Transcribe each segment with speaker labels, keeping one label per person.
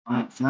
Speaker 1: What's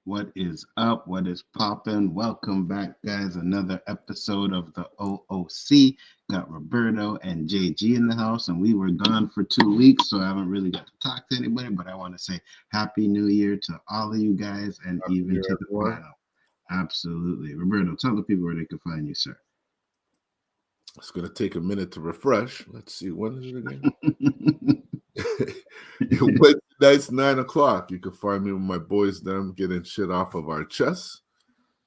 Speaker 1: What is up? What is popping? Welcome back, guys. Another episode of the O.O.C. Got Roberto and JG in the house, and we were gone for 2 weeks, so I haven't really got to talk to anybody. But I want to say Happy New Year to all of you guys, and
Speaker 2: Happy
Speaker 1: even
Speaker 2: New
Speaker 1: to
Speaker 2: Year,
Speaker 1: the
Speaker 2: everyone.
Speaker 1: panel. Absolutely, Roberto. Tell the people where they can find you, sir.
Speaker 2: It's going to take a minute to refresh. Let's see. When is it again? Wednesday nights, 9 o'clock. You can find me with my boys, them getting shit off of our chests.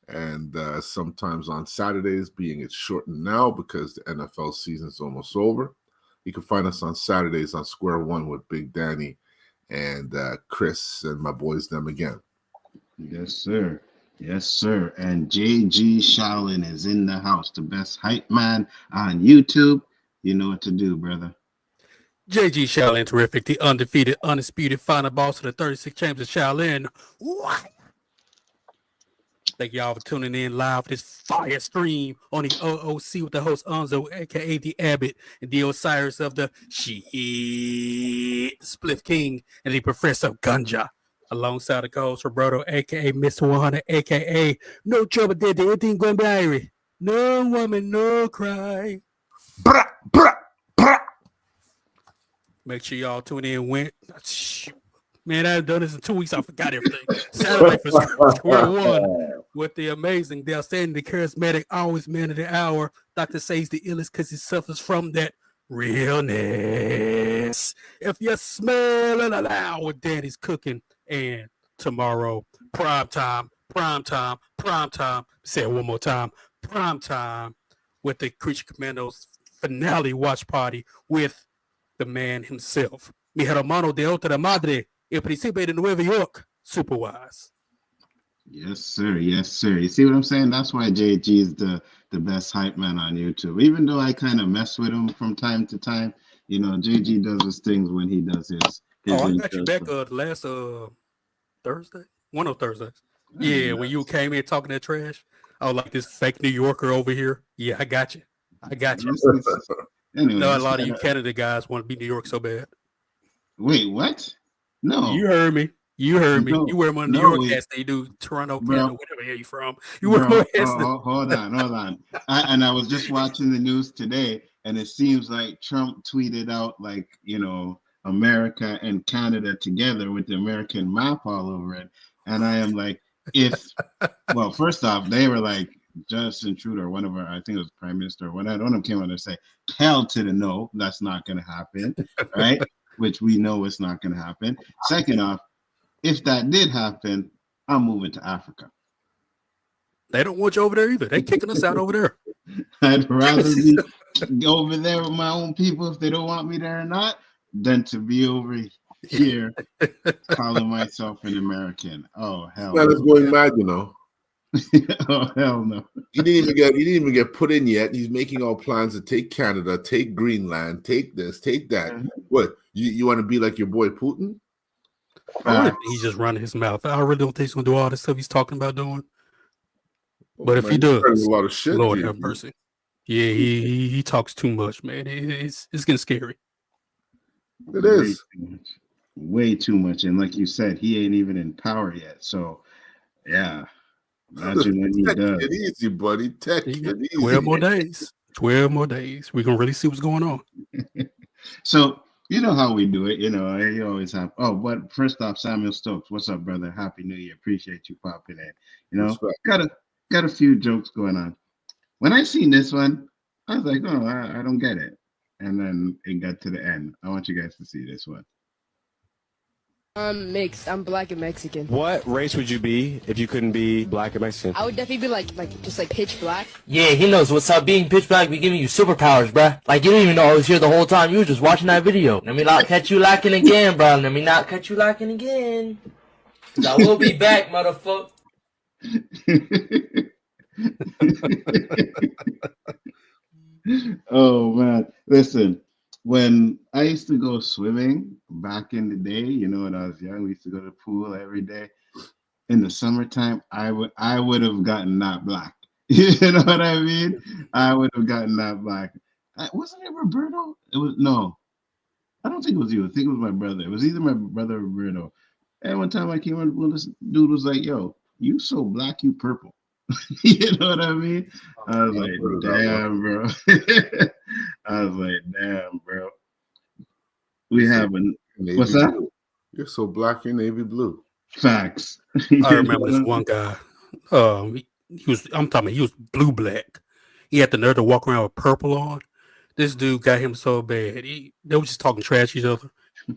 Speaker 2: And sometimes on Saturdays, being it's shortened now because the NFL season's almost over. You can find us on Saturdays on Square One with Big Danny and Chris and my boys, them again.
Speaker 1: Yes, sir. Yes, sir. And JG Shaolin is in the house, the best hype man on YouTube. You know what to do, brother.
Speaker 3: JG Shaolin terrific, the undefeated, undisputed final boss of the 36 Chambers of Shaolin. What? Thank y'all for tuning in live for this fire stream on the O.O.C. with the host Nzo, aka the Abbott, and the Osiris of the Shit, Spliff King, and the Professor of Ganja. Alongside the co-host Roberto, aka Mr. 100, aka No Trouble Did Anything Going By. No woman, no cry.
Speaker 2: Brah, brah, brah.
Speaker 3: Make sure y'all tune in. Man, I've done this in 2 weeks. I forgot everything. Saturday for Square One with the amazing, the outstanding, the charismatic, always man of the hour. Dr. Say's the illest because he suffers from that realness. If you smell it aloud what Daddy's cooking. And tomorrow, prime time. Say it one more time. Prime time with the Creature Commandos finale watch party with the man himself. Mi hermano de otra madre, el príncipe de Nueva York, Superwise.
Speaker 1: Yes, sir. Yes, sir. You see what I'm saying? That's why JG is the best hype man on YouTube. Even though I kind of mess with him from time to time, you know, JG does his things when he does his
Speaker 3: I got you back last Thursday? One of Thursdays. Yeah, when you came in talking that trash. I was like this fake New Yorker over here. Yeah, I got you.
Speaker 1: Anyway,
Speaker 3: a lot of you Canada guys want to be New York so bad.
Speaker 1: Wait, what? No.
Speaker 3: You heard me.
Speaker 1: No,
Speaker 3: You wear more New York hats than you do Toronto, Canada, whatever area you from. You wear more hats
Speaker 1: hold on. I was just watching the news today, and it seems like Trump tweeted out, like, you know, America and Canada together with the American map all over it. And I am like, well, first off, they were like, Justin Trudeau, one of our, I think it was Prime Minister, one of them came out and say, hell to the no, that's not going to happen, right? Which we know it's not going to happen. Second off, if that did happen, I'm moving to Africa.
Speaker 3: They don't want you over there either. They kicking us out over there.
Speaker 1: I'd rather be over there with my own people if they don't want me there or not, than to be over here calling myself an American. Oh hell!
Speaker 2: That is going mad, you know.
Speaker 1: Oh hell no!
Speaker 2: He didn't even get put in yet. He's making all plans to take Canada, take Greenland, take this, take that. What you want to be like your boy Putin?
Speaker 3: He's just running his mouth. I really don't think he's gonna do all the stuff he's talking about doing. But if he does,
Speaker 2: a lot of shit.
Speaker 3: Lord have mercy. Yeah, he talks too much, man. It's getting scary.
Speaker 2: It is
Speaker 1: way too much, and like you said, he ain't even in power yet. So, yeah, imagine when he does.
Speaker 2: It easy, buddy. Tech it easy.
Speaker 3: 12 more days. 12 more days. We can really see what's going on.
Speaker 1: So. You know how we do it, you know, you always have. Oh, but first off, Samuel Stokes, what's up, brother? Happy New Year. Appreciate you popping in. You know, got a few jokes going on. When I seen this one, I was like, oh, I don't get it. And then it got to the end. I want you guys to see this one.
Speaker 4: I'm mixed. I'm black and Mexican.
Speaker 5: What race would you be if you couldn't be black or Mexican?
Speaker 4: I would definitely be just pitch black.
Speaker 6: Yeah, he knows what's up. Being pitch black be giving you superpowers, bruh. Like, you didn't even know I was here the whole time. You were just watching that video. Let me not catch you lacking again, bro. Let me not catch you lacking again. I will be back, motherfucker.
Speaker 1: Oh Listen, when I used to go swimming back in the day, when I was young, we used to go to the pool every day. In the summertime, I would have gotten that black. You know what I mean? I would have gotten that black. Wasn't it Roberto? It was no. I don't think it was you. I think it was my brother. It was either my brother or Roberto. And one time I came on, well, this dude was like, "Yo, you so black, you purple." You know what I mean? I was like, "Damn, bro." I was like, "Damn, bro." We have a what's that?
Speaker 2: Blue. You're so black, you're navy blue.
Speaker 1: Facts.
Speaker 3: I remember this one guy. He was blue black. He had the nerve to walk around with purple on. This dude got him so bad. They were just talking trash to each other.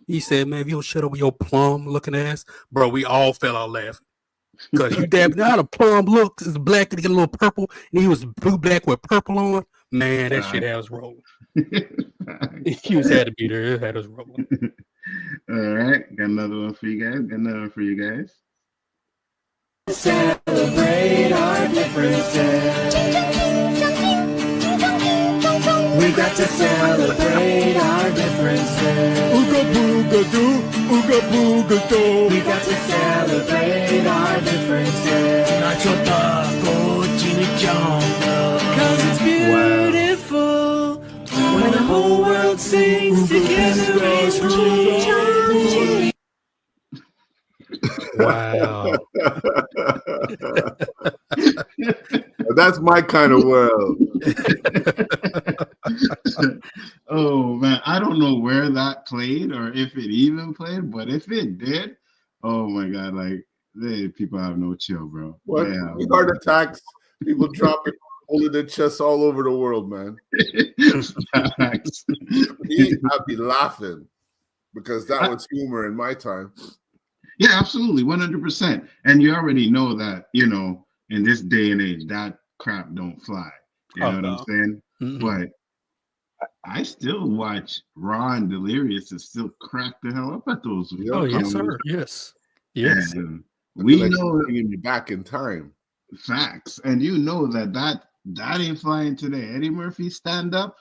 Speaker 3: He said, "Man, if you don't shut up with your plum looking ass, bro," we all fell out laughing. Because you dabbed how the plum looks is black and get a little purple, and he was blue black with purple on. Man, that shit had us rolling. He was had to be there. It had us rolling.
Speaker 1: All right, got another one for you guys.
Speaker 7: Celebrate our differences. We got to celebrate our differences. Ooga booga doo, ooga booga doo. We got to celebrate our differences. Nacho taco, chimichanga. 'Cause it's beautiful when the whole world sings together as one.
Speaker 3: Wow.
Speaker 2: That's my kind of world.
Speaker 1: Oh man, I don't know where that played or if it even played, but if it did, oh my god, like people have no chill, bro.
Speaker 2: What?
Speaker 1: Yeah,
Speaker 2: Heart attacks, people dropping, holding their chests all over the world, man.
Speaker 1: Facts.
Speaker 2: I'd be laughing because that was humor in my time.
Speaker 1: Yeah, absolutely, 100%. And you already know that, in this day and age, that crap don't fly. You know what I'm saying?
Speaker 3: Mm-hmm.
Speaker 1: But I still watch Raw and Delirious and still crack the hell up at those.
Speaker 3: Oh, yes, sir. Yes.
Speaker 1: And we know
Speaker 2: bringing me back in time.
Speaker 1: Facts. And you know that ain't flying today. Eddie Murphy stand up,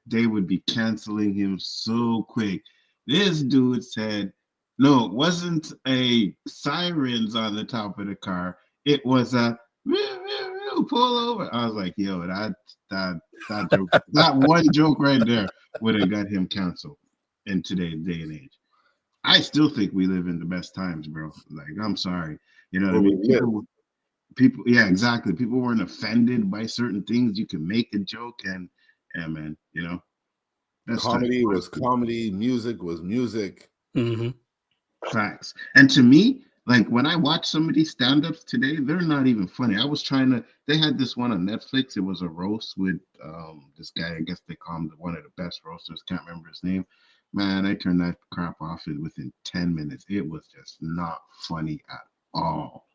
Speaker 1: they would be canceling him so quick. This dude said, no, it wasn't a sirens on the top of the car. It was a pull over. I was like, yo, that joke, that one joke right there would have got him canceled in today's day and age. I still think we live in the best times, bro. Like, I'm sorry. You know what I mean? People, yeah, exactly. People weren't offended by certain things. You can make a joke and, yeah, man,
Speaker 2: Comedy was comedy. Music was music.
Speaker 3: Mm-hmm.
Speaker 1: Facts. And to me, like when I watch some of these stand-ups today, they're not even funny. They had this one on Netflix. It was a roast with this guy, I guess they call him one of the best roasters, can't remember his name. Man, I turned that crap off within 10 minutes. It was just not funny at all.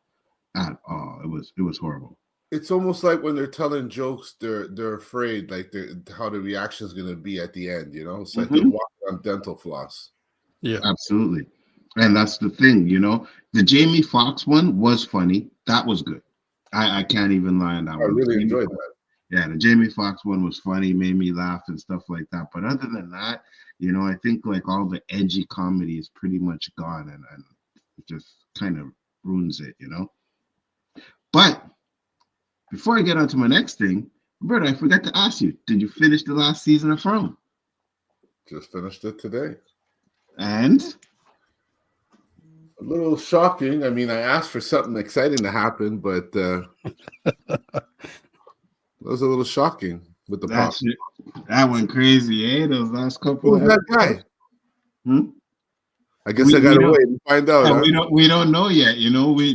Speaker 1: At all. It was horrible.
Speaker 2: It's almost like when they're telling jokes, they're afraid like how the reaction is gonna be at the end, It's like they're walking on dental floss.
Speaker 3: Yeah.
Speaker 1: Absolutely. And that's the thing, The Jamie Foxx one was funny. That was good. I can't even lie on that one.
Speaker 2: I really enjoyed that.
Speaker 1: Yeah, the Jamie Foxx one was funny, made me laugh and stuff like that. But other than that, I think like all the edgy comedy is pretty much gone and it just kind of ruins it, But before I get on to my next thing, Roberto, I forgot to ask you, did you finish the last season of From?
Speaker 2: Just finished it today.
Speaker 1: And?
Speaker 2: A little shocking. I mean, I asked for something exciting to happen, but it was a little shocking with the pop.
Speaker 1: That went crazy, eh? Those last couple.
Speaker 2: Who's that guy? I guess I gotta wait and find out. Huh?
Speaker 1: We don't know yet.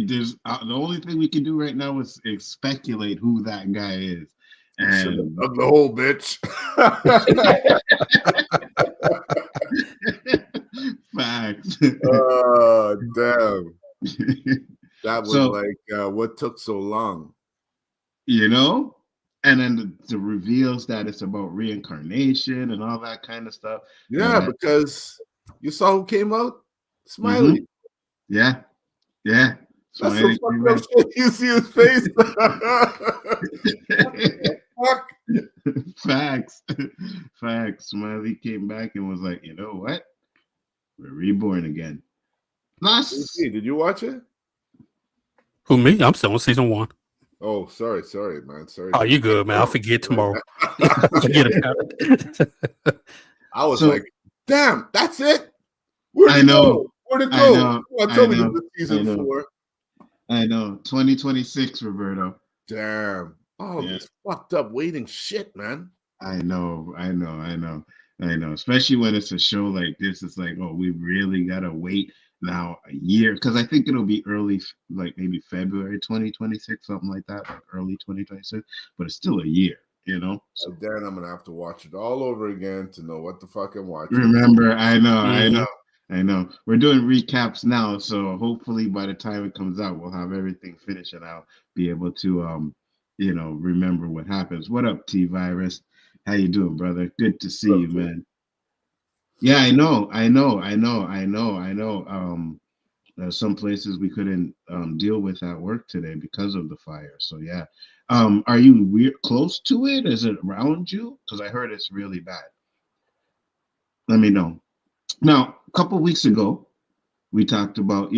Speaker 1: There's the only thing we can do right now is speculate who that guy is. And
Speaker 2: of the whole bitch.
Speaker 1: Facts.
Speaker 2: Oh damn! That was what took so long.
Speaker 1: And then the reveals that it's about reincarnation and all that kind of stuff.
Speaker 2: Yeah, because you saw who came out, Smiley.
Speaker 1: Mm-hmm. Yeah.
Speaker 2: That's some fucked up shit. You see his face. Fuck.
Speaker 1: Facts. Facts. Smiley came back and was like, you know what? We're reborn again. Plus,
Speaker 2: Hey, did you watch it?
Speaker 3: Who, me? I'm still on season 1.
Speaker 2: Oh, sorry, man. Sorry.
Speaker 3: Oh, you good, man. I'll forget tomorrow. Forget about it.
Speaker 2: I was
Speaker 1: So-
Speaker 2: like, damn, that's it? Where'd
Speaker 1: I
Speaker 2: it
Speaker 1: know.
Speaker 2: go? Where'd it
Speaker 1: I
Speaker 2: go?
Speaker 1: know.
Speaker 2: Come on,
Speaker 1: I
Speaker 2: tell me
Speaker 1: know.
Speaker 2: this is
Speaker 1: I
Speaker 2: season
Speaker 1: know.
Speaker 2: 4.
Speaker 1: I know. 2026, Roberto.
Speaker 2: Damn. Oh,
Speaker 1: Yeah.
Speaker 2: this fucked up waiting shit, man.
Speaker 1: I know. Especially when it's a show like this, it's like, oh, we really gotta wait now a year, because I think it'll be early, like maybe February 2026, something like that, like early 2026. But it's still a year, you know. So
Speaker 2: So then I'm gonna have to watch it all over again to know what the fuck I'm watching.
Speaker 1: remember, I
Speaker 3: Mhm.
Speaker 1: know. We're doing recaps now, so hopefully by the time it comes out, we'll have everything finished, and I'll be able to remember what happens. What up, T Virus? How you doing, brother? Good to see you, man. Yeah, I know. Some places we couldn't deal with at work today because of the fire. So yeah. Are you close to it? Is it around you? Because I heard it's really bad. Let me know. Now, a couple weeks ago, we talked about,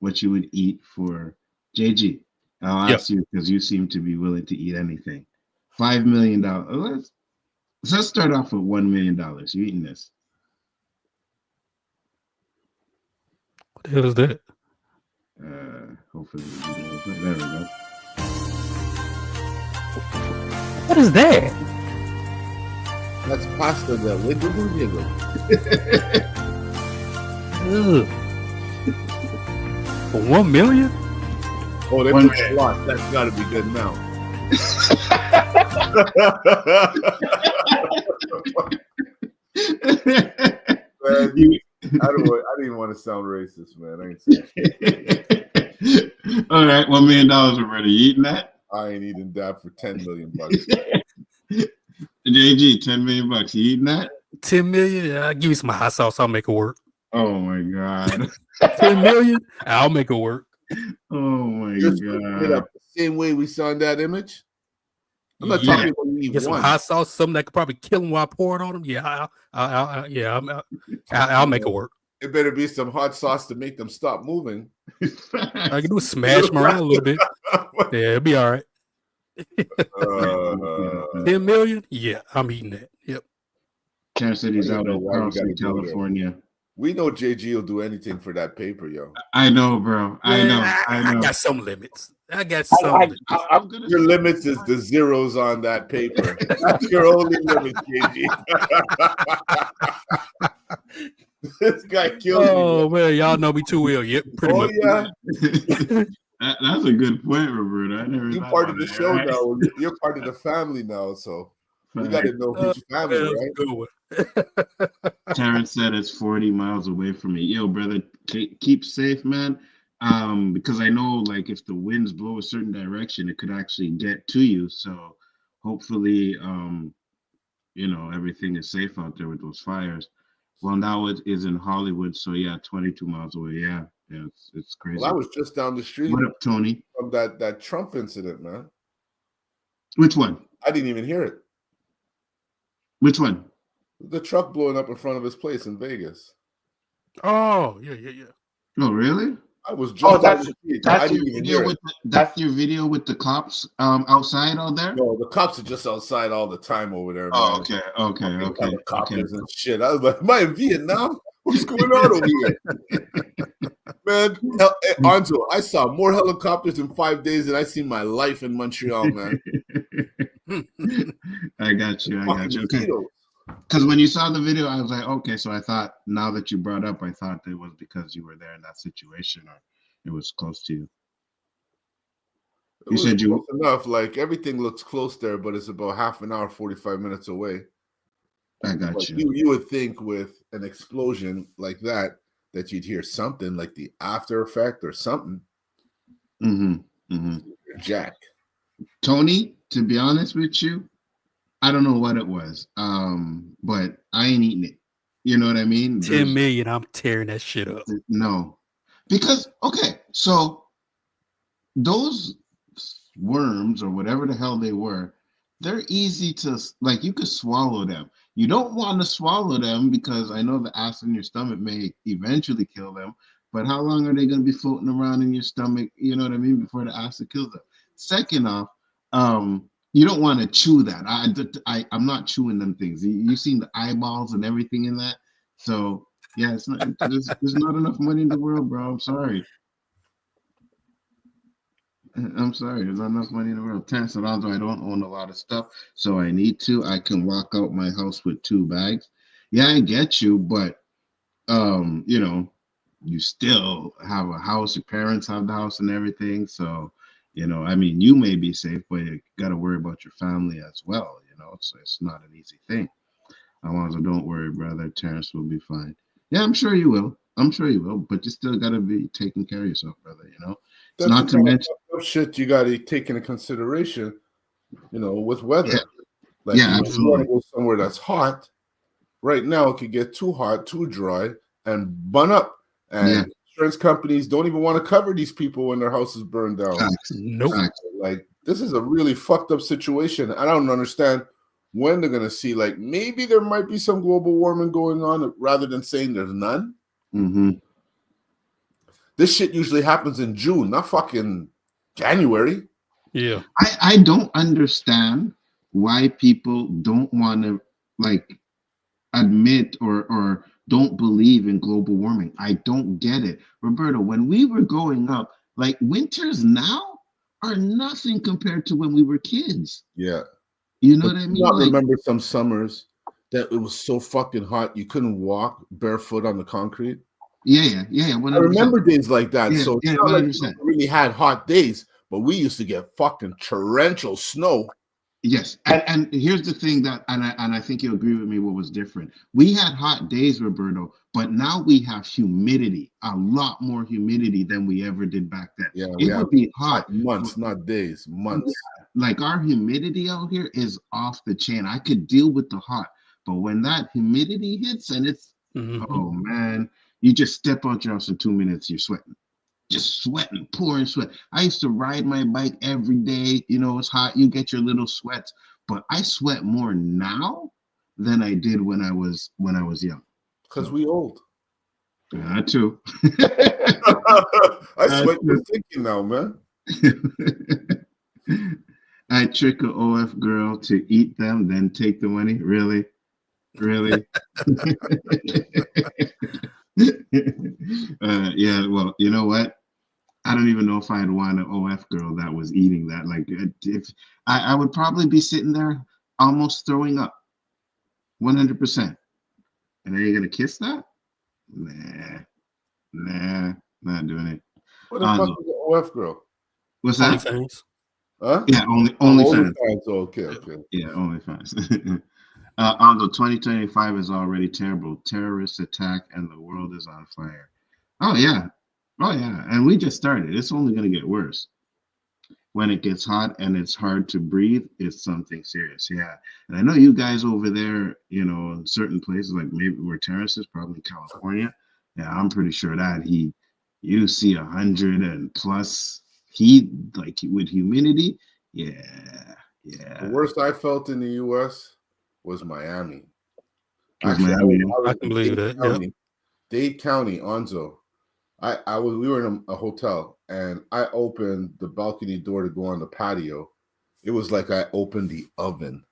Speaker 1: what you would eat for JG. I'll
Speaker 3: Yep.
Speaker 1: ask you because you seem to be willing to eat anything. $5 million. Let's start off with $1 million. You eating this?
Speaker 3: What the hell is that?
Speaker 1: Hopefully there we go.
Speaker 3: What is that?
Speaker 2: That's pasta that wiggle jiggle.
Speaker 3: Ugh. For $1 million?
Speaker 2: Oh, they
Speaker 1: One
Speaker 2: put a lot. That's gotta be good now. Man, I didn't even want to sound racist, man. I ain't saying shit.
Speaker 1: All right, $1 million already. You eating that?
Speaker 2: I ain't eating that for $10 million.
Speaker 1: JG, $10 million. You eating that?
Speaker 3: 10 million? I'll give you some hot sauce. I'll make it work.
Speaker 1: Oh my god.
Speaker 3: 10 million? I'll make it work.
Speaker 1: Oh my
Speaker 2: Just
Speaker 1: god.
Speaker 2: it up the same way we saw in that image. I'm not
Speaker 3: Yeah.
Speaker 2: talking about you eat
Speaker 3: Get some
Speaker 2: one.
Speaker 3: hot sauce, something that could probably kill him while I pour it on him. Yeah, I'll make it work.
Speaker 2: It better be some hot sauce to make them stop moving.
Speaker 3: I can do is smash them around a little bit. Yeah, it'll be all right. 10 million? Yeah, I'm eating that. Yep.
Speaker 1: Karen said he's out in Carlson,
Speaker 2: do it.
Speaker 1: California.
Speaker 2: We know JG will do anything for that paper, yo.
Speaker 1: I know, bro. I know.
Speaker 3: I got some limits. I got some limits.
Speaker 1: I'm gonna
Speaker 2: Your limits is the zeros on that paper. That's your only limit, JG. This guy killed me.
Speaker 3: Oh man, y'all know me too well. Yep, pretty much.
Speaker 2: Yeah.
Speaker 1: That's a good point, Roberto. I never
Speaker 2: You're
Speaker 1: thought
Speaker 2: part
Speaker 1: about
Speaker 2: of the
Speaker 1: that,
Speaker 2: show
Speaker 1: right?
Speaker 2: now. You're part of the family now, so we
Speaker 1: Right.
Speaker 2: got to know who's family,
Speaker 3: That's a
Speaker 2: right?
Speaker 3: good one.
Speaker 1: Terrence said it's 40 miles away from me. Yo, brother, keep safe, man. Because I know, like, if the winds blow a certain direction, it could actually get to you. So hopefully, everything is safe out there with those fires. Well, now it is in Hollywood, so yeah, 22 miles away. Yeah, it's crazy.
Speaker 2: Well, I was just down the street
Speaker 1: What up, Tony?
Speaker 2: from that Trump incident, man.
Speaker 1: Which one?
Speaker 2: I didn't even hear it.
Speaker 1: Which one?
Speaker 2: The truck blowing up in front of his place in Vegas.
Speaker 3: Oh, yeah.
Speaker 1: Oh, really?
Speaker 2: I was just down the street. I
Speaker 1: That's
Speaker 2: didn't
Speaker 1: your
Speaker 2: even
Speaker 1: video
Speaker 2: hear
Speaker 1: with
Speaker 2: it.
Speaker 1: that's your video with the cops outside out there?
Speaker 2: No, the cops are just outside all the time over there, man.
Speaker 1: Oh, okay.
Speaker 2: Helicopters and shit. I was like, am I in Vietnam? What's going on over here? Man, Nzo, I saw more helicopters in 5 days than I seen in my life in Montreal, man.
Speaker 1: I got you. Okay.
Speaker 2: Mosquitoes.
Speaker 1: Because when you saw the video, I was like, okay. So I thought, now that you brought up, I thought it was because you were there in that situation, or it was close to you.
Speaker 2: It was
Speaker 1: said you-
Speaker 2: close enough. Like everything looks close there, but it's about half an hour, 45 minutes away.
Speaker 1: I got
Speaker 2: Like
Speaker 1: you.
Speaker 2: you would think with an explosion like that you'd hear something like the after effect or something. Jack.
Speaker 1: Tony, to be honest with you, I don't know what it was, but I ain't eating it. You know what I mean?
Speaker 3: 10 million, I'm tearing that shit up.
Speaker 1: No, because so those worms or whatever the hell they were, they're easy to like. You could swallow them. You don't want to swallow them because I know the acid in your stomach may eventually kill them. But how long are they going to be floating around in your stomach? You know what I mean? Before the acid kills them. Second off, you don't want to chew that. I'm not chewing them things. You've seen the eyeballs and everything in that. So yeah, it's not. There's not enough money in the world, bro. I'm sorry. I'm sorry, there's not enough money in the world. Terrence Alonso, I don't own a lot of stuff, so I need to. I can walk out my house with 2 bags. Yeah, I get you, but you know, you still have a house, your parents have the house and everything. So, you know, I mean, you may be safe, but you gotta worry about your family as well, you know. So it's not an easy thing. Alonso, don't worry, brother. Terrence will be fine. Yeah, I'm sure you will. I'm sure you will, but you still gotta be taking care of yourself, brother, you know. It's
Speaker 2: That's
Speaker 1: not to mention
Speaker 2: shit you got to take into consideration, you know, with weather.
Speaker 1: yeah,
Speaker 2: Like,
Speaker 1: yeah,
Speaker 2: if you want
Speaker 1: absolutely.
Speaker 2: to go somewhere that's hot, right now it could get too hot, too dry, and bun up.
Speaker 1: Yeah,
Speaker 2: And insurance companies don't even want to cover these people when their house is burned down.
Speaker 1: facts.
Speaker 3: Nope.
Speaker 1: Facts.
Speaker 2: Like, this is a really fucked up situation. I don't understand when they're going to see, like, maybe there might be some global warming going on rather than saying there's none.
Speaker 1: Mm-hmm.
Speaker 2: This shit usually happens in June, not fucking January.
Speaker 3: Yeah.
Speaker 1: I don't understand why people don't want to like admit or don't believe in global warming. I don't get it. Roberto, when we were growing up, like winters now are nothing compared to when we were kids.
Speaker 2: Yeah.
Speaker 1: You know
Speaker 2: But
Speaker 1: what I
Speaker 2: do
Speaker 1: mean?
Speaker 2: not
Speaker 1: Like,
Speaker 2: remember some summers that it was so fucking hot you couldn't walk barefoot on the concrete.
Speaker 1: yeah,
Speaker 2: I
Speaker 1: 100%.
Speaker 2: remember days like that.
Speaker 1: Yeah,
Speaker 2: So it's
Speaker 1: yeah,
Speaker 2: not like
Speaker 1: 100%.
Speaker 2: we really had hot days, but we used to get fucking torrential snow.
Speaker 1: Yes, and here's the thing that, and I think you'll agree with me. What was different? We had hot days, Roberto, but now we have humidity, a lot more humidity than we ever did back then.
Speaker 2: Yeah, we
Speaker 1: It
Speaker 2: have
Speaker 1: would be hot,
Speaker 2: months, not days, months.
Speaker 1: like our humidity out here is off the chain. I could deal with the hot, but when that humidity hits and it's,
Speaker 3: Mhm.
Speaker 1: oh man, you just step out your house in 2 minutes, you're sweating. Just sweating, pouring sweat. I used to ride my bike every day. You know, it's hot. You get your little sweats, but I sweat more now than I did when I was young.
Speaker 2: Because
Speaker 1: So
Speaker 2: we old.
Speaker 1: that too.
Speaker 2: I
Speaker 1: That
Speaker 2: sweat
Speaker 1: too.
Speaker 2: just thinking now, man.
Speaker 1: I trick a OF girl to eat them, then take the money. Really? Really? Yeah, well, you know what? I don't even know if I'd want an OF girl that was eating that. Like, if I would probably be sitting there almost throwing up, 100%. And are you gonna kiss that? Nah, not doing it.
Speaker 2: What the fuck is an OF girl?
Speaker 1: What's that?
Speaker 3: OnlyFans.
Speaker 2: Huh?
Speaker 1: Yeah, only fans.
Speaker 2: OnlyFans. Okay.
Speaker 1: Yeah, only fans. Although 2025 is already terrible, terrorist attack and the world is on fire. Oh yeah, and we just started. It's only gonna get worse. When it gets hot and it's hard to breathe, it's something serious. Yeah. And I know you guys over there, you know, in certain places, like maybe where Terrence is, probably California. Yeah, I'm pretty sure that you see 100 and plus heat, like with humidity. Yeah,
Speaker 2: The worst I felt in the U.S. was Miami.
Speaker 1: Was
Speaker 2: Actually,
Speaker 1: Miami.
Speaker 2: I was
Speaker 3: I can
Speaker 2: in
Speaker 3: believe that. Yep.
Speaker 2: Dade County, Onzo. We were in a hotel, and I opened the balcony door to go on the patio. It was like I opened the oven.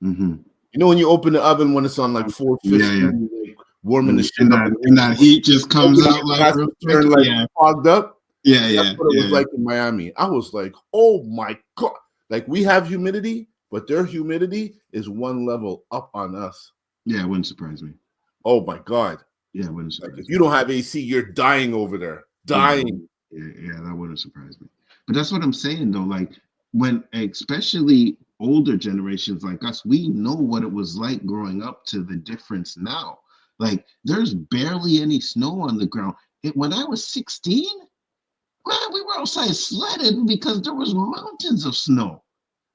Speaker 1: Mm-hmm.
Speaker 2: You know when you open the oven when it's on like 450, like warming the shit up,
Speaker 1: and that heat just comes out like real quick.
Speaker 2: turn like
Speaker 1: Yeah,
Speaker 2: fogged up.
Speaker 1: yeah.
Speaker 2: That's what it was like in Miami. I was like, oh my god! Like we have humidity, but their humidity is one level up on us.
Speaker 1: Yeah, it wouldn't surprise me.
Speaker 2: Oh my god!
Speaker 1: Yeah, it wouldn't surprise
Speaker 2: Like
Speaker 1: me.
Speaker 2: if you don't have AC, you're dying over there. Dying.
Speaker 1: Yeah, that wouldn't surprise me. But that's what I'm saying though. Like when especially older generations like us, we know what it was like growing up to the difference now. Like there's barely any snow on the ground. When I was 16, man, we were outside sledding because there was mountains of snow.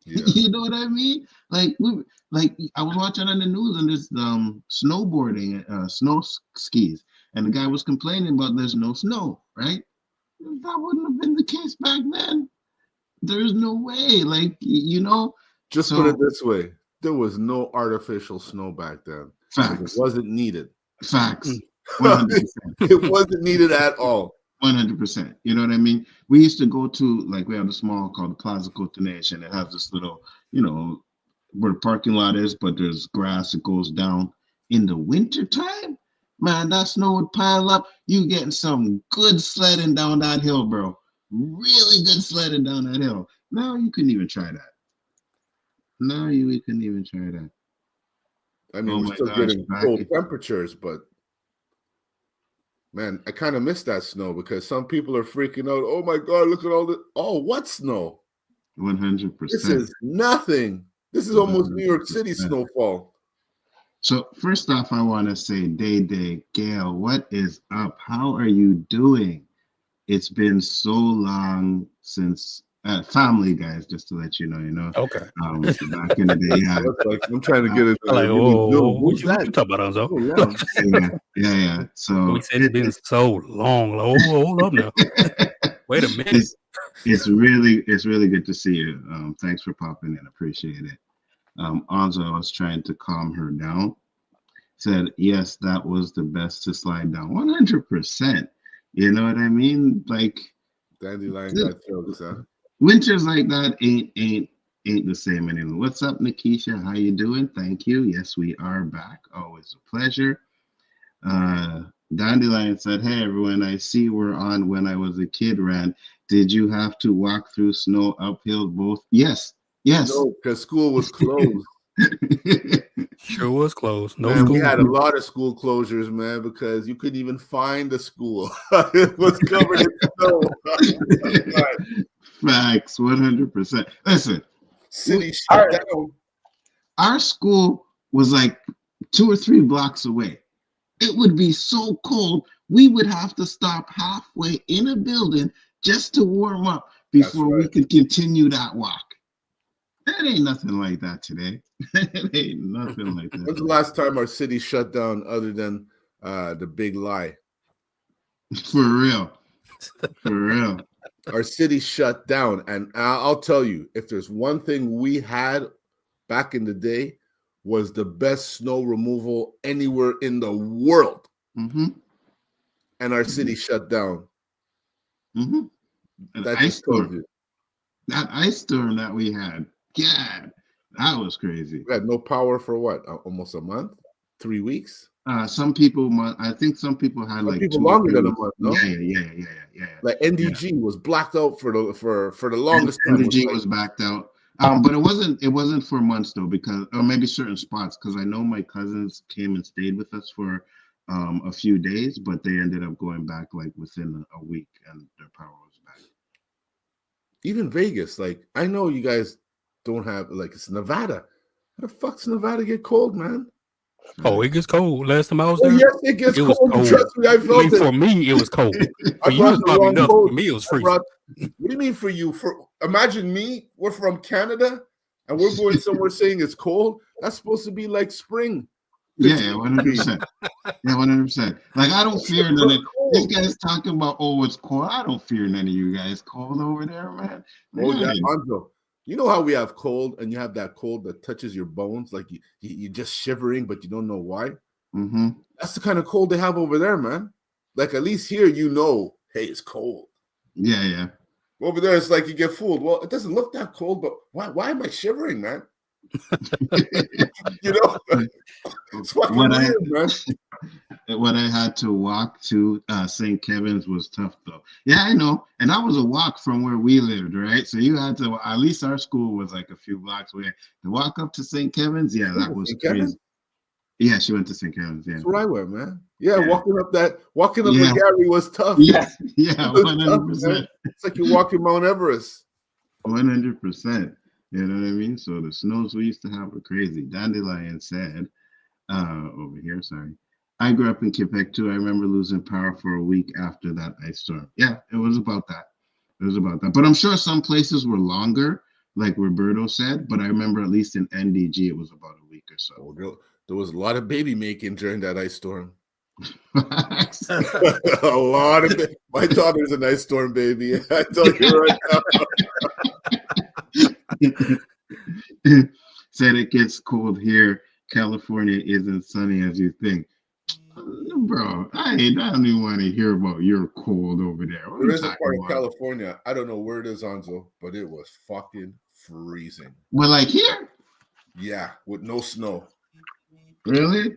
Speaker 2: Yeah.
Speaker 1: You know what I mean? Like I was watching on the news and there's snowboarding, snow skis, and the guy was complaining about there's no snow, right? That wouldn't have been the case back then. There's no way. Like, you know,
Speaker 2: Just put it this way. There was no artificial snow back then.
Speaker 1: Facts.
Speaker 2: It wasn't needed.
Speaker 1: Facts. 100%.
Speaker 2: It wasn't needed at all.
Speaker 1: 100%. You know what I mean? We used to go to, like, we have a small called Plaza Cotonation. It has this little, you know, where the parking lot is, but there's grass that goes down. In the winter time, man, that snow would pile up. You getting some good sledding down that hill, bro. Really good sledding down that hill. Now you couldn't even try that. No, you couldn't even try that.
Speaker 2: I mean, we're still getting cold temperatures, but man, I kind of miss that snow because some people are freaking out. Oh my God, look at all the what snow?
Speaker 1: 100%.
Speaker 2: This is nothing. This is almost New York City snowfall.
Speaker 1: So first off, I want to say, Day, Gail, what is up? How are you doing? It's been so long since family, guys, just to let you know.
Speaker 3: Okay.
Speaker 1: Back in the day, yeah.
Speaker 2: Like, I'm trying to get it.
Speaker 3: Like, what you talking about, Nzo?
Speaker 1: Yeah. So
Speaker 3: we said it's been so long. Like, hold up now. Wait a minute.
Speaker 1: It's really good to see you. Thanks for popping in. Appreciate it. Nzo, I was trying to calm her down. Said, yes, that was the best to slide down. 100%. You know what I mean? Like,
Speaker 2: dandelion got jokes, huh?
Speaker 1: Winters like that ain't the same anymore. What's up, Nikisha? How you doing? Thank you. Yes, we are back. Always a pleasure. Dandelion said, hey, everyone, I see we're on When I Was a Kid ran. Did you have to walk through snow uphill both? Yes.
Speaker 2: No, because school was closed.
Speaker 3: Sure was closed. No
Speaker 2: man,
Speaker 3: school.
Speaker 2: We had a lot of school closures, man, because you couldn't even find a school. It was covered in snow.
Speaker 1: Facts, 100%. Listen,
Speaker 2: city shut down.
Speaker 1: Our school was like 2 or 3 blocks away. It would be so cold, we would have to stop halfway in a building just to warm up before we could continue that walk. That ain't nothing like that today. It ain't nothing like that.
Speaker 2: When's the last time our city shut down other than the big lie?
Speaker 1: For real.
Speaker 2: Our city shut down. And I'll tell you, if there's one thing we had back in the day, was the best snow removal anywhere in the world.
Speaker 1: Mm-hmm.
Speaker 2: And our city shut down.
Speaker 1: Mm-hmm. That ice storm. That ice storm that we had. God, that was crazy.
Speaker 2: We had no power for what? Almost a month? 3 weeks?
Speaker 1: Some people, I think some people had like
Speaker 2: people longer than a month, no?
Speaker 1: Yeah.
Speaker 2: Like NDG was blacked out for the longest time.
Speaker 1: NDG was backed out. But it wasn't for months though, because or maybe certain spots, because I know my cousins came and stayed with us for a few days, but they ended up going back like within a week and their power was back.
Speaker 2: Even Vegas, like I know you guys don't have, like, it's Nevada. How the fuck's Nevada get cold, man?
Speaker 3: Oh, it gets cold. Last time I was there,
Speaker 2: yes, it gets cold. Trust me, I felt it.
Speaker 3: For me, it was cold. For you, it's probably nothing. For me, it was freezing.
Speaker 2: What do you mean for you? Imagine me. We're from Canada, and we're going somewhere saying it's cold. That's supposed to be like spring.
Speaker 1: Yeah, 100%. Yeah, 100%. Like I don't fear none of these guys talking about. Oh, it's cold. I don't fear none of you guys cold over there, man.
Speaker 2: Oh yeah, Nzo. You know how we have cold, and you have that cold that touches your bones, like you're just shivering, but you don't know why.
Speaker 1: Mm-hmm.
Speaker 2: That's the kind of cold they have over there, man. Like at least here, hey, it's cold.
Speaker 1: Yeah.
Speaker 2: Over there, it's like you get fooled. Well, it doesn't look that cold, but why am I shivering, man? It's fucking weird, man.
Speaker 1: What I had to walk to St. Kevin's was tough, though. Yeah, I know. And that was a walk from where we lived, right? So you had to, at least our school was like a few blocks away. To walk up to St. Kevin's, yeah, that was crazy. Yeah, she went to St. Kevin's, yeah.
Speaker 2: That's where I went, man. Yeah, walking up the Gary was tough.
Speaker 1: Yeah, 100%.
Speaker 2: It's like you're walking Mount Everest.
Speaker 1: 100%. You know what I mean? So the snows we used to have were crazy. Dandelion said, over here, sorry. I grew up in Quebec too. I remember losing power for a week after that ice storm. Yeah, it was about that. But I'm sure some places were longer, like Roberto said. But I remember at least in NDG, it was about a week or so.
Speaker 2: Oh, there was a lot of baby making during that ice storm. A lot of my daughter's an ice storm baby. I tell you right now.
Speaker 1: Said it gets cold here. California isn't sunny as you think. Bro, I don't even want to hear about your cold over there. What are
Speaker 2: There
Speaker 1: you
Speaker 2: is a
Speaker 1: talking
Speaker 2: part of
Speaker 1: about?
Speaker 2: California. I don't know where it is, Anzo, but it was fucking freezing.
Speaker 1: Well, like here?
Speaker 2: Yeah, with no snow.
Speaker 1: Really?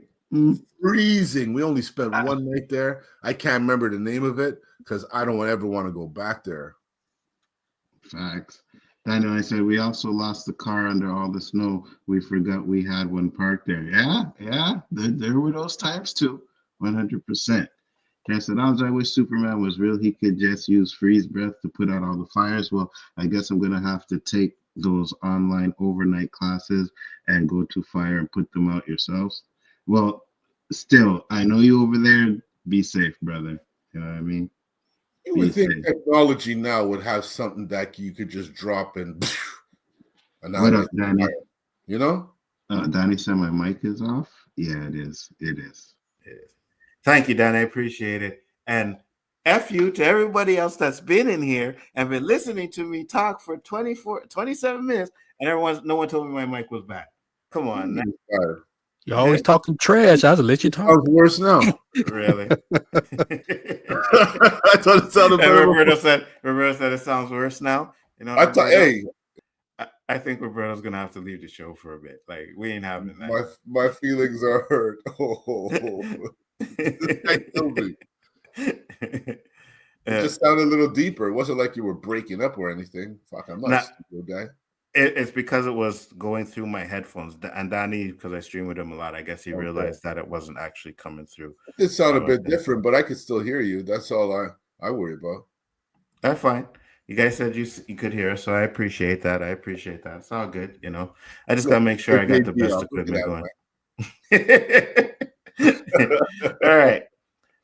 Speaker 2: Freezing. We only spent one night there. I can't remember the name of it because I don't ever want to go back there.
Speaker 1: Facts. I know. I said we also lost the car under all the snow. We forgot we had one parked there. Yeah. There were those times too. 100%. I said, I wish Superman was real. He could just use freeze breath to put out all the fires. Well, I guess I'm gonna have to take those online overnight classes and go to fire and put them out yourselves. Well, still, I know you over there. Be safe, brother. You know what I mean?
Speaker 2: You would think technology now would have something that you could just drop and
Speaker 1: what up, Danny?
Speaker 2: You know?
Speaker 1: Danny said my mic is off. Yeah, it is. It is.
Speaker 8: Thank you, Danny. I appreciate it. And F you to everybody else that's been in here and been listening to me talk for 27 minutes, and no one told me my mic was back. Come on. Now.
Speaker 3: You're always talking trash. I have to let you talk.
Speaker 2: Sounds worse now.
Speaker 8: Really?
Speaker 2: I thought it sounded better.
Speaker 8: Roberto said it sounds worse now. You know, I think Roberto's gonna have to leave the show for a bit. Like, we ain't having that.
Speaker 2: My feelings are hurt. It just sounded a little deeper. It wasn't like you were breaking up or anything. Fuck, I'm not a stupid guy.
Speaker 8: It's because it was going through my headphones. And Danny, because I stream with him a lot, I guess he realized that it wasn't actually coming through.
Speaker 2: It sounded a bit different, but I could still hear you. That's all I worry about. That's
Speaker 8: fine. You guys said you could hear us, so I appreciate that. It's all good, you know. I just gotta make sure I got the best equipment going. All right.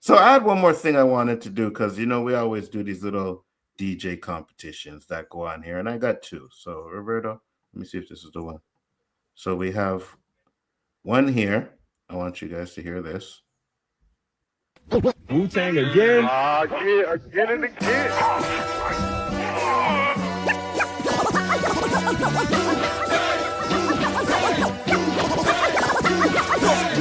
Speaker 8: So I had one more thing I wanted to do because, you know, we always do these little DJ competitions that go on here, and I got two. So, Roberto, let me see if this is the one. So we have one here. I want you guys to hear this.
Speaker 7: Wu-Tang again?
Speaker 9: Yeah, again and again.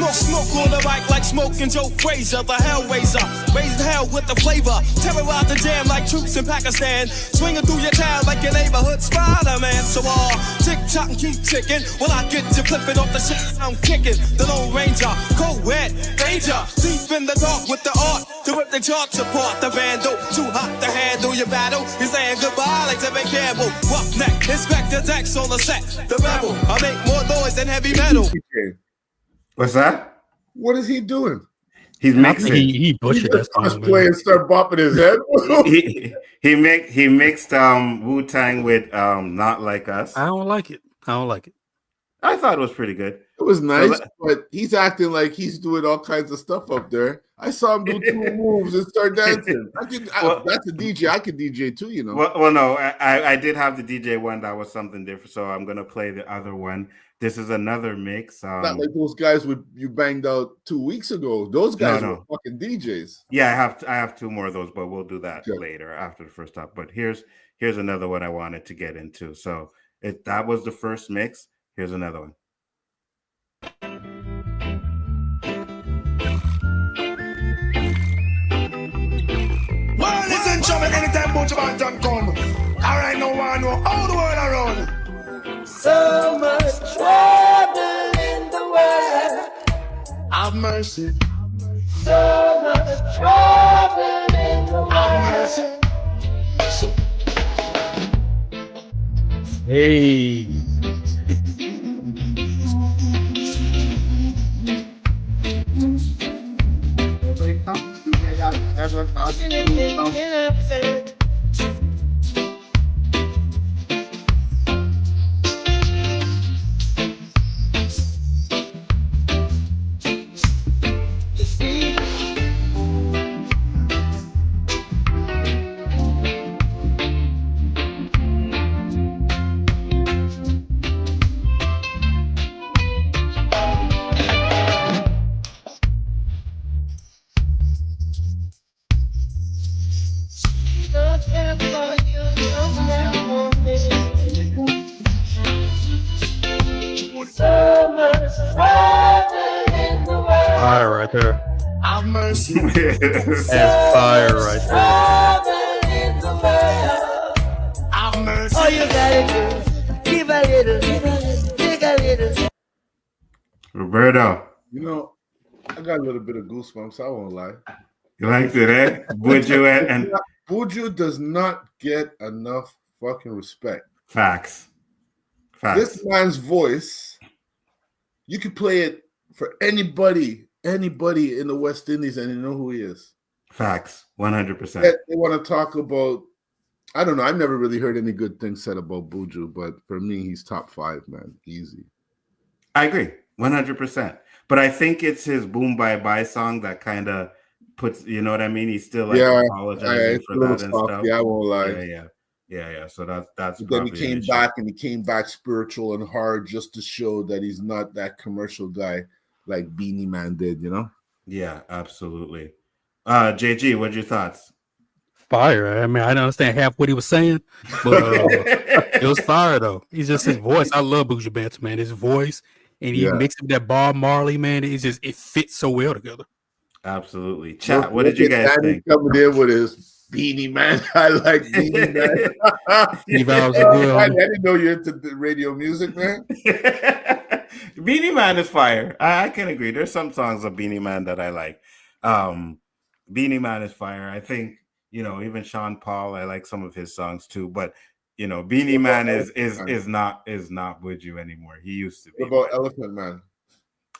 Speaker 7: No smoke on the mic like smoking Joe Frazier, the Hellraiser. Raising hell with the flavor. Terrorize the jam like troops in Pakistan. Swinging through your town like your neighborhood Spider-Man. So tick-tock and keep ticking. When I get you flipping off the shit I'm kicking. The Lone Ranger, co-ed, danger. Deep in the dark with the art. To rip the charts apart, the vandal. Too hot to handle your battle. He's saying goodbye like Tevin Campbell. Roughneck, Inspector Dex on the set. The rebel, I make more noise than heavy metal.
Speaker 8: What's that?
Speaker 2: What is he doing?
Speaker 8: He's mixing.
Speaker 3: He butchered that song.
Speaker 2: Play and start bopping his head.
Speaker 8: he mixed Wu-Tang with Not Like Us.
Speaker 3: I don't like it.
Speaker 8: I thought it was pretty good.
Speaker 2: It was nice, but he's acting like he's doing all kinds of stuff up there. I saw him do 2 moves and start dancing. That's a DJ. I could DJ too, you know.
Speaker 8: Well, no, I did have the DJ one that was something different, so I'm gonna play the other one. This is another mix.
Speaker 2: Not like those guys you banged out 2 weeks ago. Those guys were fucking DJs.
Speaker 8: Yeah, I have 2 more of those, but we'll do that later after the first stop. But here's another one I wanted to get into. So if that was the first mix, here's another one.
Speaker 7: Ladies and gentlemen, anytime Bunch of Bantam come, all right, no one know all the world around. So much trouble in the world. Have mercy. So much trouble in the world. Have mercy.
Speaker 3: Hey. Fire right there.
Speaker 7: Have mercy.
Speaker 3: That's fire right
Speaker 7: Have mercy.
Speaker 6: All you gotta do, give a little, take a little.
Speaker 8: Roberto,
Speaker 2: You know, I got a little bit of goosebumps. I won't lie.
Speaker 8: you liked it, eh? Would you? And
Speaker 2: Buju does not get enough fucking respect.
Speaker 8: facts.
Speaker 2: This man's voice, you could play it for anybody in the West Indies, and you know who he is.
Speaker 8: Facts. 100%.
Speaker 2: They want to talk about. I don't know. I've never really heard any good things said about Buju, but for me, he's top 5, man. Easy.
Speaker 8: I agree. 100%. But I think it's his Boom Bye Bye song that kind of puts, you know what I mean? He's still like apologizing for that and stuff.
Speaker 2: Yeah, I won't lie.
Speaker 8: Yeah. So that's
Speaker 2: But then he came back spiritual and hard just to show that he's not that commercial guy like Beanie Man did, you know?
Speaker 8: Yeah, absolutely. JG, what's your thoughts?
Speaker 3: fire. I mean, I didn't understand half what he was saying, but it was fire though. He's just his voice. I love Buju Banton, man. His voice, and he mixed with that Bob Marley, man. It's just it fits so well together.
Speaker 8: Absolutely. Chat. What did you guys think?
Speaker 2: Coming in with his Beanie Man. I like Beanie Man. I didn't know you're into the radio music, man.
Speaker 8: Beanie Man is fire. I can agree. There's some songs of Beanie Man that I like. Beanie Man is fire. I think, you know, even Sean Paul, I like some of his songs too. But you know, Beanie Man is not Buju anymore. He used to be.
Speaker 2: What about Elephant Man?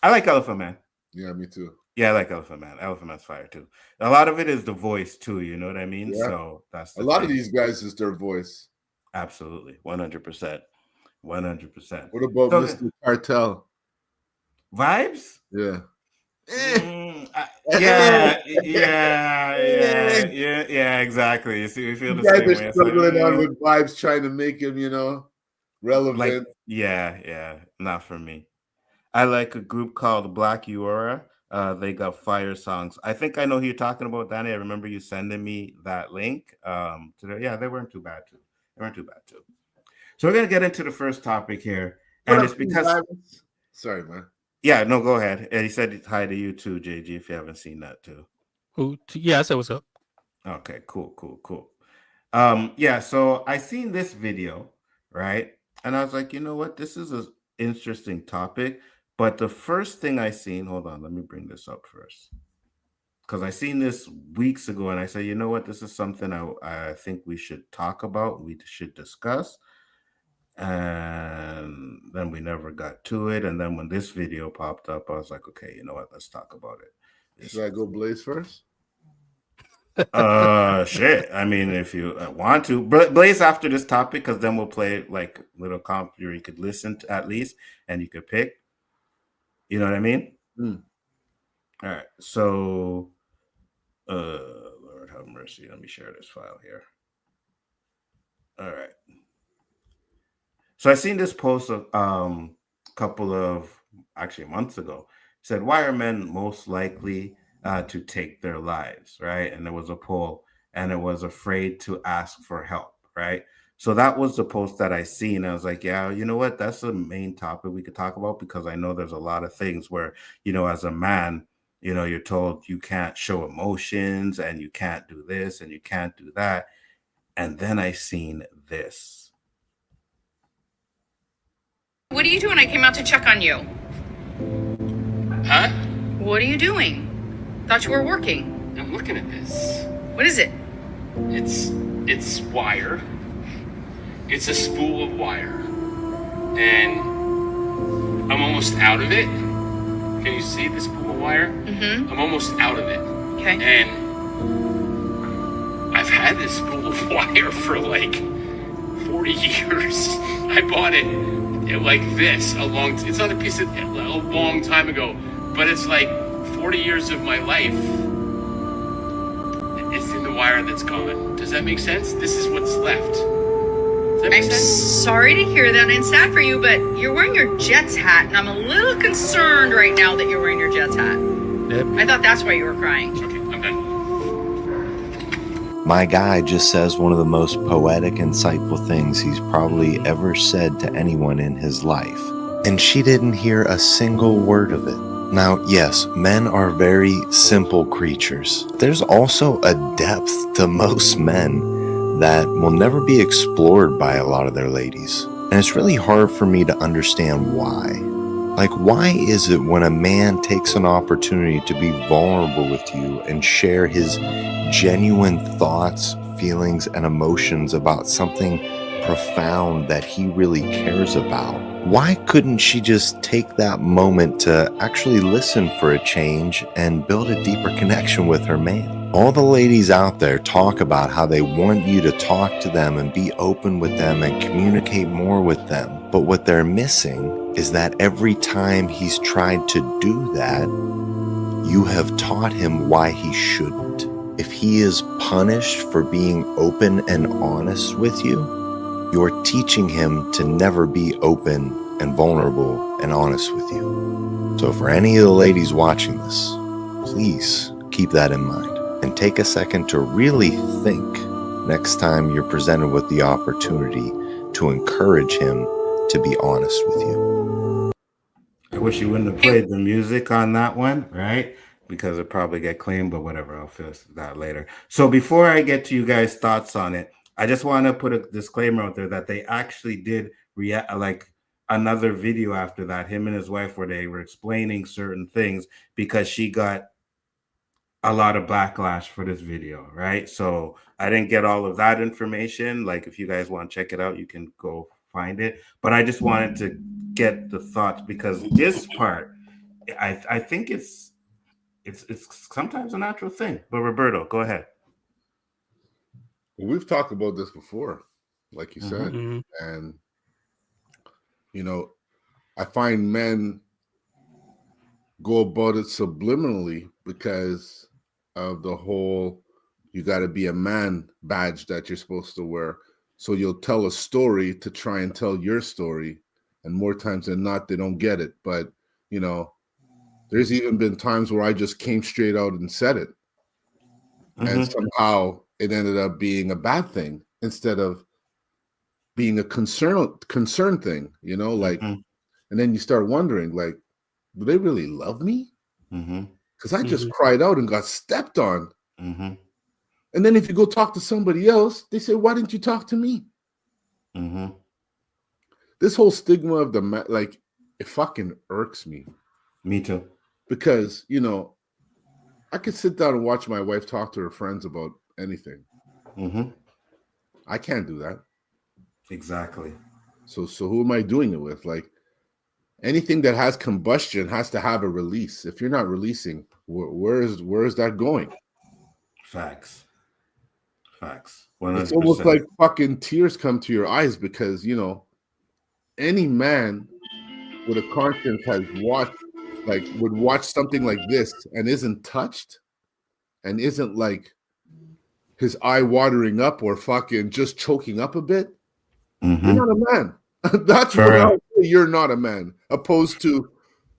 Speaker 8: I like Elephant Man.
Speaker 2: Yeah, me too.
Speaker 8: Yeah, I like Elephant Man. Elephant Man's fire too. A lot of it is the voice too. You know what I mean?
Speaker 2: Yeah.
Speaker 8: So that's
Speaker 2: a lot of these guys is their voice.
Speaker 8: Absolutely, 100%, 100%.
Speaker 2: What about Mr. Cartel?
Speaker 8: Vibes?
Speaker 2: Yeah.
Speaker 8: Yeah, exactly. You see, we feel the
Speaker 2: guys
Speaker 8: same
Speaker 2: are
Speaker 8: way.
Speaker 2: struggling on with Vibes, trying to make him, you know, relevant.
Speaker 8: Like, yeah, not for me. I like a group called Black Eora. They got fire songs. I think I know who you're talking about, Danny. I remember you sending me that link. They weren't too bad too. So we're gonna get into the first topic here, and it's because.
Speaker 2: Sorry, man.
Speaker 8: Yeah, no, go ahead. And he said hi to you too, JG, if you haven't seen that too.
Speaker 3: Yeah, I said what's up.
Speaker 8: Okay, cool. So I seen this video, right? And I was like, you know what? This is an interesting topic. But the first thing I seen, hold on, let me bring this up first. Because I seen this weeks ago and I said, you know what? This is something I think we should talk about. We should discuss. And then we never got to it. And then when this video popped up, I was like, okay, you know what? Let's talk about it.
Speaker 2: Should I go Blaze first?
Speaker 8: Shit. I mean, if you want to, Blaze after this topic, because then we'll play like little comp where you could listen to at least, and you could pick. You know what I mean?
Speaker 2: Mm.
Speaker 8: All right. So, Lord have mercy. Let me share this file here. All right. So I seen this post a couple of months ago. It said, why are men most likely to take their lives, right? And there was a poll, and it was afraid to ask for help, right? So that was the post that I seen. I was like, yeah, you know what? That's the main topic we could talk about, because I know there's a lot of things where, you know, as a man, you know, you're told you can't show emotions and you can't do this and you can't do that. And then I seen this.
Speaker 10: What are you doing? I came out to check on you.
Speaker 11: Huh?
Speaker 10: What are you doing? Thought you were working.
Speaker 11: I'm looking at this.
Speaker 10: What is it?
Speaker 11: It's wire. It's a spool of wire. And I'm almost out of it. Can you see the spool of wire?
Speaker 10: Mm-hmm.
Speaker 11: I'm almost out of it.
Speaker 10: Okay.
Speaker 11: And I've had this spool of wire for like 40 years. I bought it like this it's not a piece of a long time ago, but it's like 40 years of my life. It's in the wire that's gone. Does that make sense? This is what's left. Does that make sense?
Speaker 10: Sorry to hear that, and it's sad for you, but you're wearing your Jets hat, and I'm a little concerned right now that you're wearing your Jets hat.
Speaker 3: Yep.
Speaker 10: I thought that's why you were crying.
Speaker 11: Okay, I'm done.
Speaker 12: My guy just says one of the most poetic, insightful things he's probably ever said to anyone in his life. and she didn't hear a single word of it. Now, yes, men are very simple creatures. There's also a depth to most men that will never be explored by a lot of their ladies. And it's really hard for me to understand why. Like, why is it when a man takes an opportunity to be vulnerable with you and share his genuine thoughts, feelings, and emotions about something profound that he really cares about, why couldn't she just take that moment to actually listen for a change and build a deeper connection with her man? All the ladies out there talk about how they want you to talk to them and be open with them and communicate more with them. But what they're missing is that every time he's tried to do that, you have taught him why he shouldn't. If he is punished for being open and honest with you, you're teaching him to never be open and vulnerable and honest with you. So for any of the ladies watching this, please keep that in mind and take a second to really think next time you're presented with the opportunity to encourage him to be honest with you.
Speaker 8: I wish you wouldn't have played the music on that one, right? Because it probably get claimed, but whatever, I'll fix that later. So before I get to you guys' thoughts on it, I just want to put a disclaimer out there that they actually did react, like another video after that, him and his wife, where they were explaining certain things because she got a lot of backlash for this video, right? So I didn't get all of that information. Like, if you guys want to check it out, you can go find it. But I just wanted to get the thoughts because this part, I think it's sometimes a natural thing. But Roberto, go ahead.
Speaker 2: We've talked about this before, like you said, and you know, I find men go about it subliminally because of the whole "you got to be a man" badge that you're supposed to wear. So you'll tell a story to try and tell your story, and more times than not, they don't get it. But you know, there's even been times where I just came straight out and said it, and somehow it ended up being a bad thing instead of being a concern thing, you know, like, and then you start wondering, like, do they really love me? Because I just cried out and got stepped on. And then if you go talk to somebody else, they say, why didn't you talk to me? This whole stigma of the like, it fucking irks me.
Speaker 8: Me too.
Speaker 2: Because, you know, I could sit down and watch my wife talk to her friends about anything. I can't do that.
Speaker 8: Exactly.
Speaker 2: So who am I doing it with? Like, anything that has combustion has to have a release. If you're not releasing, where is that going?
Speaker 8: Facts. 100%.
Speaker 2: It's almost like fucking tears come to your eyes because, you know, any man with a conscience would watch something like this and isn't touched and isn't like his eye watering up or fucking just choking up a bit. You're not a man. That's what I'll say. You're not a man, opposed to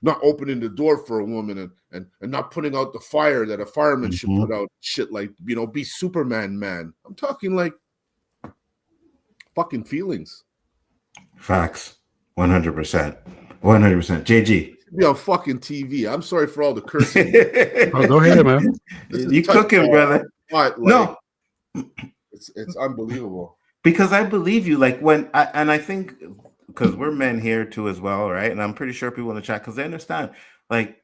Speaker 2: not opening the door for a woman and not putting out the fire that a fireman should put out. Shit like, you know, be Superman, man. I'm talking like fucking feelings.
Speaker 8: Facts. 100%. 100%. JG.
Speaker 2: Be on fucking TV. I'm sorry for all the cursing.
Speaker 3: Oh, go ahead, man.
Speaker 8: You cooking, brother.
Speaker 2: Like,
Speaker 8: no.
Speaker 2: It's unbelievable.
Speaker 8: Because I believe you, like I think because we're men here too as well, right? And I'm pretty sure people in the chat, because they understand, like,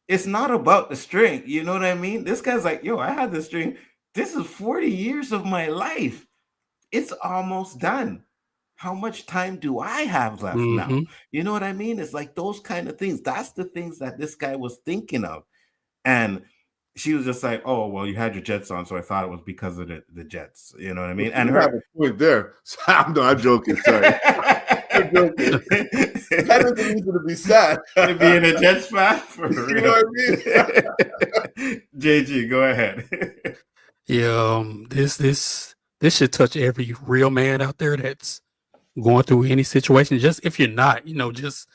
Speaker 8: it's not about the string. You know what I mean? This guy's like, yo, I had this string. This is 40 years of my life. It's almost done. How much time do I have left now? You know what I mean? It's like those kind of things. That's the things that this guy was thinking of. And she was just like, oh, well, you had your Jets on, so I thought it was because of the Jets. You know what I mean? And her
Speaker 2: have a point there. I'm joking. Sorry. I'm joking. That is the reason to be sad.
Speaker 8: Being a Jets fan, for real.
Speaker 2: You know what I mean?
Speaker 8: JG, go ahead.
Speaker 3: Yeah, this should touch every real man out there that's going through any situation. Just if you're not, you know, just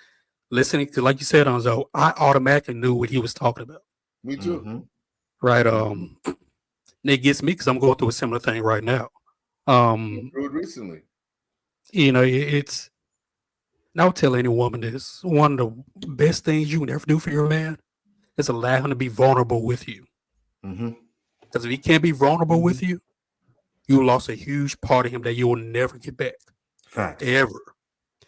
Speaker 3: listening to, like you said, Nzo, I automatically knew what he was talking about.
Speaker 2: Me too.
Speaker 3: Right. And it gets me because I'm going through a similar thing right now.
Speaker 2: Recently.
Speaker 3: You know, it's And I'll tell any woman this: one of the best things you can ever do for your man is allow him to be vulnerable with you. Because if he can't be vulnerable with you, you lost a huge part of him that you will never get back.
Speaker 8: Facts.
Speaker 3: Ever.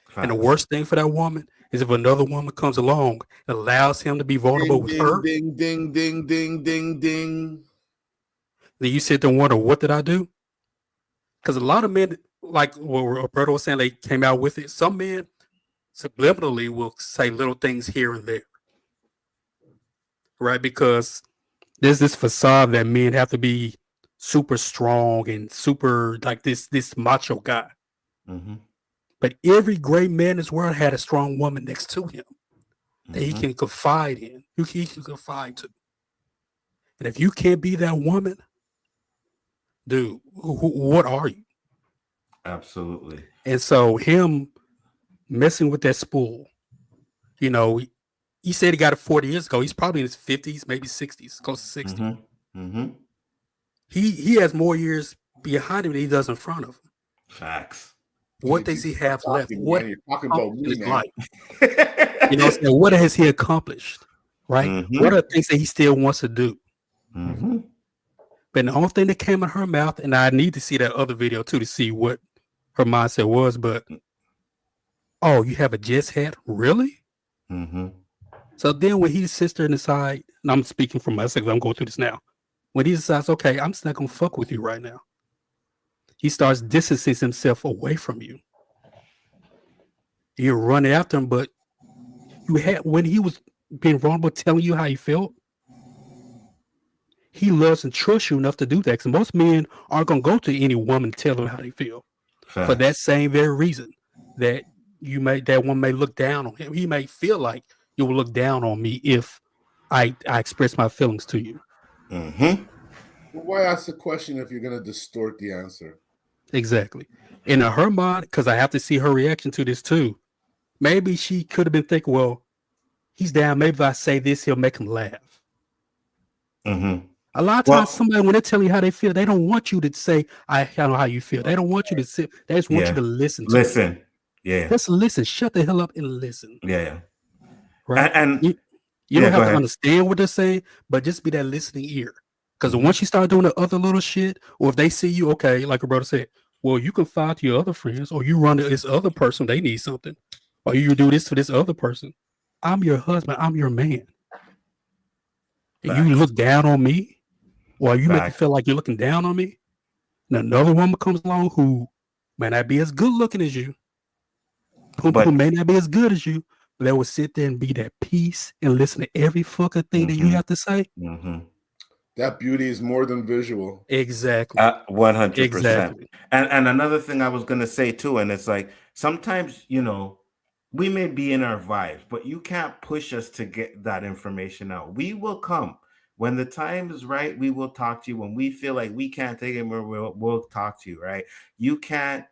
Speaker 8: Facts.
Speaker 3: And the worst thing for that woman is if another woman comes along and allows him to be vulnerable with her.
Speaker 2: Ding, ding, ding, ding, ding, ding.
Speaker 3: Then you sit there and wonder, what did I do? Because a lot of men, like what Roberto was saying, they came out with it. Some men subliminally will say little things here and there. Right? Because there's this facade that men have to be super strong and super like this macho guy. But every great man in this world had a strong woman next to him that he can confide in, who he can confide to. And if you can't be that woman, dude, what are you?
Speaker 8: Absolutely.
Speaker 3: And so him messing with that spool, you know, he said he got it 40 years ago. He's probably in his 50s, maybe 60s, close to 60. He has more years behind him than he does in front of him.
Speaker 8: Facts.
Speaker 3: What does he have left? What
Speaker 2: You're talking about me, man.
Speaker 3: You know, so what has he accomplished? Right? What are the things that he still wants to do? But the only thing that came in her mouth, and I need to see that other video too to see what her mindset was, but oh, you have a Jets hat? Really? So then when he sits there and decide, and I'm speaking for myself, I'm going through this now. When he decides, okay, I'm just not gonna fuck with you right now. He starts distancing himself away from you. You run after him, but you had when he was being vulnerable, telling you how he felt. He loves and trusts you enough to do that. Because most men aren't gonna go to any woman and tell them how they feel.
Speaker 8: Facts.
Speaker 3: For that same very reason, that that one may look down on him. He may feel like you will look down on me if I express my feelings to you.
Speaker 2: Well, why ask the question if you're gonna distort the answer?
Speaker 3: Exactly. And in her mind, because I have to see her reaction to this too. Maybe she could have been thinking, well, he's down. Maybe if I say this, he'll make him laugh. A lot of times, somebody, when they tell you how they feel, they don't want you to say, I know how you feel. They don't want you to sit. They just want you to listen to it. Just listen. Shut the hell up and listen. Right? And you don't have to understand what they're saying, but just be that listening ear. Because once you start doing the other little shit, or if they see you, okay, like your brother said, well, you can file to your other friends, or you run to this other person, they need something, or you do this for this other person. I'm your husband, I'm your man. And you look down on me, or you make me feel like you're looking down on me, and another woman comes along who may not be as good looking as you, who may not be as good as you, but they will sit there and be that peace and listen to every fucking thing that you have to say.
Speaker 2: That beauty is more than visual.
Speaker 3: Exactly.
Speaker 8: 100%.
Speaker 3: Exactly.
Speaker 8: And another thing I was going to say too, and it's like, sometimes, you know, we may be in our vibes, but you can't push us to get that information out. We will come. When the time is right, we will talk to you. When we feel like we can't take it, we'll talk to you, right? You can't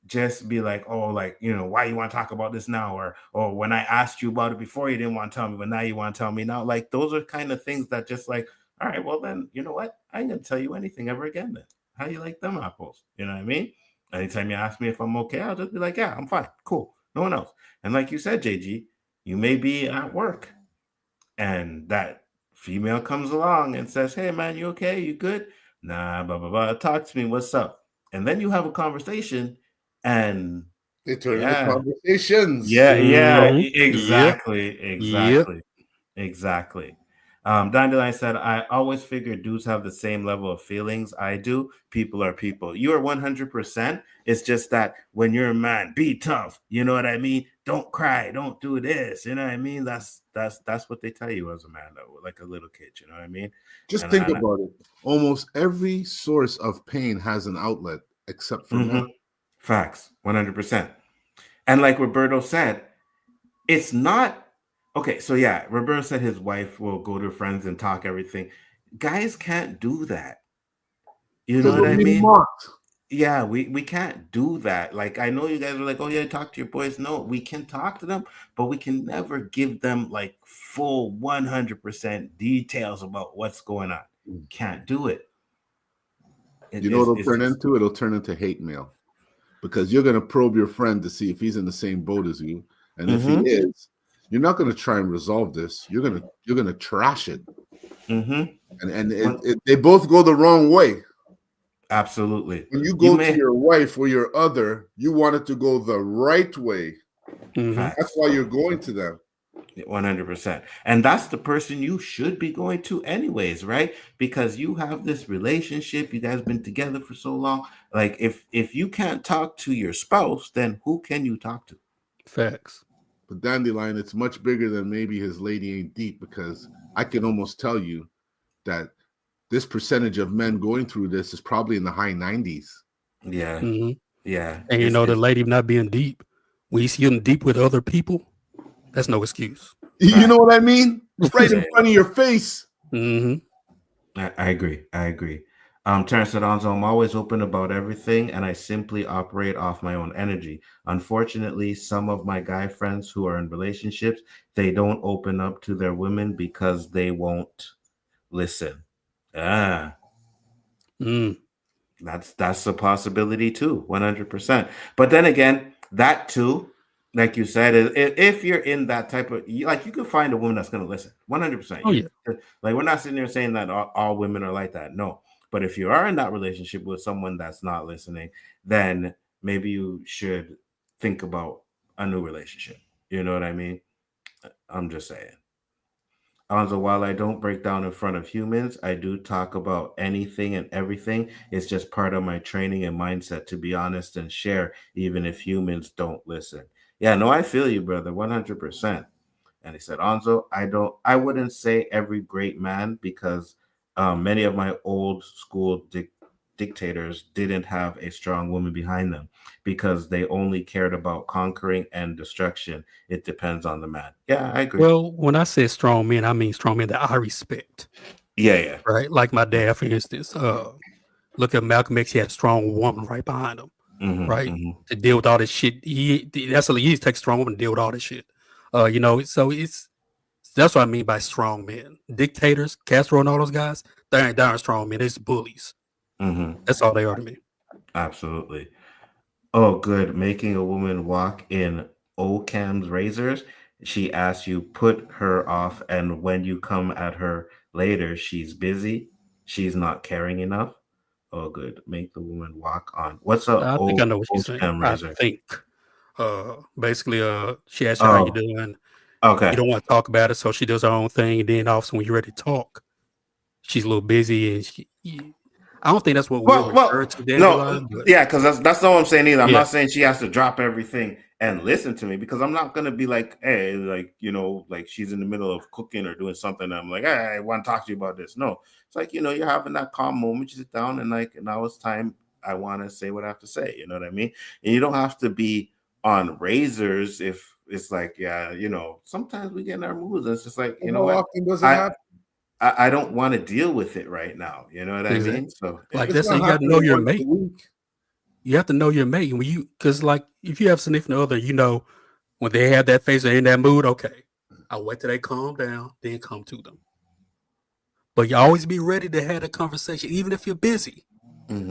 Speaker 8: just be like, oh, like, you know, why you want to talk about this now? Or when I asked you about it before, you didn't want to tell me, but now you want to tell me now. Like, those are kind of things that just like, all right, well then, you know what? I ain't gonna tell you anything ever again then. How you like them apples? You know what I mean? Anytime you ask me if I'm okay, I'll just be like, yeah, I'm fine, cool, no one else. And like you said, JG, you may be at work and that female comes along and says, hey man, you okay? You good? Nah, blah, blah, blah. Talk to me, what's up? And then you have a conversation and
Speaker 2: they turn into conversations.
Speaker 8: Exactly. Dandelion said, I always figured dudes have the same level of feelings I do. People are people. You are 100%. It's just that when you're a man, be tough. You know what I mean? Don't cry. Don't do this. You know what I mean? That's what they tell you as a man, though, like a little kid. You know what I mean?
Speaker 2: Just think about it. Almost every source of pain has an outlet, except for men.
Speaker 8: Facts, 100%. And like Roberto said, it's not. Okay, so yeah, Roberto said his wife will go to friends and talk everything. Guys can't do that. You know what I mean? Yeah, we can't do that. Like, I know you guys are like, oh yeah, talk to your boys. No, we can talk to them, but we can never give them like full 100% details about what's going on. Can't do it.
Speaker 2: You know what it'll turn into? It'll turn into hate mail. Because you're going to probe your friend to see if he's in the same boat as you. And if he is, you're not going to try and resolve this. You're gonna trash it. And they both go the wrong way.
Speaker 8: Absolutely.
Speaker 2: When you go to your wife or your other, you want it to go the right way. That's why you're going to them.
Speaker 8: 100%. And that's the person you should be going to anyways, right? Because you have this relationship, you guys been together for so long. Like if you can't talk to your spouse, then who can you talk to?
Speaker 3: Facts.
Speaker 2: But Dandelion, it's much bigger than maybe his lady ain't deep, because I can almost tell you that this percentage of men going through this is probably in the high 90s.
Speaker 8: Yeah. Yeah.
Speaker 3: And you know, the lady not being deep, when you see them deep with other people, that's no excuse.
Speaker 2: You know what I mean? Right in front of your face.
Speaker 8: I agree. Terrence said, Nzo, I'm always open about everything, and I simply operate off my own energy. Unfortunately, some of my guy friends who are in relationships, they don't open up to their women because they won't listen. That's a possibility too, 100%. But then again, that too, like you said, if you're in that type of, like, you can find a woman that's going to listen 100%.
Speaker 3: Oh, yeah.
Speaker 8: Like, we're not sitting there saying that all women are like that. No. But if you are in that relationship with someone that's not listening, then maybe you should think about a new relationship. You know what I mean? I'm just saying. Nzo, while I don't break down in front of humans, I do talk about anything and everything. It's just part of my training and mindset to be honest and share, even if humans don't listen. Yeah, no, I feel you, brother, 100%. And he said, Nzo, I wouldn't say every great man, because many of my old school dictators didn't have a strong woman behind them, because they only cared about conquering and destruction. It depends on the man. Yeah, I agree.
Speaker 3: Well, when I say strong men, I mean strong men that I respect.
Speaker 8: Yeah.
Speaker 3: Right? Like my dad, for instance. Look at Malcolm X. He had a strong woman right behind him. Right? To deal with all this shit. He takes a strong woman to deal with all this shit. You know, so that's what I mean by strong men. Dictators, Castro and all those guys, they ain't darn strong men. They're just bullies. That's all they are to me.
Speaker 8: Absolutely. Oh, good. Making a woman walk in O.C.'s razors. She asks you, put her off, and when you come at her later, she's busy. She's not caring enough. Oh, good. Make the woman walk on. What's up?
Speaker 3: I think I know what she's saying.
Speaker 8: Razor?
Speaker 3: I think. Basically, she asks you how you doing.
Speaker 8: Okay.
Speaker 3: You don't want to talk about it, so she does her own thing, and then also when you're ready to talk, she's a little busy, and I don't think that's what we're referring to.
Speaker 8: No, yeah, because that's not what I'm saying either. I'm not saying she has to drop everything and listen to me, because I'm not gonna be like, hey, like, you know, like she's in the middle of cooking or doing something, and I'm like, hey, I want to talk to you about this. No, it's like, you know, you're having that calm moment, you sit down, and like, now it's time. I want to say what I have to say. You know what I mean? And you don't have to be on razors if it's like, yeah, you know, sometimes we get in our moods, and it's just like, you know what?
Speaker 2: Often does it happen?
Speaker 8: I don't want to deal with it right now. You know what I mean? So
Speaker 3: like that's how you got to know your mate. You have to know your mate. Because like if you have a significant other, you know, when they have that face or in that mood, okay, I'll wait till they calm down, then come to them. But you always be ready to have a conversation, even if you're busy,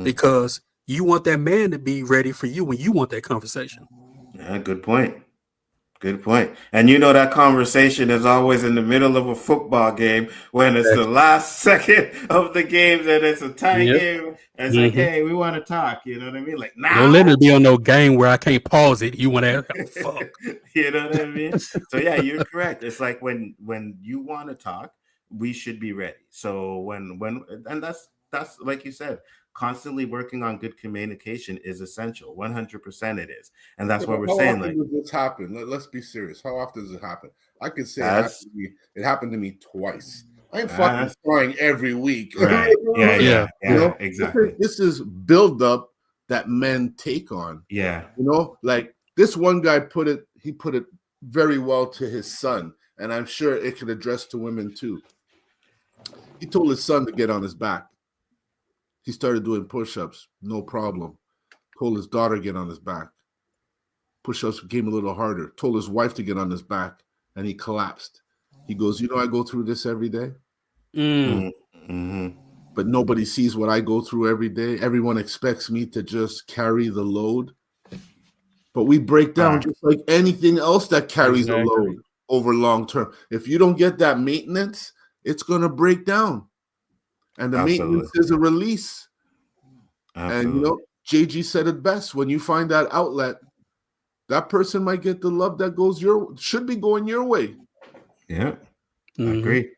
Speaker 3: because you want that man to be ready for you when you want that conversation.
Speaker 8: Yeah, good point. Good point. And you know that conversation is always in the middle of a football game when it's the last second of the game and it's a tie game. And it's like, hey, we want to talk. You know what I mean? Like, now.
Speaker 3: Don't let it be on no game where I can't pause it. You want to fuck.
Speaker 8: You know what I mean? So yeah, you're correct. It's like when you want to talk, we should be ready. So and that's like you said, constantly working on good communication is essential. 100% it is. And that's what we're saying.
Speaker 2: How often does this happen? Let's be serious. How often does it happen? I could say it happened to me twice. I ain't fucking trying every week.
Speaker 8: Right. Yeah,
Speaker 2: you know?
Speaker 8: Exactly.
Speaker 2: This is build up that men take on.
Speaker 8: Yeah.
Speaker 2: You know, like this one guy put it very well to his son, and I'm sure it could address to women too. He told his son to get on his back. He started doing push-ups, no problem. Told his daughter to get on his back. Push-ups became a little harder. Told his wife to get on his back, and he collapsed. He goes, you know, I go through this every day. But nobody sees what I go through every day. Everyone expects me to just carry the load. But we break down just like anything else that carries a load over long term. If you don't get that maintenance, it's going to break down. And the maintenance is a release. And, you know, JG said it best. When you find that outlet, that person might get the love that should be going your way.
Speaker 8: Yeah, I agree.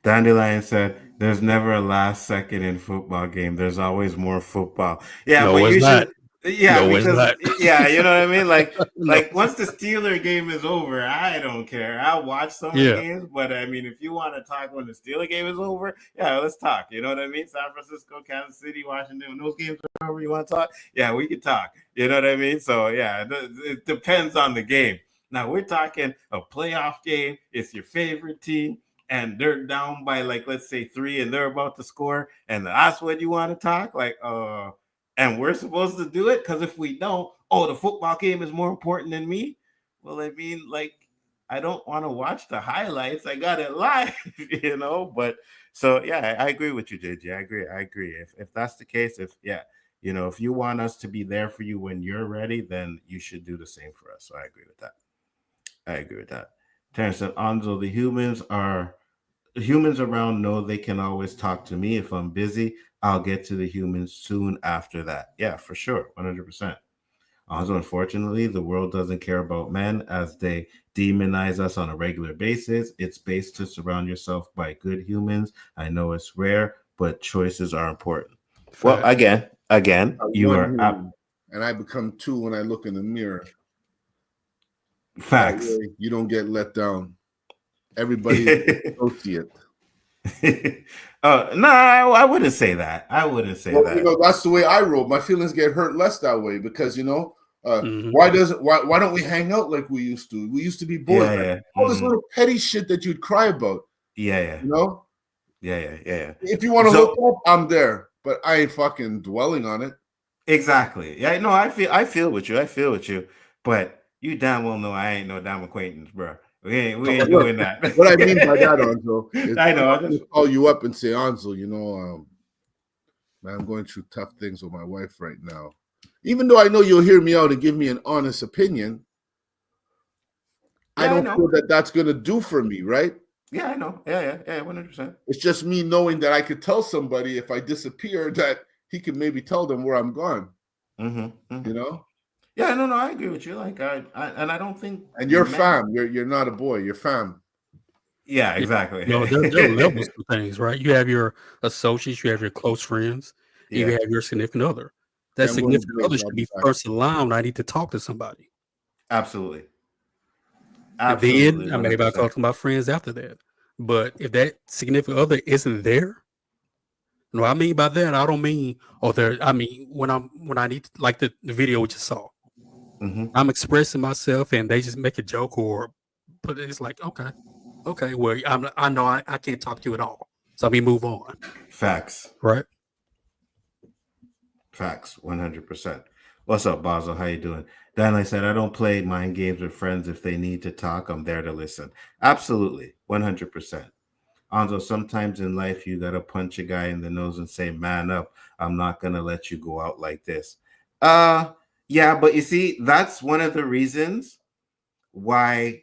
Speaker 8: Dandelion said, "There's never a last second in football game. There's always more football." Yeah,
Speaker 3: No,
Speaker 8: but
Speaker 3: it's
Speaker 8: usually,
Speaker 3: not.
Speaker 8: yeah,
Speaker 3: No, it's
Speaker 8: because
Speaker 3: not.
Speaker 8: yeah, you know what I mean. Like,
Speaker 3: No.
Speaker 8: like once the Steeler game is over, I don't care. I watch some of the games, but I mean, if you want to talk when the Steeler game is over, yeah, let's talk. You know what I mean? San Francisco, Kansas City, Washington. When those games are over, you want to talk? Yeah, we can talk. You know what I mean? So yeah, it depends on the game. Now we're talking a playoff game. It's your favorite team, and they're down by like, let's say 3, and they're about to score, and that's when you want to talk. Like, and we're supposed to do it because if we don't, the football game is more important than me. Well, I mean, like, I don't want to watch the highlights. I got it live, you know. But so yeah, I agree with you, JJ. I agree. If that's the case, if you want us to be there for you when you're ready, then you should do the same for us. So I agree with that. Terrence said, Anzo, the humans around know they can always talk to me. If I'm busy, I'll get to the humans soon after that. Yeah, for sure. 100%. Also, unfortunately, the world doesn't care about men as they demonize us on a regular basis. It's best to surround yourself by good humans. I know it's rare, but choices are important. Fact. Well, again, you are up.
Speaker 2: And I become 2 when I look in the mirror.
Speaker 8: Facts.
Speaker 2: You don't get let down. Everybody is an associate.
Speaker 8: No, I wouldn't say that. That.
Speaker 2: You know, that's the way I roll. My feelings get hurt less that way because, you know, why don't we hang out like we used to? We used to be boys.
Speaker 8: Yeah.
Speaker 2: All this little petty shit that you'd cry about.
Speaker 8: Yeah.
Speaker 2: You know?
Speaker 8: Yeah.
Speaker 2: If you want to hook up, I'm there, but I ain't fucking dwelling on it.
Speaker 8: Exactly. Yeah, no, I feel with you. But you damn well know I ain't no damn acquaintance, bro. We ain't doing that.
Speaker 2: What I mean by that, Anzo, is
Speaker 8: I know.
Speaker 2: I just call you up and say, Anzo, you know, man, I'm going through tough things with my wife right now. Even though I know you'll hear me out and give me an honest opinion, I don't feel that that's going to do for me, right?
Speaker 8: Yeah, I know. Yeah, 100%.
Speaker 2: It's just me knowing that I could tell somebody if I disappear that he could maybe tell them where I'm gone. You know?
Speaker 8: Yeah, no, I agree with you. Like, I don't think.
Speaker 2: And you're fam. You're not a boy. You're fam.
Speaker 8: Yeah, exactly.
Speaker 3: No, there are levels to things, right? You have your associates, you have your close friends, you have your significant other. That significant other should be first in line. I need to talk to somebody.
Speaker 8: Absolutely.
Speaker 3: And then I may about talk to my friends after that. But if that significant other isn't there, no, I mean by that, I don't mean I mean when I need to, like the video we just saw. I'm expressing myself and they just make a joke but it's like, okay, well, I know I can't talk to you at all. So let me move on.
Speaker 8: Facts.
Speaker 3: Right?
Speaker 8: Facts, 100%. What's up, Basil? How you doing? Dan, said, I don't play mind games with friends. If they need to talk, I'm there to listen. Absolutely, 100%. Anzo, sometimes in life, you got to punch a guy in the nose and say, man up. I'm not going to let you go out like this. Yeah, but you see, that's one of the reasons why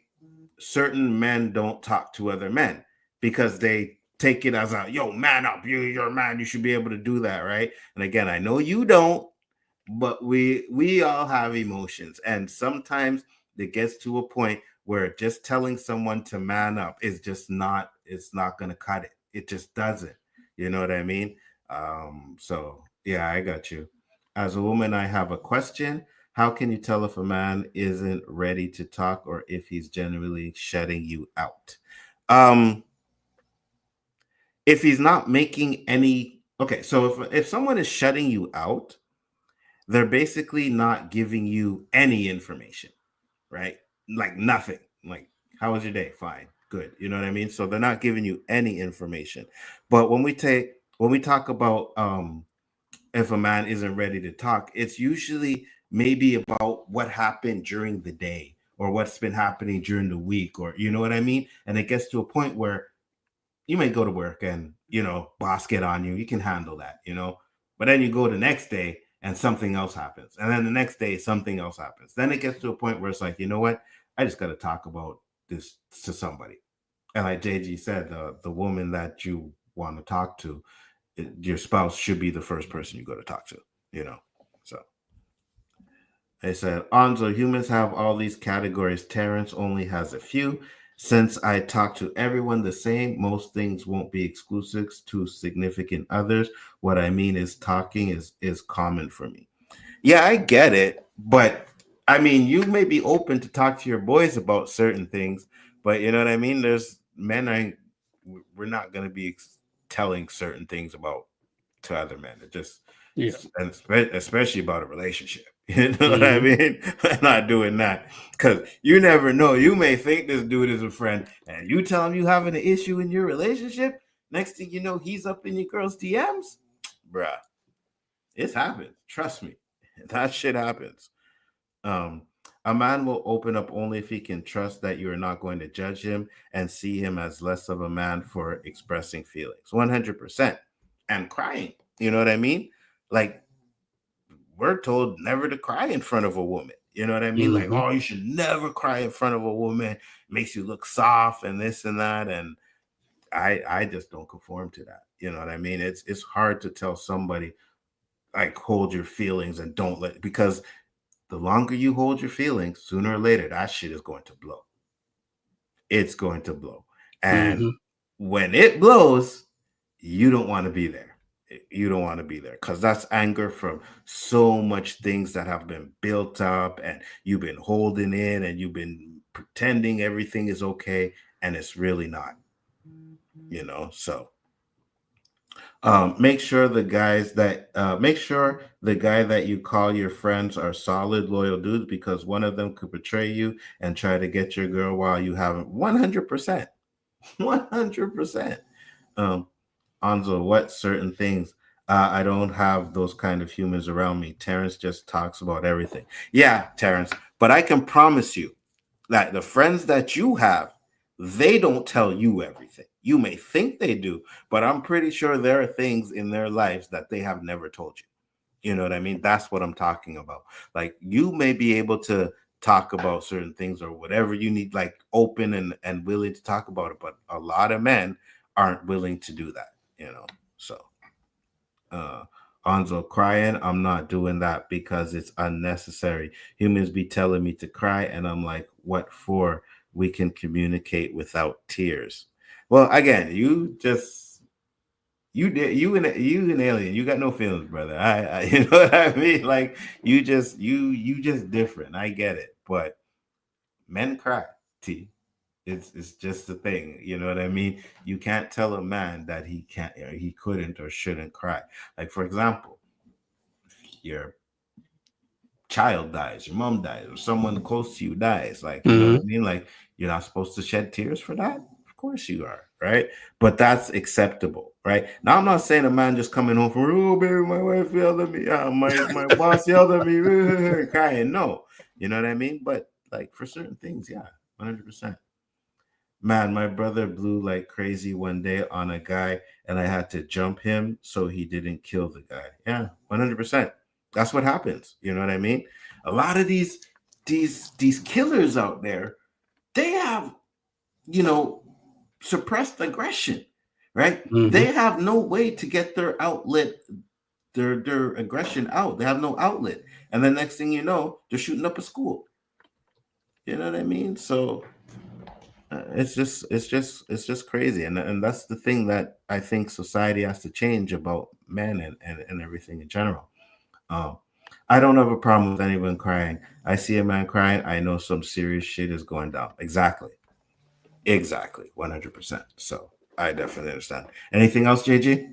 Speaker 8: certain men don't talk to other men, because they take it as yo, man up, you're a man, you should be able to do that, right? And again, I know you don't, but we all have emotions, and sometimes it gets to a point where just telling someone to man up is just not, it's not going to cut it. It just doesn't. You know what I mean? So yeah, I got you. As a woman, I have a question. How can you tell if a man isn't ready to talk or if he's generally shutting you out? If he's not making any, okay, so if someone is shutting you out, they're basically not giving you any information, right? Like nothing. Like, how was your day? Fine, good. You know what I mean? So they're not giving you any information. But when we talk about if a man isn't ready to talk, it's usually maybe about what happened during the day or what's been happening during the week, or you know what I mean? And it gets to a point where you may go to work and, you know, boss get on you. You can handle that, you know. But then you go the next day and something else happens. And then the next day, something else happens. Then it gets to a point where it's like, you know what? I just got to talk about this to somebody. And like JG said, the woman that you want to talk to, your spouse should be the first person you go to talk to, you know? So they said, Nzo, humans have all these categories. Terrence only has a few. Since I talk to everyone the same, most things won't be exclusive to significant others. What I mean is talking is common for me. Yeah, I get it. But I mean, you may be open to talk to your boys about certain things, but you know what I mean? There's men, we're not going to be telling certain things about to other men. It just, and especially about a relationship. You know what I mean? We're not doing that because you never know. You may think this dude is a friend, and you tell him you having an issue in your relationship. Next thing you know, he's up in your girl's DMs, bruh. It's happened. Trust me, that shit happens. A man will open up only if he can trust that you are not going to judge him and see him as less of a man for expressing feelings. 100%. And crying. You know what I mean? Like, we're told never to cry in front of a woman. You know what I mean? Like, oh, you should never cry in front of a woman. It makes you look soft and this and that. And I just don't conform to that. You know what I mean? It's hard to tell somebody, like, hold your feelings and don't let, because the longer you hold your feelings, sooner or later, that shit is going to blow. It's going to blow. And when it blows, you don't want to be there. You don't want to be there because that's anger from so much things that have been built up and you've been holding in and you've been pretending everything is okay and it's really not, you know? So make sure the guy that you call your friends are solid, loyal dudes, because one of them could betray you and try to get your girl while you haven't. 100%. 100%. Nzo, what certain things? I don't have those kind of humans around me. Terrence just talks about everything. Yeah, Terrence, but I can promise you that the friends that you have, they don't tell you everything. You may think they do, but I'm pretty sure there are things in their lives that they have never told you. You know what I mean? That's what I'm talking about. Like, you may be able to talk about certain things or whatever you need, like open and willing to talk about it, but a lot of men aren't willing to do that, you know? So Nzo, crying, I'm not doing that because it's unnecessary. Humans be telling me to cry and I'm like, what for? We can communicate without tears. Well, again, you an alien. You got no feelings, brother. I you know what I mean? Like, you just different. I get it, but men cry. T. It's just the thing. You know what I mean? You can't tell a man that he can't, or he couldn't, or shouldn't cry. Like, for example, if your child dies, your mom dies, or someone close to you dies, like, you know what I mean? Like, you're not supposed to shed tears for that. Of course you are, right? But that's acceptable, right? Now, I'm not saying a man just coming home from, oh, baby, my wife yelled at me, my boss yelled at me, crying. No, you know what I mean? But like, for certain things, yeah, 100%. Man, my brother blew like crazy one day on a guy, and I had to jump him so he didn't kill the guy. Yeah, 100%. That's what happens. You know what I mean? A lot of these killers out there, they have, you know, suppressed aggression, right? They have no way to get their outlet, their aggression out. They have no outlet, and the next thing you know, they're shooting up a school. You know what I mean? So it's just crazy, and that's the thing that I think society has to change about men and everything in general. I don't have a problem with anyone crying. I see a man crying, I know some serious shit is going down. Exactly 100%. So I definitely understand. Anything else, JG?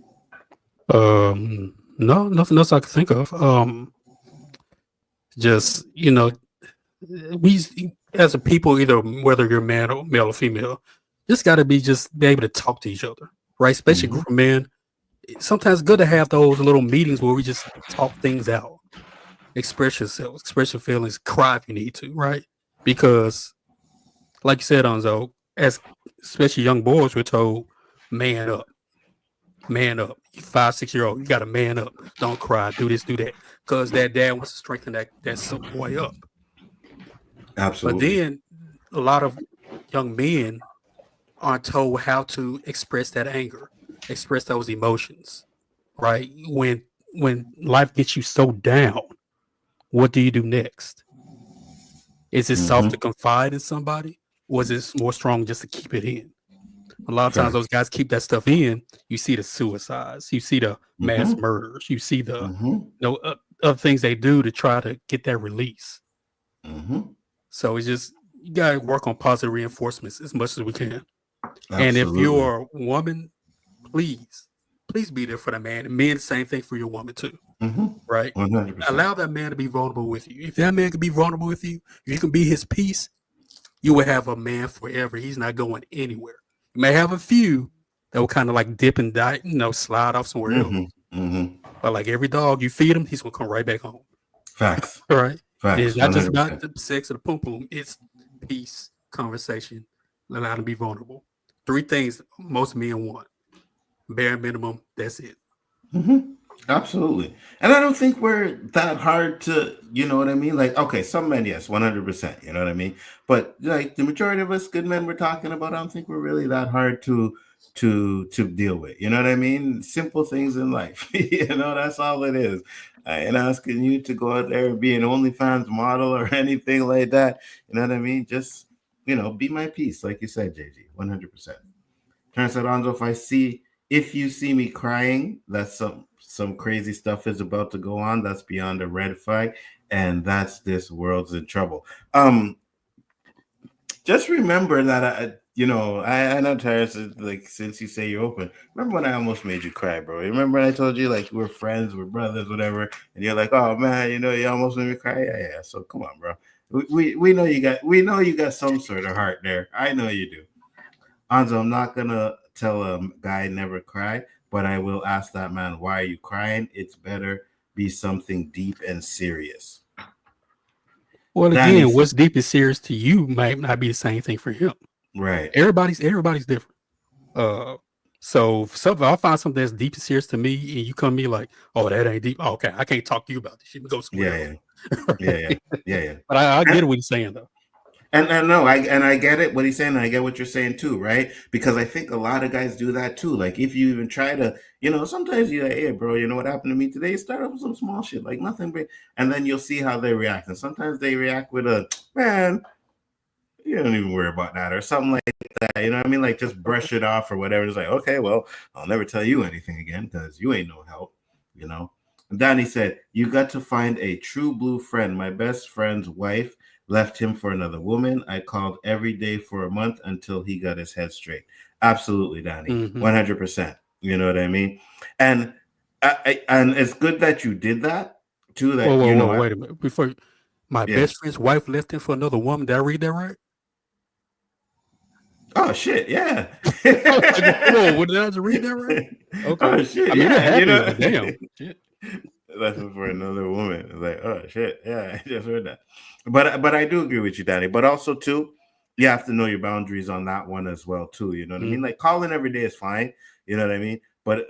Speaker 3: No, nothing else I can think of. Just, you know, we as a people, either whether you're man or male or female, just got to be able to talk to each other, right? Especially group of men. Sometimes it's good to have those little meetings where we just talk things out, express yourself, express your feelings, cry if you need to, right? Because, like you said, Nzo, as especially young boys, we're told, man up, man up. You 5-6-year-old, you got to man up. Don't cry. Do this, do that, because that dad wants to strengthen that boy up.
Speaker 8: Absolutely.
Speaker 3: But then a lot of young men aren't told how to express that anger, express those emotions, right? When life gets you so down, what do you do next? Is it soft to confide in somebody, or is it more strong just to keep it in? A lot of times those guys keep that stuff in. You see the suicides, you see the mass murders, you see the other things they do to try to get that release. So it's just, you gotta work on positive reinforcements as much as we can.
Speaker 8: Absolutely.
Speaker 3: And if you're a woman, please be there for the man. And men, same thing for your woman too. Right?
Speaker 8: 100%.
Speaker 3: Allow that man to be vulnerable with you. If that man can be vulnerable with you, if you can be his peace, you will have a man forever. He's not going anywhere. You may have a few that will kind of like dip and die, slide off somewhere else. But like every dog, you feed him, he's gonna come right back home.
Speaker 8: Facts.
Speaker 3: All right.
Speaker 8: Facts.
Speaker 3: It's not just about
Speaker 8: 100%.
Speaker 3: the sex or the pum pum. It's peace, conversation, allow them to be vulnerable. 3 things most men want. Bare minimum. That's it.
Speaker 8: Absolutely. And I don't think we're that hard to, you know what I mean? Like, okay, some men, yes, 100%, you know what I mean? But like the majority of us good men we're talking about, I don't think we're really that hard to deal with. You know what I mean? Simple things in life. That's all it is. I ain't asking you to go out there and be an OnlyFans model or anything like that. You know what I mean? Just, be my peace, like you said, JG, 100%. Turns said, Nzo, if you see me crying, that's some crazy stuff is about to go on. That's beyond a red flag, and that's this world's in trouble. Just remember that I know Terrence, like, since you say you're open, remember when I almost made you cry, bro? Remember when I told you like we're friends, we're brothers, whatever, and you're like, oh man, you almost made me cry. Yeah. So come on, bro. We know you got some sort of heart there. I know you do. Nzo, I'm not gonna tell a guy never cry, but I will ask that man, why are you crying? It's better be something deep and serious.
Speaker 3: Well, again, what's deep and serious to you might not be the same thing for him.
Speaker 8: Right.
Speaker 3: Everybody's different. So if I'll find something that's deep and serious to me, and you come to me like, oh, that ain't deep. Oh, okay, I can't talk to you about this shit. Go somewhere else.
Speaker 8: Yeah.
Speaker 3: But I get what he's saying though.
Speaker 8: And I get it, what he's saying, and I get what you're saying too, right? Because I think a lot of guys do that too. Like if you even try to, sometimes you're like, hey, bro, you know what happened to me today? Start off with some small shit, like nothing big, and then you'll see how they react. And sometimes they react with a, man, you don't even worry about that, or something like that. You know what I mean? Like just brush it off or whatever. It's like, okay, well, I'll never tell you anything again because you ain't no help, And Danny said, you got to find a true blue friend. My best friend's wife left him for another woman. I called every day for a month until he got his head straight. Absolutely, Danny. 100%. You know what I mean? And it's good that you did that too. That
Speaker 3: whoa, wait a minute. Before my best friend's wife left him for another woman. Did I read that right?
Speaker 8: Oh shit! Yeah.
Speaker 3: Whoa, did I just read that right? Okay.
Speaker 8: Oh shit!
Speaker 3: I mean,
Speaker 8: yeah.
Speaker 3: Damn. Shit.
Speaker 8: That's for another woman. It's like, oh shit, yeah, I just heard that. But I do agree with you, Danny. But also too, you have to know your boundaries on that one as well too. You know what I mean? Like calling every day is fine. You know what I mean? But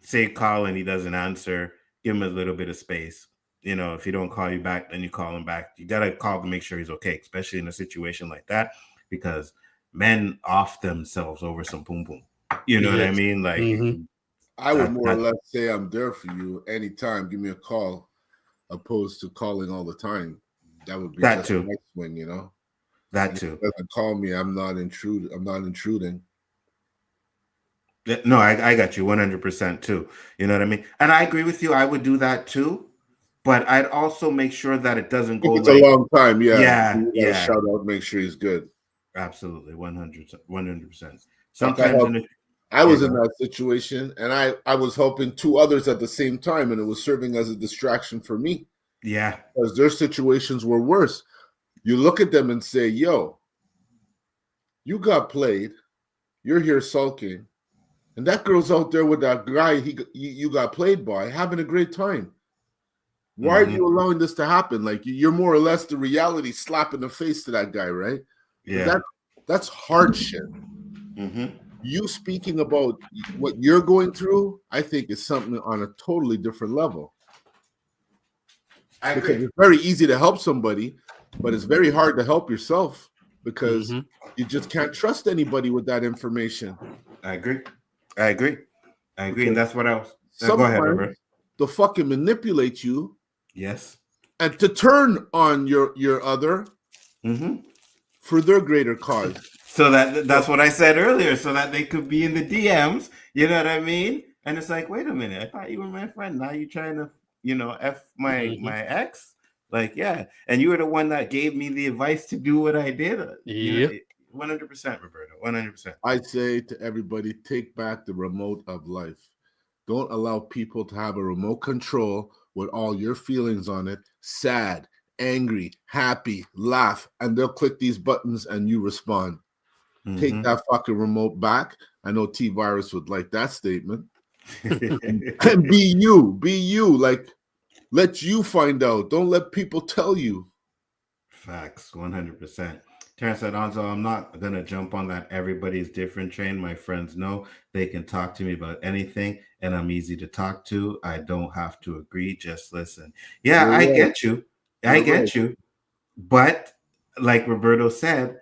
Speaker 8: say call and he doesn't answer, give him a little bit of space. If he don't call you back, then you call him back. You gotta call to make sure he's okay, especially in a situation like that, because men off themselves over some boom boom. You know what I mean? Like.
Speaker 2: I would more or less say I'm there for you anytime. Give me a call, opposed to calling all the time. That would be
Speaker 8: that
Speaker 2: just
Speaker 8: too.
Speaker 2: A nice win,
Speaker 8: That too.
Speaker 2: Doesn't call me. I'm not intruding.
Speaker 8: No, I got you 100% too. You know what I mean? And I agree with you. I would do that too, but I'd also make sure that it doesn't go.
Speaker 2: It's a long time.
Speaker 8: Yeah.
Speaker 2: Shout out. Make sure he's good.
Speaker 8: Absolutely, 100%. Sometimes.
Speaker 2: I was in that situation, and I was helping 2 others at the same time, and it was serving as a distraction for me.
Speaker 8: Yeah.
Speaker 2: Because their situations were worse. You look at them and say, yo, you got played. You're here sulking. And that girl's out there with that guy you got played by, having a great time. Why are you allowing this to happen? Like, you're more or less the reality slap in the face to that guy, right?
Speaker 8: Yeah.
Speaker 2: That's hardship. You speaking about what you're going through, I think is something on a totally different level.
Speaker 8: I
Speaker 2: Because
Speaker 8: agree.
Speaker 2: it's very easy to help somebody, but it's very hard to help yourself because you just can't trust anybody with that information.
Speaker 8: I agree. And that's what I was. Go ahead,
Speaker 2: Sometimes
Speaker 8: Robert.
Speaker 2: they'll fucking manipulate you.
Speaker 8: Yes.
Speaker 2: And to turn on your other for their greater cause.
Speaker 8: So that's what I said earlier, so that they could be in the DMs, you know what I mean? And it's like, wait a minute, I thought you were my friend. Now you trying to, F my ex? Like, yeah. And you were the one that gave me the advice to do what I did. 100%, Roberto. 100%.
Speaker 2: I say to everybody, take back the remote of life. Don't allow people to have a remote control with all your feelings on it. Sad, angry, happy, laugh, and they'll click these buttons and you respond. Take that fucking remote back. I know T-Virus would like that statement. And be you. Like, let you find out. Don't let people tell you.
Speaker 8: Facts, 100%. Terrence said, Nzo, I'm not going to jump on that everybody's different train. My friends know they can talk to me about anything, and I'm easy to talk to. I don't have to agree. Just listen. Yeah, I get you. I get you. But like Roberto said,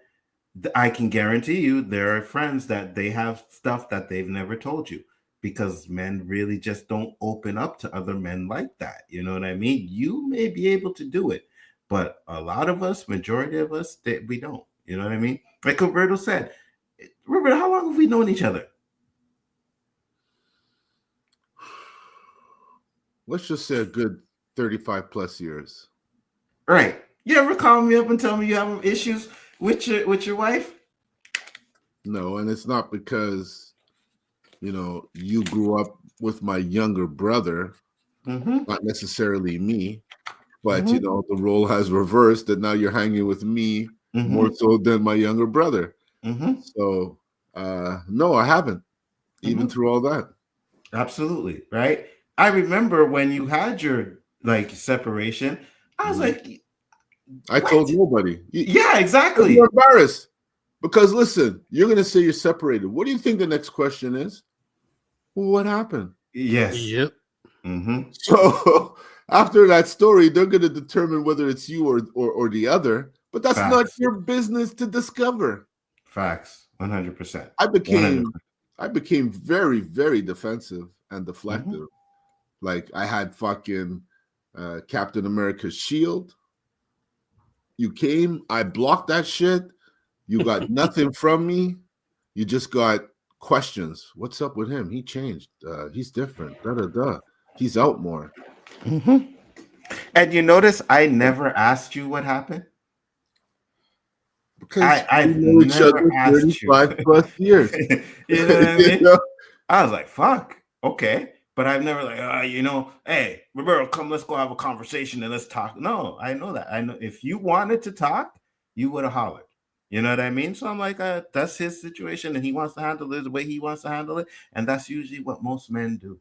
Speaker 8: I can guarantee you there are friends that they have stuff that they've never told you, because men really just don't open up to other men like that. You know what I mean? You may be able to do it, but a lot of us, majority of us, we don't. You know what I mean? Like Roberto said, Roberto, how long have we known each other?
Speaker 2: Let's just say a good 35 plus years.
Speaker 8: Right. You ever call me up and tell me you have issues with your wife?
Speaker 2: No, and it's not because, you grew up with my younger brother, not necessarily me, but, the role has reversed, and now you're hanging with me more so than my younger brother. So, no, I haven't, even through all that.
Speaker 8: Absolutely, right? I remember when you had your, separation, I was like...
Speaker 2: I told nobody.
Speaker 8: Yeah, exactly.
Speaker 2: You're embarrassed because listen, you're going to say you're separated. What do you think the next question is? Well, what happened?
Speaker 8: Yes.
Speaker 3: Yep.
Speaker 2: So after that story, they're going to determine whether it's you or the other. But that's not your business to discover.
Speaker 8: Facts. 100%.
Speaker 2: I became very, very defensive and deflective. Like I had fucking Captain America's shield. You came, I blocked that shit. You got nothing from me. You just got questions. What's up with him? He changed. He's different. He's out more.
Speaker 8: And you notice I never asked you what happened?
Speaker 2: Because
Speaker 8: I've
Speaker 2: we know each other 35 plus years.
Speaker 8: You know what I mean? I was like, fuck, okay. But I've never hey, Roberto, come, let's go have a conversation and let's talk. No, I know that. I know if you wanted to talk, you would have hollered. You know what I mean? So I'm like, that's his situation, and he wants to handle it the way he wants to handle it, and that's usually what most men do.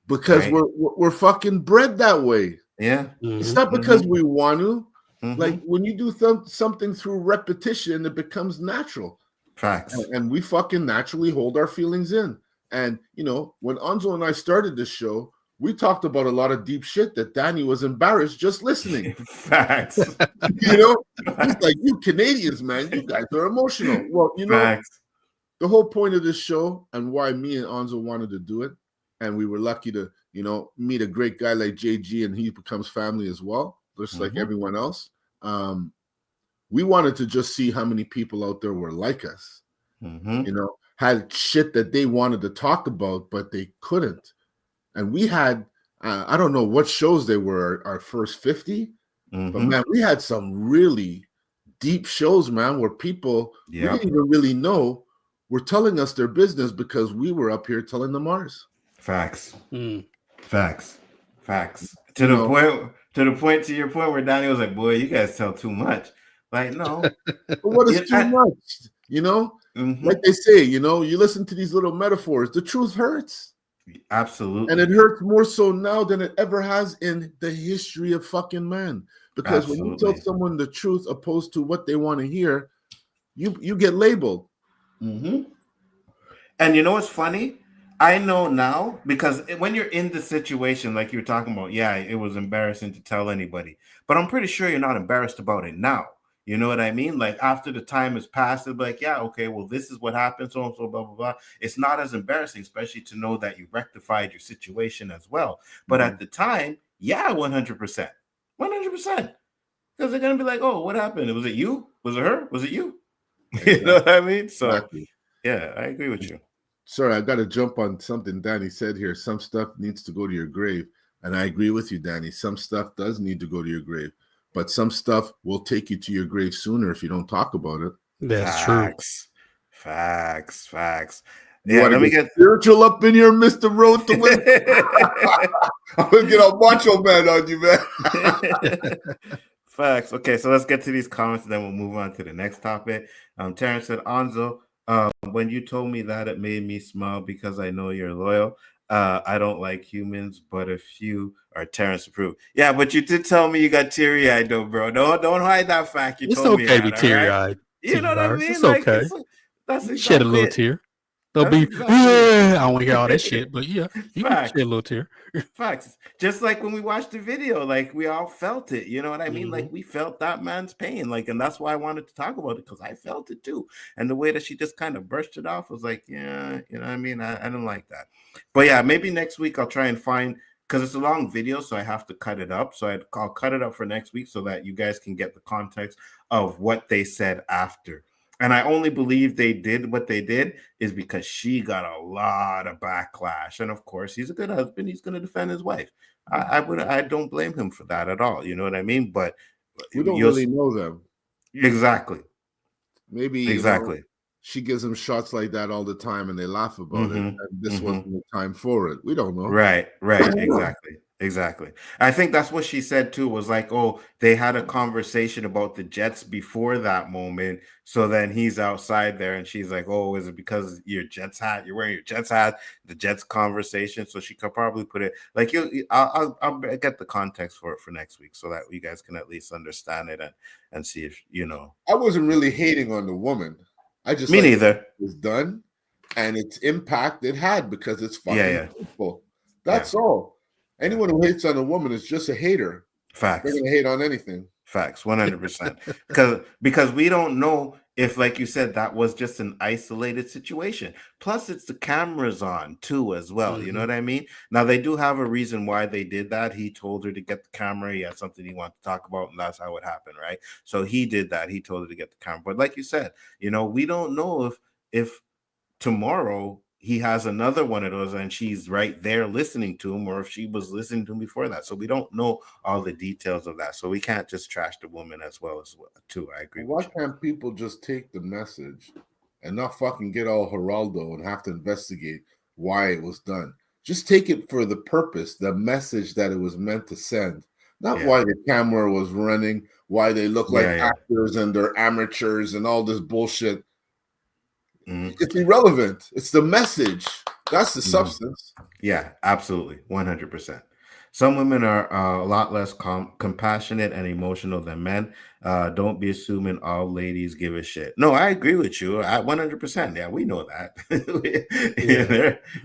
Speaker 2: Because we're fucking bred that way.
Speaker 8: Yeah,
Speaker 2: it's not because we want to. Like when you do something through repetition, it becomes natural.
Speaker 8: Facts.
Speaker 2: And we fucking naturally hold our feelings in. And, when Nzo and I started this show, we talked about a lot of deep shit that Danny was embarrassed just listening.
Speaker 8: Facts.
Speaker 2: He's like, you Canadians, man, you guys are emotional. Well,
Speaker 8: Facts.
Speaker 2: The whole point of this show and why me and Nzo wanted to do it, and we were lucky to, meet a great guy like JG, and he becomes family as well, just like everyone else. We wanted to just see how many people out there were like us. Had shit that they wanted to talk about, but they couldn't. And we had, I don't know what shows they were, our first 50, but man, we had some really deep shows, man, where people we didn't even really know were telling us their business because we were up here telling them ours.
Speaker 8: Facts. Facts. To the point, to your point where Danny was like, boy, you guys tell too much. Like, no.
Speaker 2: But what is too much? Like they say, you listen to these little metaphors. The truth hurts.
Speaker 8: Absolutely.
Speaker 2: And it hurts more so now than it ever has in the history of fucking man. Because when you tell someone the truth opposed to what they want to hear, you get labeled.
Speaker 8: And you know what's funny? I know now because when you're in the situation, like you were talking about, yeah, it was embarrassing to tell anybody, but I'm pretty sure you're not embarrassed about it now. You know what I mean? Like after the time has passed, it'll be like, yeah, okay, well, this is what happened, so and so, blah, blah, blah. It's not as embarrassing, especially to know that you rectified your situation as well. But at the time, yeah, 100%. 100%. Because they're going to be like, oh, what happened? Was it you? Was it her? Was it you?
Speaker 2: Exactly.
Speaker 8: You know what I mean? So,
Speaker 2: Exactly.
Speaker 8: yeah, I agree with you.
Speaker 2: Sorry, I got to jump on something Danny said here. Some stuff needs to go to your grave. And I agree with you, Danny. Some stuff does need to go to your grave. But some stuff will take you to your grave sooner if you don't talk about it.
Speaker 3: That's
Speaker 8: Facts. Facts. Facts.
Speaker 2: You
Speaker 8: Yeah,
Speaker 2: want
Speaker 8: let
Speaker 2: to
Speaker 8: me
Speaker 2: get
Speaker 8: get
Speaker 2: spiritual up in here, Mr. Road to Win? I'm going to get a macho man on you, man.
Speaker 8: Facts. Okay, so let's get to these comments, and then we'll move on to the next topic. Terrence said, Anzo, when you told me that, it made me smile because I know you're loyal. I don't like humans, but a few are Terrence approved. Yeah, but you did tell me you got teary-eyed, though, bro. Don't hide that fact. You
Speaker 3: It's
Speaker 8: told me
Speaker 3: okay to
Speaker 8: that,
Speaker 3: be
Speaker 8: all right?
Speaker 3: teary-eyed.
Speaker 8: You know what I mean?
Speaker 3: It's
Speaker 8: Like,
Speaker 3: okay.
Speaker 8: that's
Speaker 3: You shed a
Speaker 8: exactly
Speaker 3: little
Speaker 8: it.
Speaker 3: tear. They'll
Speaker 8: That's
Speaker 3: be,
Speaker 8: exactly
Speaker 3: yeah,
Speaker 8: it.
Speaker 3: I don't want to hear all that shit, but yeah, you can
Speaker 8: Facts.
Speaker 3: shed a little tear.
Speaker 8: Facts. Just like when we watched the video, like we all felt it. You know what I mean? Like we felt that man's pain. Like, and that's why I wanted to talk about it because I felt it too. And the way that she just kind of brushed it off was like, yeah, you know what I mean? I don't like that. But yeah, maybe next week I'll try and find because it's a long video, so I have to cut it up. So I'll cut it up for next week so that you guys can get the context of what they said after. And I only believe they did what they did is because she got a lot of backlash. And of course, he's a good husband. He's going to defend his wife. I don't blame him for that at all. You know what I mean? But
Speaker 2: we don't really know them.
Speaker 8: Exactly.
Speaker 2: Maybe
Speaker 8: exactly.
Speaker 2: She gives them shots like that all the time, and they laugh about it. And this wasn't the time for it. We don't know.
Speaker 8: Right. Exactly. I think that's what she said too, was like, oh, they had a conversation about the Jets before that moment. So then he's outside there and she's like, oh, is it because your Jets hat? You're wearing your Jets hat, the Jets conversation. So she could probably put it like I'll get the context for it for next week so that you guys can at least understand it and see if you know.
Speaker 2: I wasn't really hating on the woman. I just
Speaker 8: me neither.
Speaker 2: It was done and its impact it had because it's fucking people. That's all. Anyone who hates on a woman is just a hater.
Speaker 8: Facts.
Speaker 2: They're gonna hate on anything.
Speaker 8: Facts, 100%. Because we don't know if, like you said, that was just an isolated situation. Plus, it's the cameras on too, as well. You know what I mean? Now they do have a reason why they did that. He told her to get the camera. He had something he wanted to talk about, and that's how it happened, right? So he did that. He told her to get the camera. But like you said, you know, we don't know if tomorrow he has another one of those and she's right there listening to him, or if she was listening to him before that. So we don't know all the details of that. So we can't just trash the woman as well too. I agree.
Speaker 2: Why can't people just take the message and not fucking get all Geraldo and have to investigate why it was done? Just take it for the purpose, the message that it was meant to send. Not why the camera was running, why they look like actors and they're amateurs and all this bullshit. It's irrelevant. It's the message. That's the substance.
Speaker 8: Yeah, absolutely. 100%. Some women are a lot less compassionate and emotional than men. Don't be assuming all ladies give a shit. No, I agree with you. 100%. Yeah, we know that.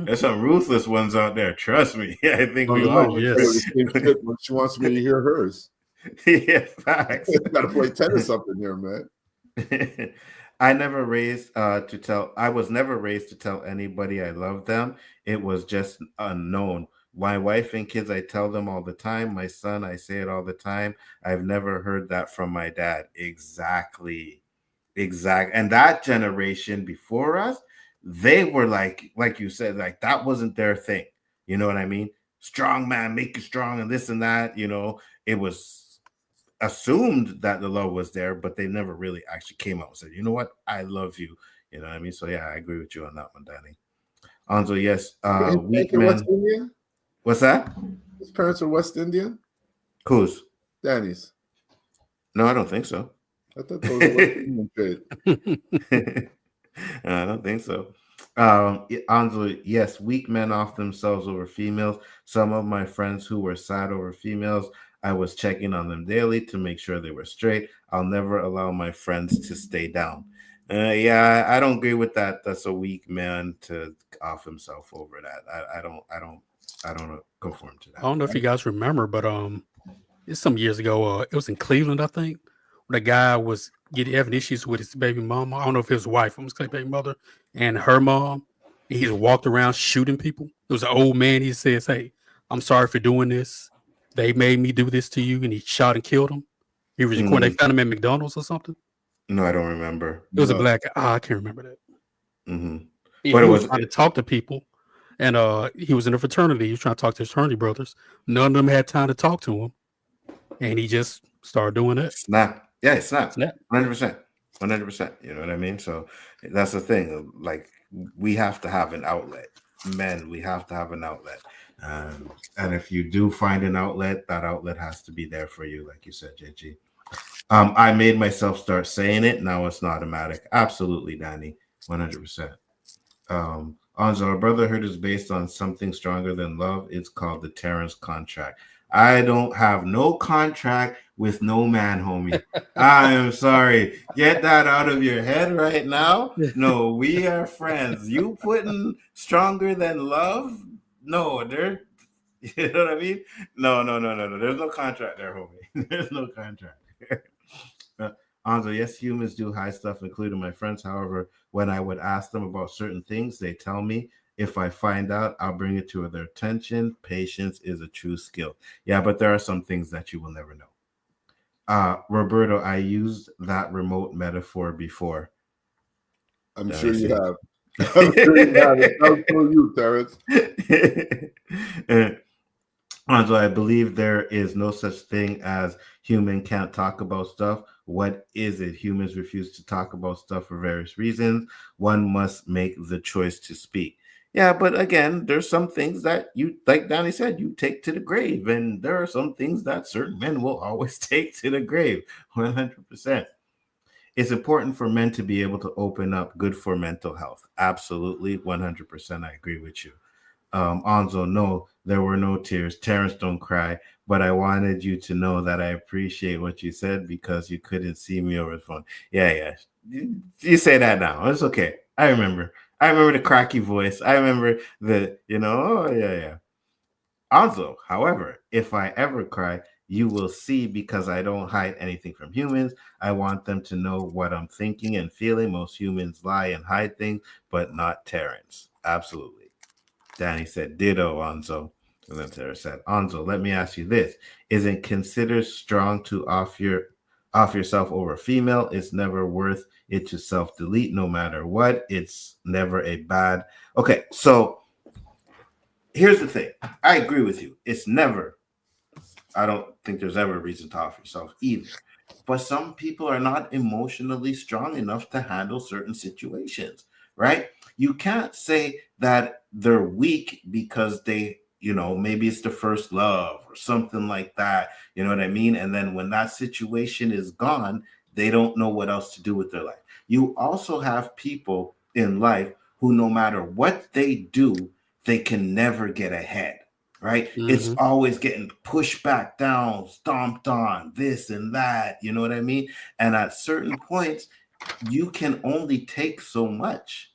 Speaker 8: There's some ruthless ones out there. Trust me. I think we all
Speaker 2: She wants me to hear hers.
Speaker 8: Yeah, facts.
Speaker 2: Got to play tennis up in here, man.
Speaker 8: I was never raised to tell anybody I love them. It was just unknown. My wife and kids, I tell them all the time. My son, I say it all the time. I've never heard that from my dad. Exactly. And that generation before us, they were like you said, like that wasn't their thing. You know what I mean? Strong man, make you strong and this and that. You know, it was assumed that the love was there, but they never really actually came out and said, you know what, I love you. You know what I mean? So yeah, I agree with you on that one, Danny. Anzo, yes. Weak men.
Speaker 2: West Indian?
Speaker 8: What's that?
Speaker 2: His parents are West Indian?
Speaker 8: Whose?
Speaker 2: Danny's.
Speaker 8: No, I don't think so.
Speaker 2: I thought those were West Indian.
Speaker 8: I don't think so. Anzo, yes, weak men off themselves over females. Some of my friends who were sad over females, I was checking on them daily to make sure they were straight. I'll never allow my friends to stay down. Yeah, I don't agree with that. That's a weak man to off himself over that. I don't conform to
Speaker 3: I
Speaker 8: that.
Speaker 3: don't know if you guys remember, but it's some years ago. It was in Cleveland, I think. Where the guy was having issues with his baby mama. I don't know if his wife, his baby mother, and her mom. And he walked around shooting people. It was an old man. He says, "Hey, I'm sorry for doing this. They made me do this to you," and he shot and killed him. He was recording. They found him at McDonald's or something.
Speaker 8: No, I don't remember.
Speaker 3: It was a black guy. I can't remember that. Yeah,
Speaker 8: But
Speaker 3: he
Speaker 8: it
Speaker 3: was
Speaker 8: was
Speaker 3: trying to talk to people, and he was in a fraternity. He was trying to talk to his fraternity brothers. None of them had time to talk to him, and he just started doing it.
Speaker 8: Snap. Yeah, it snapped.
Speaker 3: Snap.
Speaker 8: 100%. 100%. You know what I mean? So that's the thing. Like, we have to have an outlet. Men, we have to have an outlet. And if you do find an outlet, that outlet has to be there for you, like you said, JG. I made myself start saying it. Now it's not automatic. Absolutely, Danny. 100%. Anzo, our brotherhood is based on something stronger than love. It's called the Terrence contract. I don't have no contract with no man, homie. I am sorry. Get that out of your head right now. No, we are friends. You putting stronger than love? No, there. You know what I mean? No. There's no contract there, homie. There's no contract. Anzo, yes, humans do hide stuff, including my friends. However, when I would ask them about certain things, they tell me. If I find out, I'll bring it to their attention. Patience is a true skill. Yeah, but there are some things that you will never know. Roberto, I used that remote metaphor before.
Speaker 2: I'm sure you have. I'm sure you have. It sounds for you, Terrence.
Speaker 8: Anzo, I believe there is no such thing as human can't talk about stuff. What is it? Humans refuse to talk about stuff for various reasons. One must make the choice to speak. Yeah, but again, there's some things that you, like Danny said, you take to the grave. And there are some things that certain men will always take to the grave. 100%. It's important for men to be able to open up, good for mental health. Absolutely. 100%. I agree with you. Anzo, no, there were no tears. Terrence don't cry, but I wanted you to know that I appreciate what you said because you couldn't see me over the phone. Yeah. You say that now. It's okay. I remember the cracky voice. I remember the, yeah. Anzo, however, if I ever cry, you will see because I don't hide anything from humans. I want them to know what I'm thinking and feeling. Most humans lie and hide things, but not Terrence. Absolutely. Danny said, ditto, Anzo. And then Sarah said, Anzo, let me ask you this. Is it considered strong to off yourself over a female? It's never worth it to self-delete no matter what. It's never a bad. Okay, so here's the thing. I agree with you. It's never. I don't think there's ever a reason to off yourself either. But some people are not emotionally strong enough to handle certain situations, right? You can't say that they're weak because they, maybe it's the first love or something like that. You know what I mean? And then when that situation is gone, they don't know what else to do with their life. You also have people in life who, no matter what they do, they can never get ahead. Right? Mm-hmm. It's always getting pushed back down, stomped on, this and that. You know what I mean? And at certain points, you can only take so much.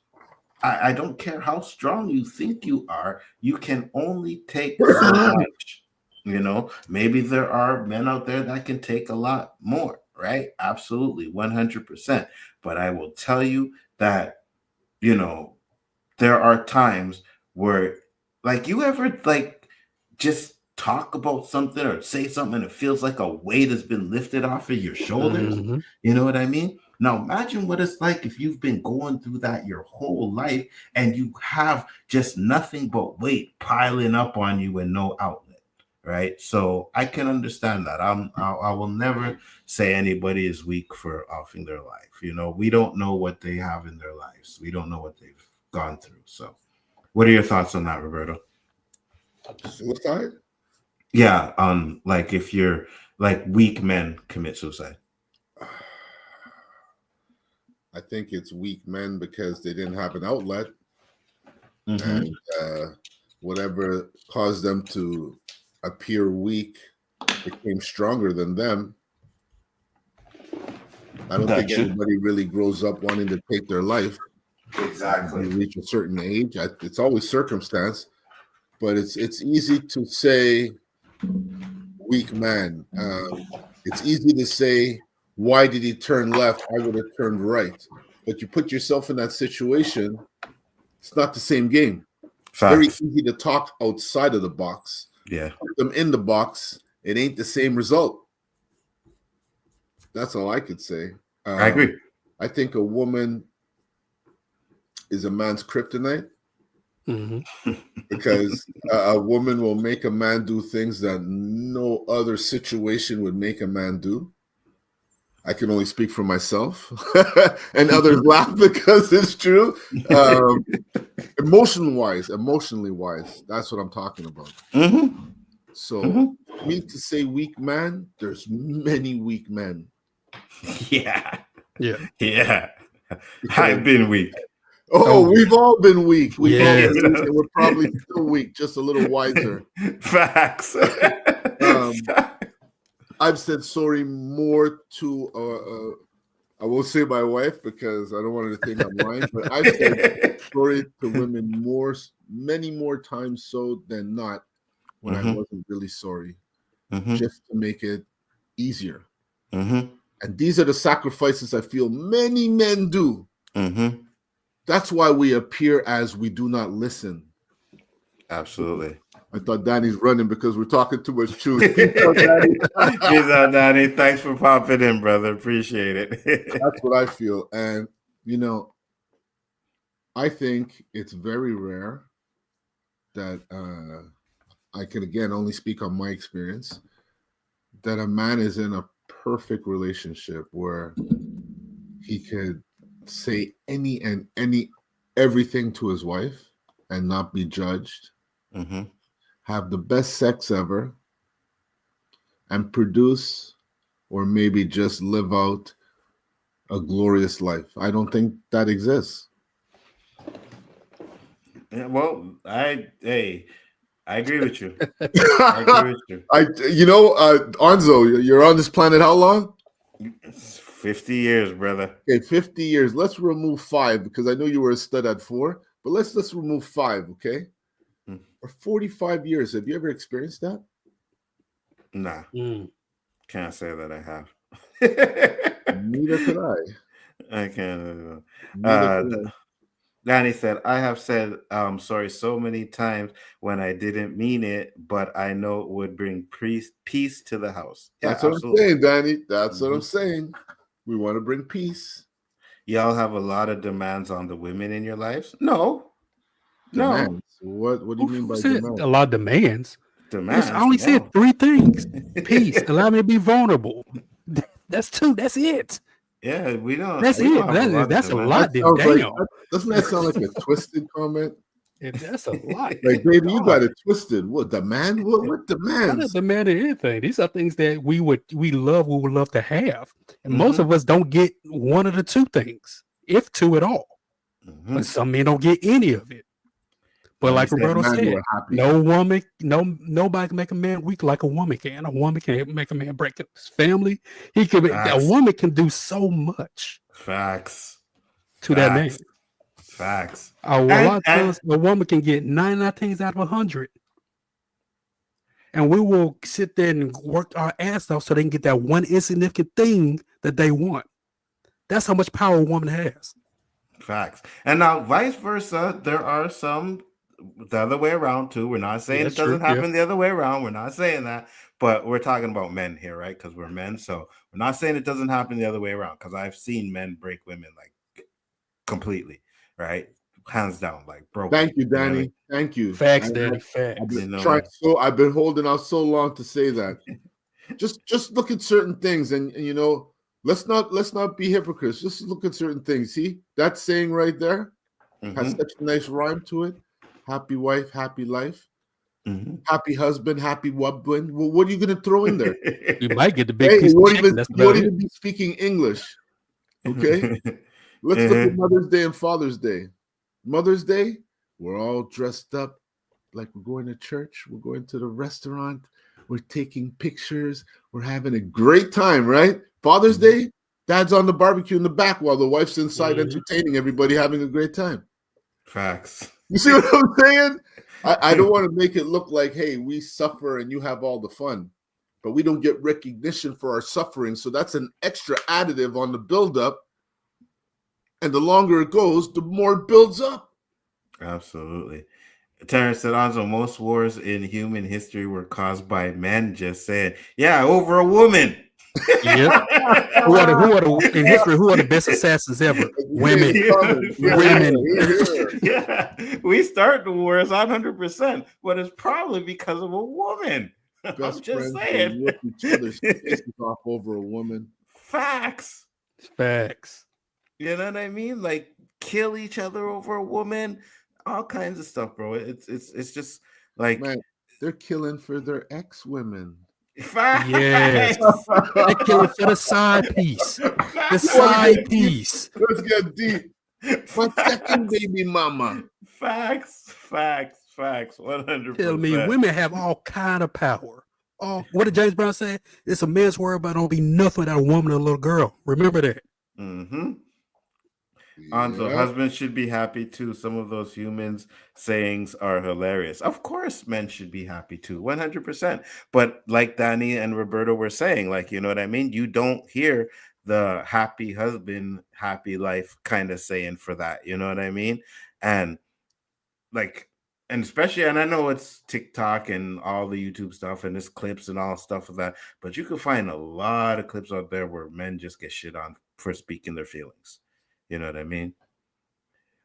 Speaker 8: I don't care how strong you think you are. You can only take so much. Maybe there are men out there that can take a lot more. Right? Absolutely. 100%. But I will tell you that, there are times where, like, you ever, just talk about something or say something and it feels like a weight has been lifted off of your shoulders. Mm-hmm. You know what I mean? Now imagine what it's like if you've been going through that your whole life and you have just nothing but weight piling up on you and no outlet, right? So I can understand that. I will never say anybody is weak for offing their life. We don't know what they have in their lives. We don't know what they've gone through. So what are your thoughts on that, Roberto?
Speaker 2: Suicide?
Speaker 8: Yeah, like if you're like weak men commit suicide.
Speaker 2: I think it's weak men because they didn't have an outlet,
Speaker 8: mm-hmm.
Speaker 2: and whatever caused them to appear weak became stronger than them. I don't think anybody really grows up wanting to take their life.
Speaker 8: Exactly.
Speaker 2: You reach a certain age. It's always circumstance, but it's easy to say weak man. It's easy to say, why did he turn left? I would have turned right. But you put yourself in that situation, it's not the same game. It's very easy to talk outside of the box.
Speaker 8: Yeah.
Speaker 2: Put them in the box, it ain't the same result. That's all I could say.
Speaker 8: I agree.
Speaker 2: I think a woman is a man's kryptonite. Because a woman will make a man do things that no other situation would make a man do. I can only speak for myself, and others laugh because it's true. Emotionally wise, that's what I'm talking about. So, me to say weak man, there's many weak men.
Speaker 8: Yeah.
Speaker 3: Yeah.
Speaker 8: I've been weak.
Speaker 2: Oh, we've all been weak. We're probably still weak, just a little wiser.
Speaker 8: Facts.
Speaker 2: I've said sorry more to, I won't say my wife because I don't want her to think I'm lying, but I've said sorry to women many more times so than not when I wasn't really sorry, just to make it easier. And these are the sacrifices I feel many men do. That's why we appear as we do not listen.
Speaker 8: Absolutely.
Speaker 2: I thought Danny's running because we're talking too much truth.
Speaker 8: Peace out, Danny. Thanks for popping in, brother. Appreciate it.
Speaker 2: That's what I feel. And, I think it's very rare that I can, again, only speak on my experience, that a man is in a perfect relationship where he could say everything to his wife and not be judged, have the best sex ever, and produce or maybe just live out a glorious life. I don't think that exists.
Speaker 8: Yeah, well, I agree with you. I agree with you.
Speaker 2: Nzo, you're on this planet how long?
Speaker 8: 50 years, brother.
Speaker 2: Okay, 50 years. Let's remove 5 because I know you were a stud at 4, but let's remove 5, okay? For 45 years, have you ever experienced that?
Speaker 8: Nah. Can't say that I have.
Speaker 2: Neither could I.
Speaker 8: I can't. Danny said, I have said sorry so many times when I didn't mean it, but I know it would bring peace to the house. Yeah,
Speaker 2: that's what I'm saying, Danny. That's what I'm saying. We want to bring peace.
Speaker 8: Y'all have a lot of demands on the women in your lives? No.
Speaker 2: Demands? What do you mean by demands?
Speaker 3: A lot of demands.
Speaker 8: Demands.
Speaker 3: I only said 3 things. Peace. Allow me to be vulnerable. That's 2. That's it.
Speaker 8: Yeah, we don't.
Speaker 3: That's
Speaker 8: we
Speaker 3: it.
Speaker 8: don't
Speaker 3: That's a lot.
Speaker 2: Doesn't that sound like a twisted comment?
Speaker 3: That's a lot.
Speaker 2: Like, baby, you got it twisted. What demand? What demands?
Speaker 3: I'm not demanding anything. These are things that we would love to have, and most of us don't get one of the 2 things, if 2 at all. But some men don't get any of it. But like Roberto said, nobody can make a man weak like a woman can. A woman can make a man break up his family. A woman can do so much.
Speaker 8: Facts.
Speaker 3: To that man.
Speaker 8: Facts.
Speaker 3: A lot of times, a woman can get 99 things out of 100. And we will sit there and work our ass off so they can get that one insignificant thing that they want. That's how much power a woman has.
Speaker 8: Facts. And now, vice versa, there are some the other way around too. We're not saying it doesn't happen the other way around. We're not saying that, but we're talking about men here, right? Because we're men. So we're not saying it doesn't happen the other way around, because I've seen men break women like completely, right? Hands down, like broken.
Speaker 2: Thank you, Danny. You know? Thank you.
Speaker 3: Facts, Danny. Facts.
Speaker 2: I've been holding out so long to say that. just look at certain things, and let's not be hypocrites. Just look at certain things. See that saying right there has such a nice rhyme to it. Happy wife, happy life. Happy husband, happy husband. Well, what are you going to throw in there?
Speaker 3: You might get the big piece of chicken.
Speaker 2: You won't even be speaking English. Okay? Let's look at Mother's Day and Father's Day. Mother's Day, we're all dressed up like we're going to church. We're going to the restaurant. We're taking pictures. We're having a great time, right? Father's Day, Dad's on the barbecue in the back while the wife's inside entertaining everybody, having a great time.
Speaker 8: Facts.
Speaker 2: You see what I'm saying? I don't want to make it look like, hey, we suffer and you have all the fun, but we don't get recognition for our suffering. So that's an extra additive on the buildup. And the longer it goes, the more it builds up.
Speaker 8: Absolutely. Terrence said, also, most wars in human history were caused by men just saying, yeah, over a woman.
Speaker 3: Yep. Who are the best assassins ever? Women. Women.
Speaker 8: Yeah. We start the wars 100%, but it's probably because of a woman.
Speaker 2: Best
Speaker 8: I'm just
Speaker 2: friends
Speaker 8: saying.
Speaker 2: whip each other's faces off over a woman.
Speaker 8: Facts. You know what I mean? Like kill each other over a woman, all kinds of stuff, bro. It's just like,
Speaker 2: man, they're killing for their ex-women.
Speaker 3: Yes. They're killing for the side piece. The side piece.
Speaker 2: Let's get deep. My second baby mama.
Speaker 8: Facts. 100%.
Speaker 3: Tell me, women have all kind of power. What did James Brown say? It's a man's world, but don't be nothing without a woman or a little girl. Remember that.
Speaker 8: Mm-hmm. Nzo, husbands should be happy too. Some of those humans sayings are hilarious. Of course, men should be happy too, 100%. But like Danny and Roberto were saying, like, you know what I mean? You don't hear the happy husband, happy life kind of saying for that. You know what I mean? And like, and especially, and I know it's TikTok and all the YouTube stuff and there's clips and all stuff of that, but you can find a lot of clips out there where men just get shit on for speaking their feelings. You know what I mean?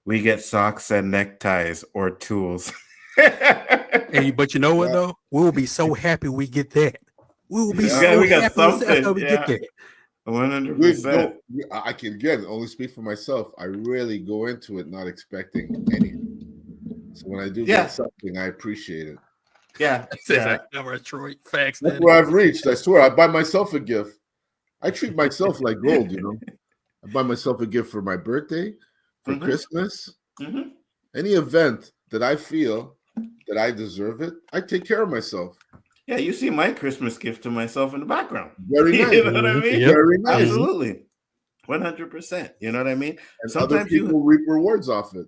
Speaker 8: We get socks and neckties or tools.
Speaker 3: But you know what though? We'll be so happy we get that. We will be so happy we get that.
Speaker 8: 100%.
Speaker 2: I can again only speak for myself. I rarely go into it not expecting anything. So when I do get something, I appreciate it.
Speaker 8: Yeah.
Speaker 3: Facts.
Speaker 2: That's where I've reached. I swear, I buy myself a gift. I treat myself like gold, you know. I buy myself a gift for my birthday, for Christmas, any event that I feel that I deserve it. I take care of myself.
Speaker 8: Yeah, you see my Christmas gift to myself in the background.
Speaker 2: Very nice.
Speaker 8: You know what I mean?
Speaker 2: Yep. Very nice.
Speaker 8: Absolutely. 100%. You know what I mean?
Speaker 2: And sometimes other people reap rewards off it.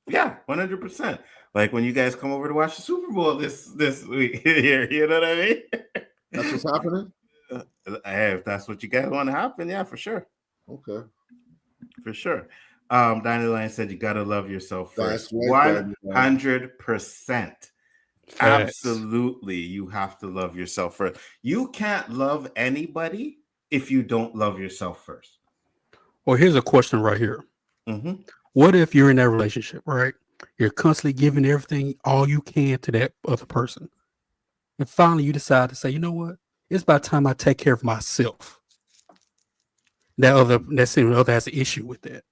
Speaker 8: Yeah, 100%. Like when you guys come over to watch the Super Bowl this week here, you know what I mean?
Speaker 2: That's what's happening?
Speaker 8: Hey, if that's what you guys want to happen, yeah, for sure.
Speaker 2: Okay.
Speaker 8: For sure. Dandelion said you gotta love yourself first.
Speaker 2: Right,
Speaker 8: 100%. Absolutely, you have to love yourself first. You can't love anybody if you don't love yourself first.
Speaker 3: Well, here's a question right here. What if you're in that relationship, right? You're constantly giving everything, all you can to that other person. And finally you decide to say, you know what? It's about time I take care of myself. That other has an issue with that.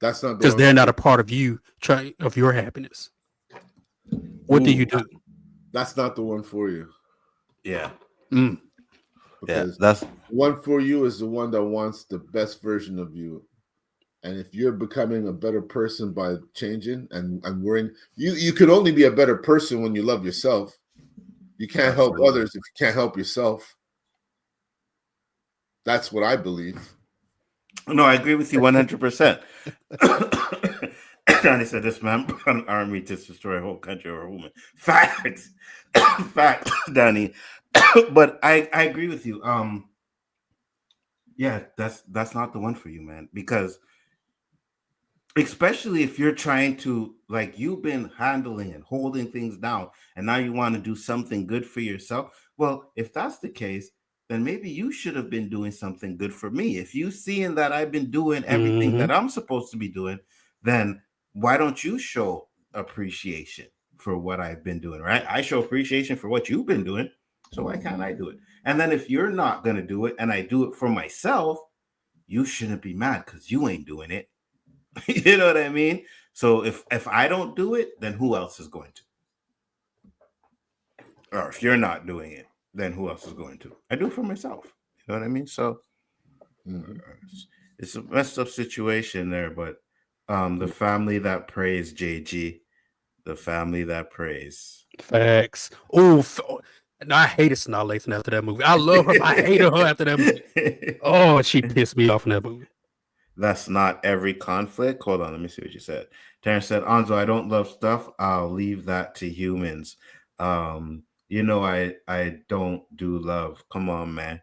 Speaker 2: That's not
Speaker 3: because they're not a part of you, of your happiness. What do you do?
Speaker 2: That's not the one for you.
Speaker 8: Yeah.
Speaker 2: Because that's one for you is the one that wants the best version of you. And if you're becoming a better person by changing and worrying, you can only be a better person when you love yourself. You can't help others if you can't help yourself. That's what I believe.
Speaker 8: No, I agree with you 100%. Johnny said this man put an army to destroy a whole country or a woman. Facts. Facts, Danny. But I agree with you. Yeah, that's not the one for you, man. Because especially if you're trying to, like, you've been handling and holding things down, and now you want to do something good for yourself. Well, if that's the case, then maybe you should have been doing something good for me. If you seeing that I've been doing everything that I'm supposed to be doing, then why don't you show appreciation for what I've been doing, right? I show appreciation for what you've been doing, so why can't I do it? And then if you're not going to do it and I do it for myself, you shouldn't be mad because you ain't doing it. You know what I mean? So if I don't do it, then who else is going to? Or if you're not doing it, then who else is going to? I do it for myself. You know what I mean? So it's a messed up situation there, but the family that prays, JG, the family that prays.
Speaker 3: Facts. Oh, No, I hated Snow Lathan after that movie. I love her, but I hated her after that movie. Oh, she pissed me off in that movie.
Speaker 8: That's not every conflict. Hold on, let me see what you said. Terrence said, Anzo, I don't love stuff. I'll leave that to humans. I don't do love. Come on, man.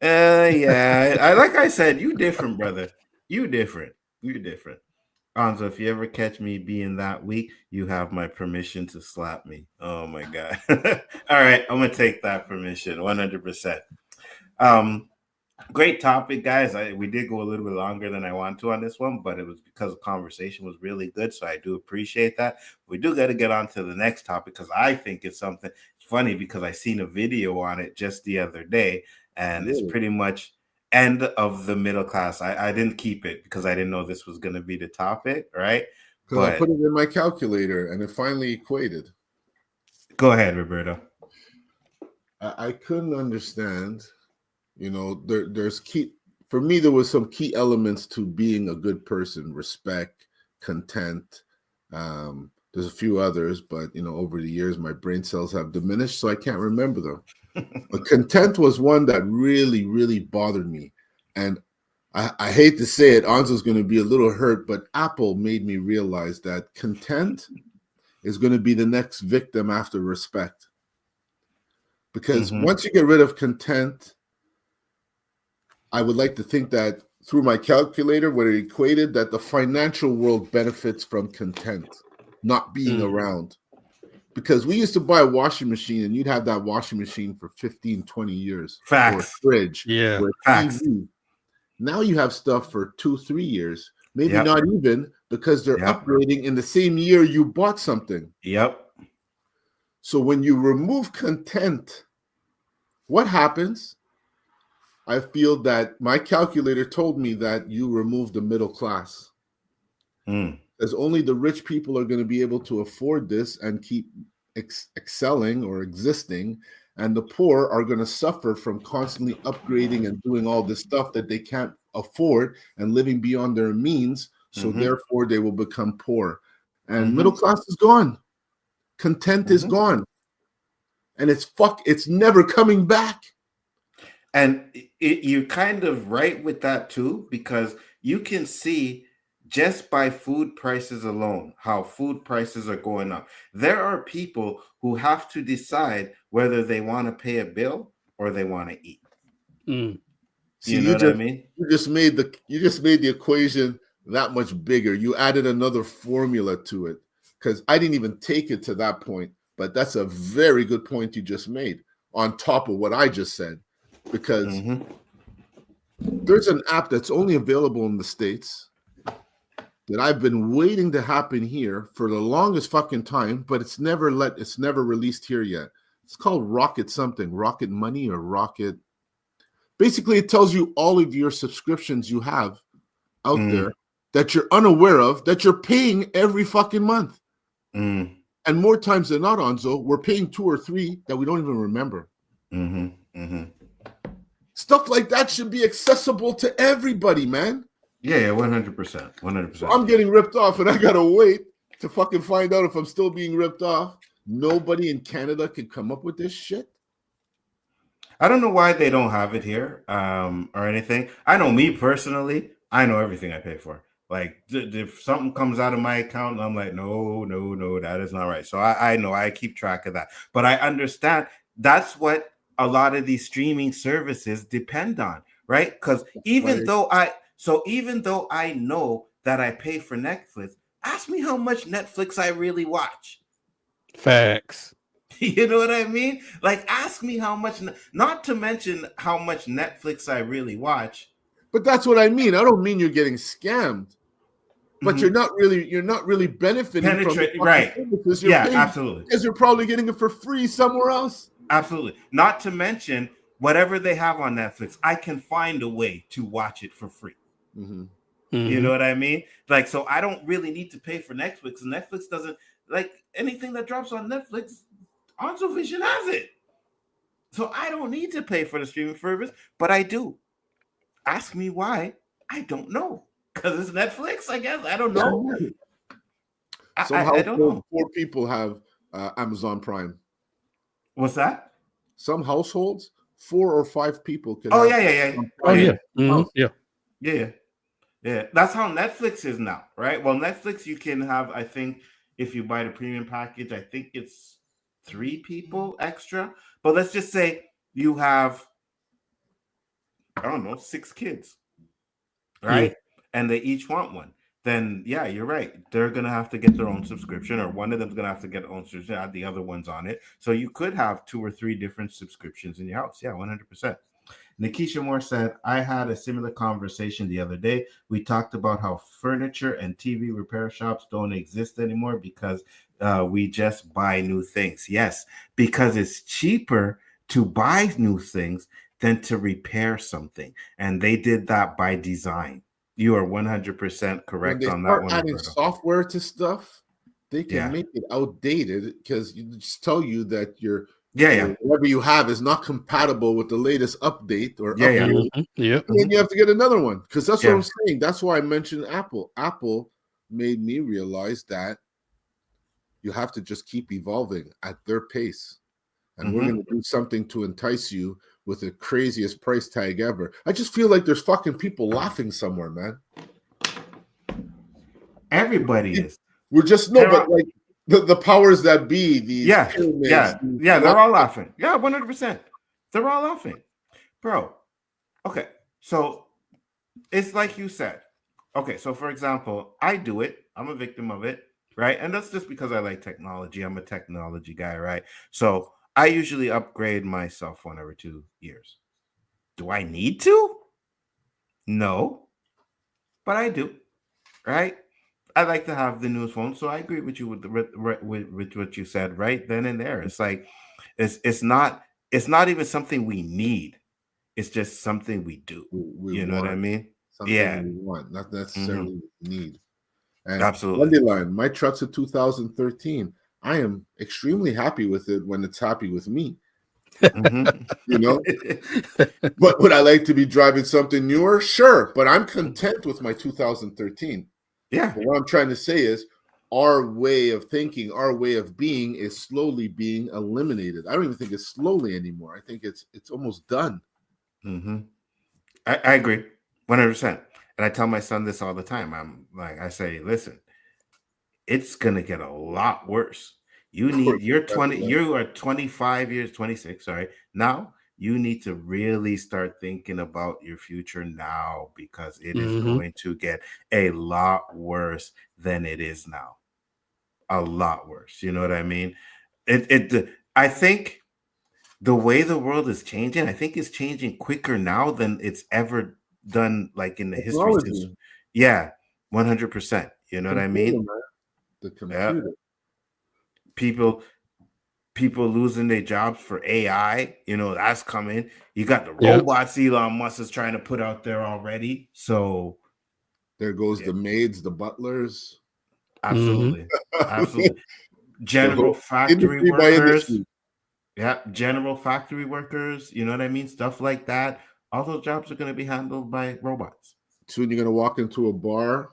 Speaker 8: Yeah. Like I said, you different, brother. You different. Anzo, if you ever catch me being that weak, you have my permission to slap me. Oh my God. All right, I'm gonna take that permission 100%. Great topic, guys. We did go a little bit longer than I want to on this one, but it was because the conversation was really good. So I do appreciate that. We do got to get on to the next topic because I think it's something funny because I seen a video on it just the other day, and it's pretty much end of the middle class. I didn't keep it because I didn't know this was going to be the topic, right?
Speaker 2: Because I put it in my calculator and it finally equated.
Speaker 8: Go ahead, Roberto.
Speaker 2: I couldn't understand. There's key for me. There was some key elements to being a good person: respect, content. There's a few others, but over the years, my brain cells have diminished, so I can't remember them. But content was one that really, really bothered me, and I hate to say it, Anzo's going to be a little hurt, but Apple made me realize that content is going to be the next victim after respect, because once you get rid of content, I would like to think that through my calculator, where it equated that the financial world benefits from content not being around. Because we used to buy a washing machine and you'd have that washing machine for 15, 20 years.
Speaker 8: Facts.
Speaker 2: Or a fridge.
Speaker 3: Yeah.
Speaker 2: Or a TV. Now you have stuff for 2-3 years. Maybe not even, because they're upgrading in the same year you bought something.
Speaker 8: Yep.
Speaker 2: So when you remove content, what happens? I feel that my calculator told me that you removed the middle class. As only the rich people are going to be able to afford this and keep excelling or existing, and the poor are going to suffer from constantly upgrading and doing all this stuff that they can't afford and living beyond their means. So therefore, they will become poor. And middle class is gone. Content is gone, and it's never coming back.
Speaker 8: And you're kind of right with that too, because you can see just by food prices alone how food prices are going up. There are people who have to decide whether they want to pay a bill or they want to eat.
Speaker 2: See,
Speaker 8: what I mean?
Speaker 2: You just made the equation that much bigger. You added another formula to it, because I didn't even take it to that point. But that's a very good point you just made on top of what I just said. Because there's an app that's only available in the States that I've been waiting to happen here for the longest fucking time, but it's never released here yet. It's called Rocket something, Rocket Money or Rocket. Basically, it tells you all of your subscriptions you have out there that you're unaware of, that you're paying every fucking month. And more times than not, Anzo, we're paying 2 or 3 that we don't even remember. Stuff like that should be accessible to everybody, man.
Speaker 8: Yeah, 100%. 100%.
Speaker 2: So I'm getting ripped off, and I gotta wait to fucking find out if I'm still being ripped off. Nobody in Canada could come up with this shit.
Speaker 8: I don't know why they don't have it here or anything. I know me personally, I know everything I pay for. Like if something comes out of my account, I'm like, no, that is not right. So I know, I keep track of that. But I understand that's what a lot of these streaming services depend on, right? Because even though I know that I pay for Netflix, ask me how much Netflix I really watch.
Speaker 3: Facts.
Speaker 8: You know what I mean? Like, ask me how much, not to mention how much Netflix I really watch.
Speaker 2: But that's what I mean. I don't mean you're getting scammed, but you're not really benefiting from it,
Speaker 8: right?
Speaker 2: Paying,
Speaker 8: absolutely.
Speaker 2: Because you're probably getting it for free somewhere else.
Speaker 8: Absolutely. Not to mention whatever they have on Netflix, I can find a way to watch it for free. You know what I mean? Like, so I don't really need to pay for Netflix. And Netflix doesn't, like, anything that drops on Netflix, Anzo Vision has it. So I don't need to pay for the streaming service, but I do. Ask me why. I don't know. Because it's Netflix, I guess. I don't know.
Speaker 2: Somehow, I don't know. 4 people have Amazon Prime.
Speaker 8: What's that?
Speaker 2: some households, 4 or 5 people could.
Speaker 8: Oh
Speaker 2: have
Speaker 8: yeah.
Speaker 3: Oh yeah. Yeah.
Speaker 8: Yeah. That's how Netflix is now, right? Well, Netflix you can have. I think if you buy the premium package, I think it's 3 people extra. But let's just say you have, I don't know, 6 kids, right? And they each want one. Then yeah, you're right. They're gonna have to get their own subscription, or one of them's gonna have to get their own subscription. Add the other ones on it, so you could have 2 or 3 different subscriptions in your house. Yeah, 100%. Nikisha Moore said, I had a similar conversation the other day. We talked about how furniture and TV repair shops don't exist anymore because we just buy new things. Yes, because it's cheaper to buy new things than to repair something. And they did that by design. You are 100% correct on that one.
Speaker 2: Adding software to stuff, they can make it outdated because you just tell you that your whatever you have is not compatible with the latest update or upgrade. And then you have to get another one because that's what I'm saying. That's why I mentioned Apple. Apple made me realize that you have to just keep evolving at their pace. And we're going to do something to entice you with the craziest price tag ever. I just feel like there's fucking people laughing somewhere, man.
Speaker 8: Everybody is.
Speaker 2: We're just but like the powers that be, these pyramids,
Speaker 8: they're all laughing. Yeah, 100%. They're all laughing, bro. Okay, so it's like you said. Okay, so for example, I do it. I'm a victim of it, right? And that's just because I like technology. I'm a technology guy, right? So I usually upgrade my cell phone every 2 years. Do I need to? No, but I do, right? I like to have the newest phone, so I agree with you with what you said right then and there. It's like it's not even something we need. It's just something we do. You know what I mean?
Speaker 2: Something we want, not necessarily need. And
Speaker 8: absolutely.
Speaker 2: Line, my truck's a 2013. I am extremely happy with it when it's happy with me. You know, but would I like to be driving something newer? Sure, but I'm content with my 2013.
Speaker 8: Yeah.
Speaker 2: But what I'm trying to say is our way of thinking, our way of being is slowly being eliminated. I don't even think it's slowly anymore. I think it's almost done.
Speaker 8: I agree 100%. And I tell my son this all the time. I'm like, I say, listen, it's gonna get a lot worse. You're 20, you are 25 years, 26, sorry. Now you need to really start thinking about your future now because it is going to get a lot worse than it is now. A lot worse. You know what I mean? I think the way the world is changing, I think it's changing quicker now than it's ever done like in the history since. Yeah, 100%. You know what I mean?
Speaker 2: The computer.
Speaker 8: People losing their jobs for AI, you know, that's coming. You got the robots Elon Musk is trying to put out there already. So
Speaker 2: there goes the maids, the butlers.
Speaker 8: Absolutely. Absolutely. General factory workers. Yeah, general factory workers, you know what I mean? Stuff like that. All those jobs are going to be handled by robots.
Speaker 2: Soon you're going to walk into a bar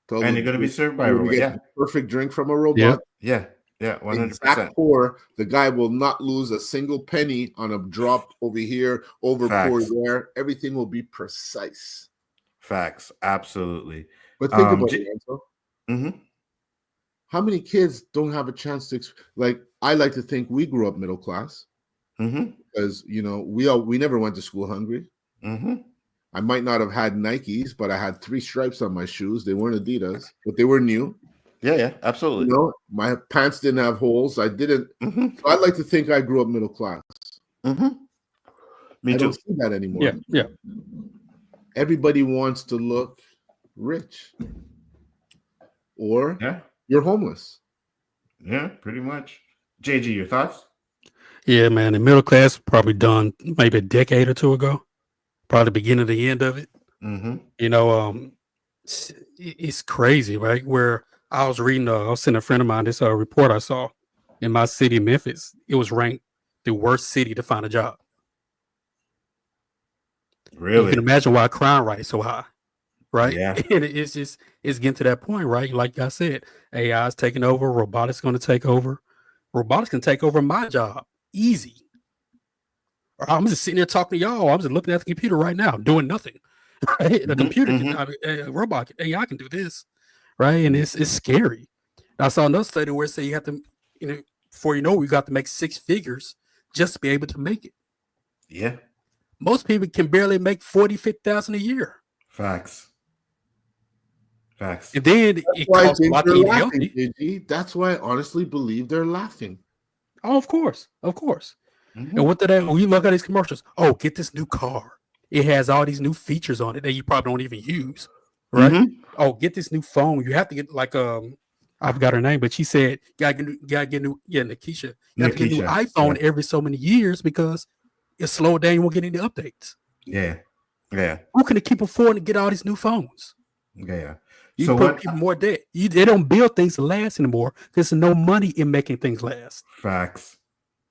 Speaker 8: and you're going to be served by a robot.
Speaker 2: Get the perfect drink from a robot.
Speaker 8: Yeah, 100%.
Speaker 2: Exact pour. The guy will not lose a single penny on a drop over here, over pour there. Everything will be precise.
Speaker 8: Facts, absolutely.
Speaker 2: But think about it, Nzo. How many kids don't have a chance to I like to think we grew up middle class because you know we never went to school hungry. I might not have had Nikes, but I had 3 stripes on my shoes. They weren't Adidas, but they were new.
Speaker 8: Yeah, absolutely.
Speaker 2: You know, my pants didn't have holes. I didn't. So I like to think I grew up middle class.
Speaker 8: Me
Speaker 2: I don't see that anymore.
Speaker 3: Yeah.
Speaker 2: Everybody wants to look rich, or you're homeless.
Speaker 8: Yeah, pretty much. JG, your thoughts?
Speaker 3: Yeah, man. The middle class probably done maybe a decade or 2 ago. Probably the beginning of the end of it. You know, it's crazy, right? Where I was reading, I was sending a friend of mine this report I saw in my city, Memphis. It was ranked the worst city to find a job.
Speaker 8: Really?
Speaker 3: You can imagine why crime rate is so high, right?
Speaker 8: Yeah.
Speaker 3: And it's getting to that point, right? Like I said, AI is taking over. Robotics going to take over. Robotics can take over my job. Easy. Or I'm just sitting there talking to y'all. I'm just looking at the computer right now, doing nothing. Right? The computer can, a robot, AI can do this, right? And it's scary. I saw another study where it said you have to, before you know, you got to make 6 figures just to be able to make it.
Speaker 8: Yeah.
Speaker 3: Most people can barely make 40, 50,000 a year.
Speaker 8: Facts.
Speaker 3: And then it costs a lot to eat healthy.
Speaker 2: That's why I honestly believe they're laughing.
Speaker 3: Oh, of course. And what did when you look at these commercials, oh, get this new car. It has all these new features on it that you probably don't even use, right? Oh, get this new phone. You have to get like I forgot her name, but she said gotta get new. Yeah, Nikisha. You have to get a new iPhone every so many years because it's slowed down. You won't get any updates.
Speaker 8: Yeah.
Speaker 3: Who can keep affording to get all these new phones?
Speaker 8: Yeah.
Speaker 3: You put people more debt. They don't build things to last anymore. There's no money in making things last.
Speaker 8: Facts.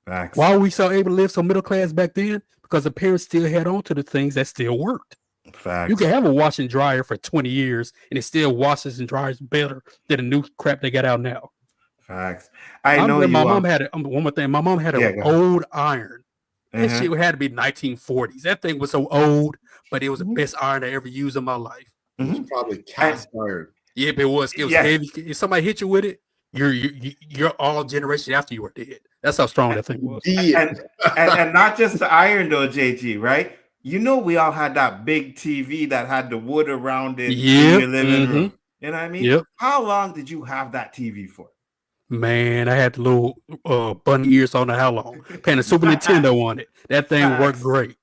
Speaker 3: Why were we so able to live so middle class back then? Because the parents still had on to the things that still worked.
Speaker 8: Facts.
Speaker 3: You can have a wash and dryer for 20 years and it still washes and dries better than the new crap they got out now.
Speaker 8: Facts. I know
Speaker 3: my mom had one more thing. My mom had an old iron. That shit had to be 1940s. That thing was so old, but it was the best iron I ever used in my life.
Speaker 2: It was probably cast iron.
Speaker 3: Yeah, but it was heavy. If somebody hit you with it, you're all generation after you were dead. That's how strong that thing was.
Speaker 8: And not just the iron though, JG, right? You know, we all had that big TV that had the wood around it in your living room. You know what I mean?
Speaker 3: Yep.
Speaker 8: How long did you have that TV for?
Speaker 3: Man, I had the little bunny ears on how long. Paying a Super Nintendo on it. That thing worked great.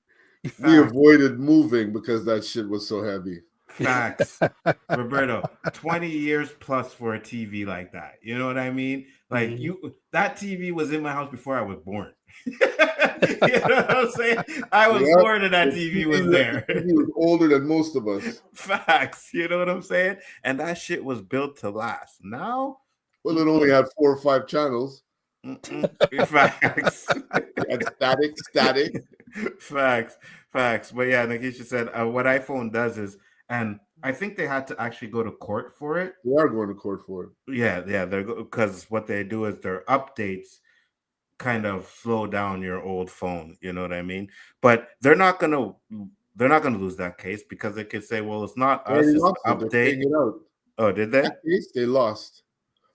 Speaker 2: We avoided moving because that shit was so heavy.
Speaker 8: Facts. Roberto, 20 years plus for a TV like that. You know what I mean? Like that TV was in my house before I was born. You know what I'm saying? I was born and that TV was there.
Speaker 2: He was older than most of us.
Speaker 8: Facts. You know what I'm saying? And that shit was built to last. Now,
Speaker 2: well, it only had 4 or 5 channels.
Speaker 8: Facts.
Speaker 2: Static.
Speaker 8: Facts. But yeah, Nikisha said what iPhone does is, and I think they had to actually go to court for it.
Speaker 2: They are going to court for it.
Speaker 8: Yeah, they're because what they do is their updates kind of slow down your old phone. You know what I mean? But they're not gonna lose that case because they could say, well, it's not us, it's the update. Oh, did they?
Speaker 2: That case, they lost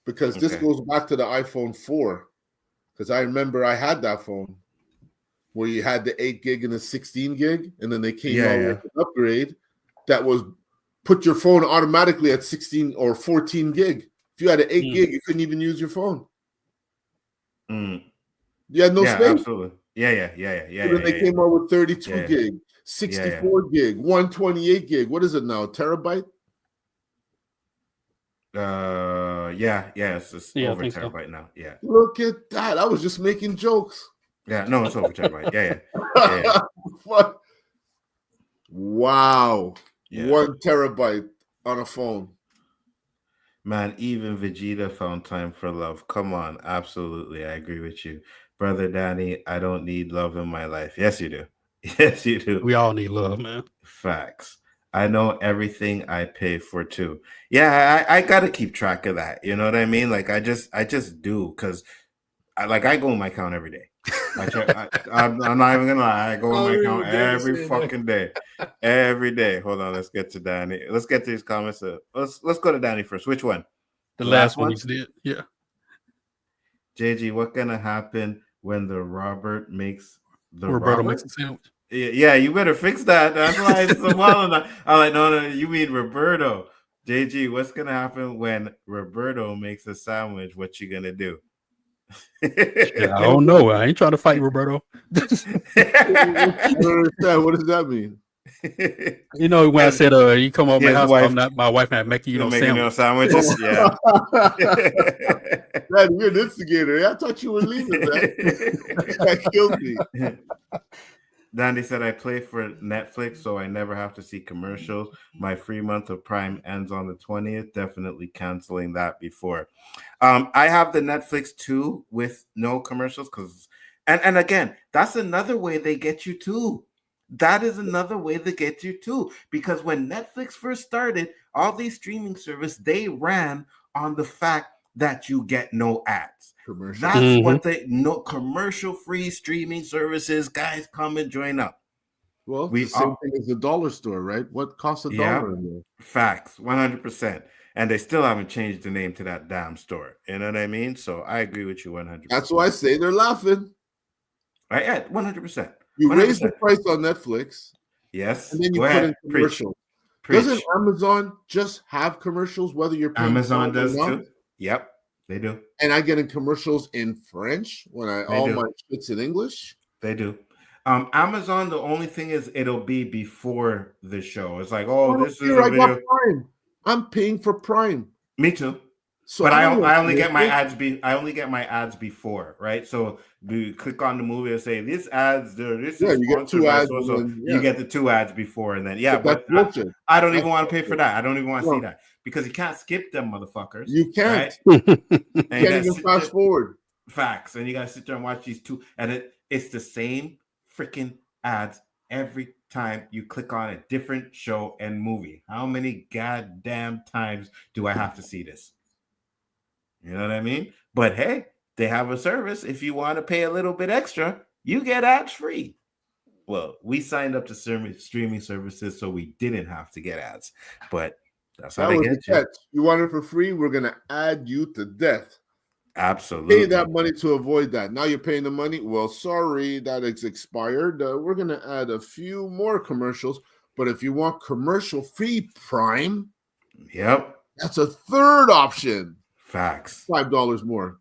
Speaker 2: because this goes back to the iPhone 4. Because I remember I had that phone where you had the 8 gig and the 16 gig, and then they came out with an upgrade that was put your phone automatically at 16 or 14 gig. If you had an 8 gig, you couldn't even use your phone. You had no space.
Speaker 8: Absolutely. Yeah.
Speaker 2: So then they came out with 32 gig, 64 gig, 128 gig. What is it now? Terabyte?
Speaker 8: It's over terabyte now. Yeah.
Speaker 2: Look at that. I was just making jokes.
Speaker 8: Yeah, no, it's over terabyte. Yeah.
Speaker 2: What? Wow. 1 terabyte on a phone.
Speaker 8: Man, even Vegeta found time for love. Come on. Absolutely. I agree with you. Brother Danny, I don't need love in my life. Yes, you do. Yes, you do.
Speaker 3: We all need love, man.
Speaker 8: Facts. I know everything I pay for too. Yeah, I gotta keep track of that. You know what I mean? Like I just do because I go in my account every day. I'm not even gonna lie. I go in my account every fucking day. Every day. Hold on, let's get to Danny. Let's get to these comments. Let's go to Danny first. Which one?
Speaker 3: The last one you did. Yeah.
Speaker 8: JG, what gonna happen when the Roberto makes
Speaker 3: a sandwich?
Speaker 8: Yeah, you better fix that. That's why it's so well. I'm like, no, you mean Roberto. JG, what's gonna happen when Roberto makes a sandwich? What you gonna do?
Speaker 3: I don't know. I ain't trying to fight Roberto.
Speaker 2: I don't understand. What does that mean?
Speaker 3: You know, when I said you come over my house, my wife not making
Speaker 8: sandwiches. Yeah.
Speaker 2: Man, you're an instigator. I thought you were leaving, man. That killed me.
Speaker 8: Dandy said, I play for Netflix, so I never have to see commercials. My free month of Prime ends on the 20th. Definitely canceling that before. I have the Netflix too with no commercials and again, that's another way they get you too. That is another way they get you too. Because when Netflix first started, all these streaming services, they ran on the fact that you get no ads.
Speaker 2: Commercial.
Speaker 8: That's what they no commercial-free streaming services. Guys, come and join up.
Speaker 2: Well, it's the same thing as the dollar store, right? What costs $1 in there?
Speaker 8: Facts, 100%. And they still haven't changed the name to that damn store. You know what I mean? So I agree with you 100%.
Speaker 2: That's why I say they're laughing.
Speaker 8: Right? Yeah, 100%.
Speaker 2: You
Speaker 8: 100%.
Speaker 2: raise the price on Netflix.
Speaker 8: Yes.
Speaker 2: And then you put in commercials. Doesn't Amazon just have commercials, whether you're paying
Speaker 8: Amazon does
Speaker 2: or not?
Speaker 8: too. Yep, they do.
Speaker 2: And I get in commercials in French when my shit's in English.
Speaker 8: They do. Amazon, the only thing is it'll be before the show. It's like, oh, this is a
Speaker 2: I
Speaker 8: video.
Speaker 2: got Prime. I'm paying for Prime.
Speaker 8: Me too.
Speaker 2: So
Speaker 8: but I only get my ads. I only get my ads before, right? So you click on the movie and say this ads. This is
Speaker 2: you get 2 ads.
Speaker 8: You get the 2 ads before, and then but I don't even want to pay for that. I don't even want to see that because you can't skip them, motherfuckers.
Speaker 2: You can't.
Speaker 8: Right?
Speaker 2: You can't even fast forward.
Speaker 8: Facts, and you gotta sit there and watch these two, and it's the same freaking ads every time you click on a different show and movie. How many goddamn times do I have to see this? You know what I mean? But hey, they have a service. If you want to pay a little bit extra, you get ads free. Well, we signed up to streaming services, so we didn't have to get ads. But that's how they get you.
Speaker 2: You want it for free? We're gonna add you to death.
Speaker 8: Absolutely.
Speaker 2: Pay that money to avoid that. Now you're paying the money. Well, sorry, that it's expired. We're gonna add a few more commercials. But if you want commercial-free Prime, that's a third option.
Speaker 8: Facts.
Speaker 2: $5 more.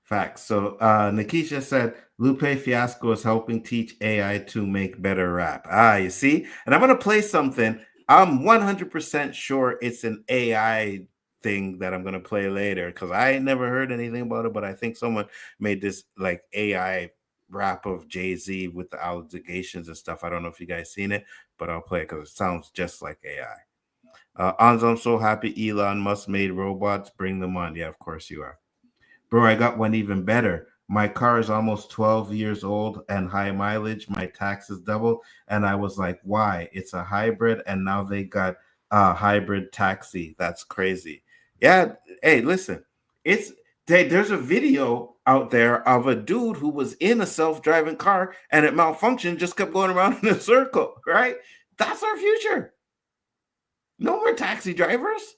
Speaker 8: Facts. So Nikisha said Lupe Fiasco is helping teach AI to make better rap. You see? And I'm gonna play something. I'm 100% sure it's an AI thing that I'm gonna play later because I never heard anything about it, but I think someone made this like AI rap of Jay-Z with the allegations and stuff. I don't know if you guys seen it, but I'll play it because it sounds just like AI. Anzo, I'm so happy Elon Musk made robots. Bring them on. Yeah, of course you are. Bro, I got one even better. My car is almost 12 years old and high mileage. My taxes doubled. And I was like, why? It's a hybrid. And now they got a hybrid taxi. That's crazy. Yeah. Hey, listen, there's a video out there of a dude who was in a self-driving car and it malfunctioned, just kept going around in a circle, right? That's our future. No more taxi drivers.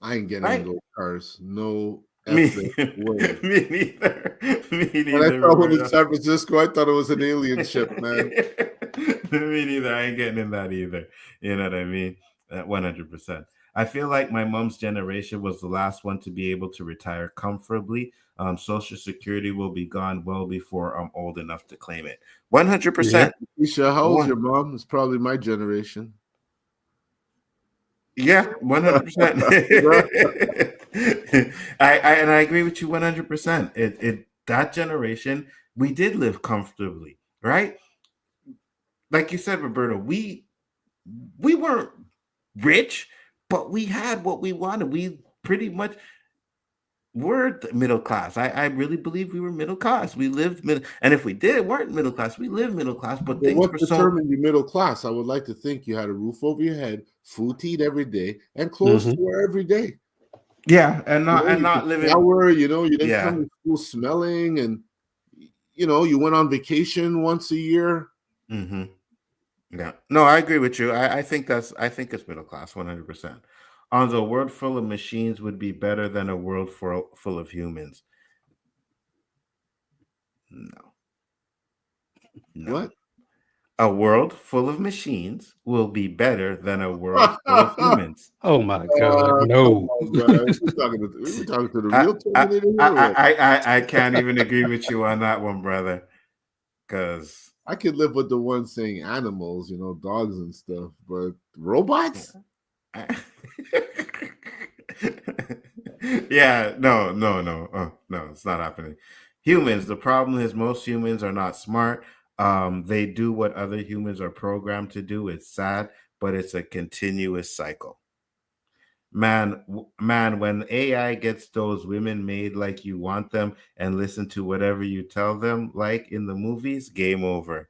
Speaker 2: I ain't getting in those cars. No
Speaker 8: Me
Speaker 2: way.
Speaker 8: neither.
Speaker 2: When I saw one in San Francisco, I thought it was an alien ship, man.
Speaker 8: Me neither. I ain't getting in that either. You know what I mean? 100%. I feel like my mom's generation was the last one to be able to retire comfortably. Social Security will be gone well before I'm old enough to claim it. 100%.
Speaker 2: Isha, how old's your mom? It's probably my generation.
Speaker 8: Yeah, 100%. I agree with you 100%. That generation, we did live comfortably, right? Like you said, Roberto, we weren't rich, but we had what we wanted. We pretty much were middle class. I really believe we were middle class. We lived middle, and if we weren't middle class, we lived middle class. But things
Speaker 2: what
Speaker 8: were
Speaker 2: determined you middle class? I would like to think you had a roof over your head, food to eat every day, and clothes to wear every day.
Speaker 8: Yeah, and not living.
Speaker 2: Shower, you didn't come to school smelling, and you went on vacation once a year.
Speaker 8: Mm-hmm. Yeah, no, I agree with you. I think it's middle class, 100%. On a world full of machines would be better than a world full of humans. No.
Speaker 2: What?
Speaker 8: A world full of machines will be better than a world full of humans.
Speaker 3: Oh my God! No.
Speaker 2: We're talking to the real Terminator.
Speaker 8: I can't even agree with you on that one, brother. Because
Speaker 2: I could live with the one saying animals, dogs and stuff, but robots?
Speaker 8: Yeah, no, it's not happening. Humans, the problem is most humans are not smart. They do what other humans are programmed to do. It's sad, but it's a continuous cycle. Man, when AI gets those women made like you want them and listen to whatever you tell them, like in the movies, game over.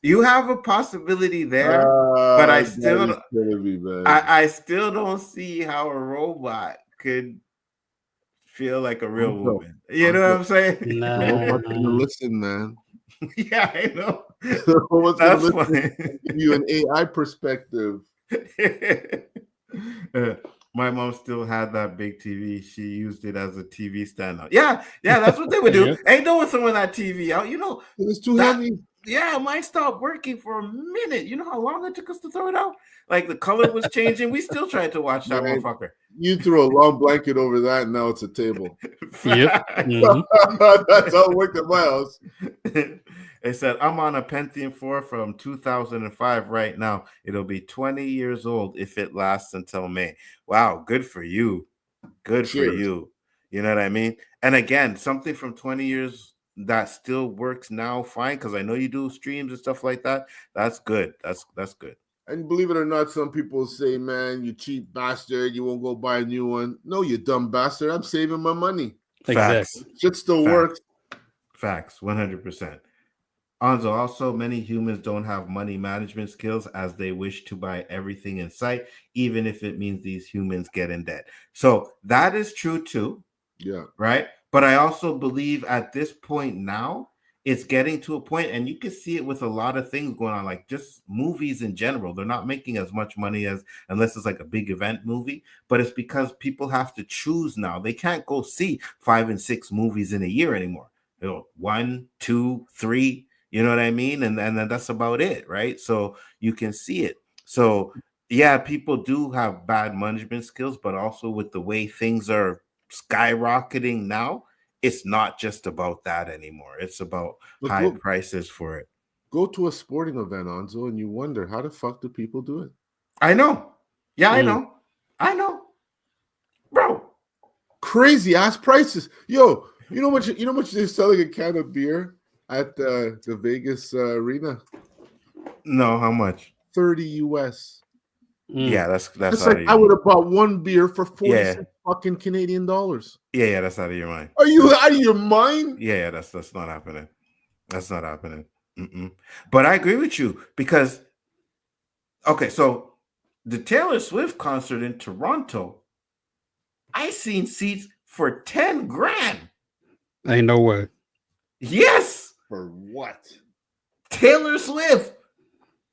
Speaker 8: You have a possibility there, but I still,
Speaker 2: man.
Speaker 8: I still don't see how a robot could feel like a real woman. You know what I'm saying?
Speaker 3: Nah.
Speaker 2: Robots gonna listen, man.
Speaker 8: Yeah, I know.
Speaker 2: Robots
Speaker 8: That's
Speaker 2: gonna listen.
Speaker 8: funny.
Speaker 2: Give you an AI perspective.
Speaker 8: My mom still had that big TV. She used it as a TV stand up. Yeah, that's what they would do.
Speaker 3: Yep.
Speaker 8: Ain't no one throwing that TV out. You know,
Speaker 2: it's too heavy.
Speaker 8: Yeah, mine stopped working for a minute. You know how long it took us to throw it out? Like the color was changing. We still tried to watch that motherfucker.
Speaker 2: You threw a long blanket over that, and now it's a table.
Speaker 3: Yep.
Speaker 2: That's how it worked at my house.
Speaker 8: They said, I'm on a Pentium 4 from 2005 right now. It'll be 20 years old if it lasts until May. Wow, good for you. Good for you. You know what I mean? And again, something from 20 years that still works now, fine, because I know you do streams and stuff like that. That's good. That's good.
Speaker 2: And believe it or not, some people say, man, you cheap bastard, you won't go buy a new one. No, you dumb bastard. I'm saving my money.
Speaker 8: Facts.
Speaker 2: Shit still works.
Speaker 8: Facts, 100%. Nzo, also, many humans don't have money management skills as they wish to buy everything in sight, even if it means these humans get in debt. So that is true too.
Speaker 2: Yeah.
Speaker 8: Right? But I also believe at this point now, it's getting to a point, and you can see it with a lot of things going on, like just movies in general. They're not making as much money as unless it's like a big event movie, but it's because people have to choose now. They can't go see 5 and 6 movies in a year anymore. You know, 1, 2, 3, you know what I mean? And then that's about it, right? So you can see it. So yeah, people do have bad management skills, but also with the way things are skyrocketing now, it's not just about that anymore. It's about high prices for it.
Speaker 2: Go to a sporting event, Nzo, and you wonder, how the fuck do people do it?
Speaker 8: I know. Yeah, I know. Bro.
Speaker 2: Crazy ass prices. Yo, you know how much they're selling a can of beer at the Vegas arena?
Speaker 8: No, how much?
Speaker 2: $30 US.
Speaker 8: Yeah, that's
Speaker 2: like I would have bought one beer for 46 fucking Canadian dollars.
Speaker 8: Yeah, that's out of your mind.
Speaker 2: Are you out of your mind?
Speaker 8: Yeah, that's not happening. That's not happening. But I agree with you because, okay, so the Taylor Swift concert in Toronto, I seen seats for 10 grand.
Speaker 3: Ain't no way.
Speaker 8: Yes.
Speaker 2: For what?
Speaker 8: Taylor Swift.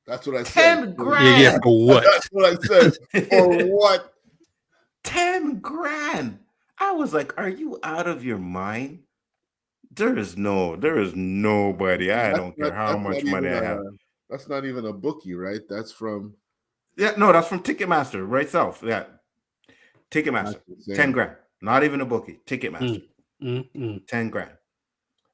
Speaker 2: That's what I said.
Speaker 8: 10 grand.
Speaker 3: Yeah, for what?
Speaker 2: That's what I said. For what?
Speaker 8: 10 grand. I was like, are you out of your mind? There is nobody. I don't care how much money I have.
Speaker 2: That's not even a bookie, right? That's from
Speaker 8: that's from Ticketmaster, right? Self. Yeah. Ticketmaster. 10 grand. Not even a bookie. Ticketmaster. 10 grand.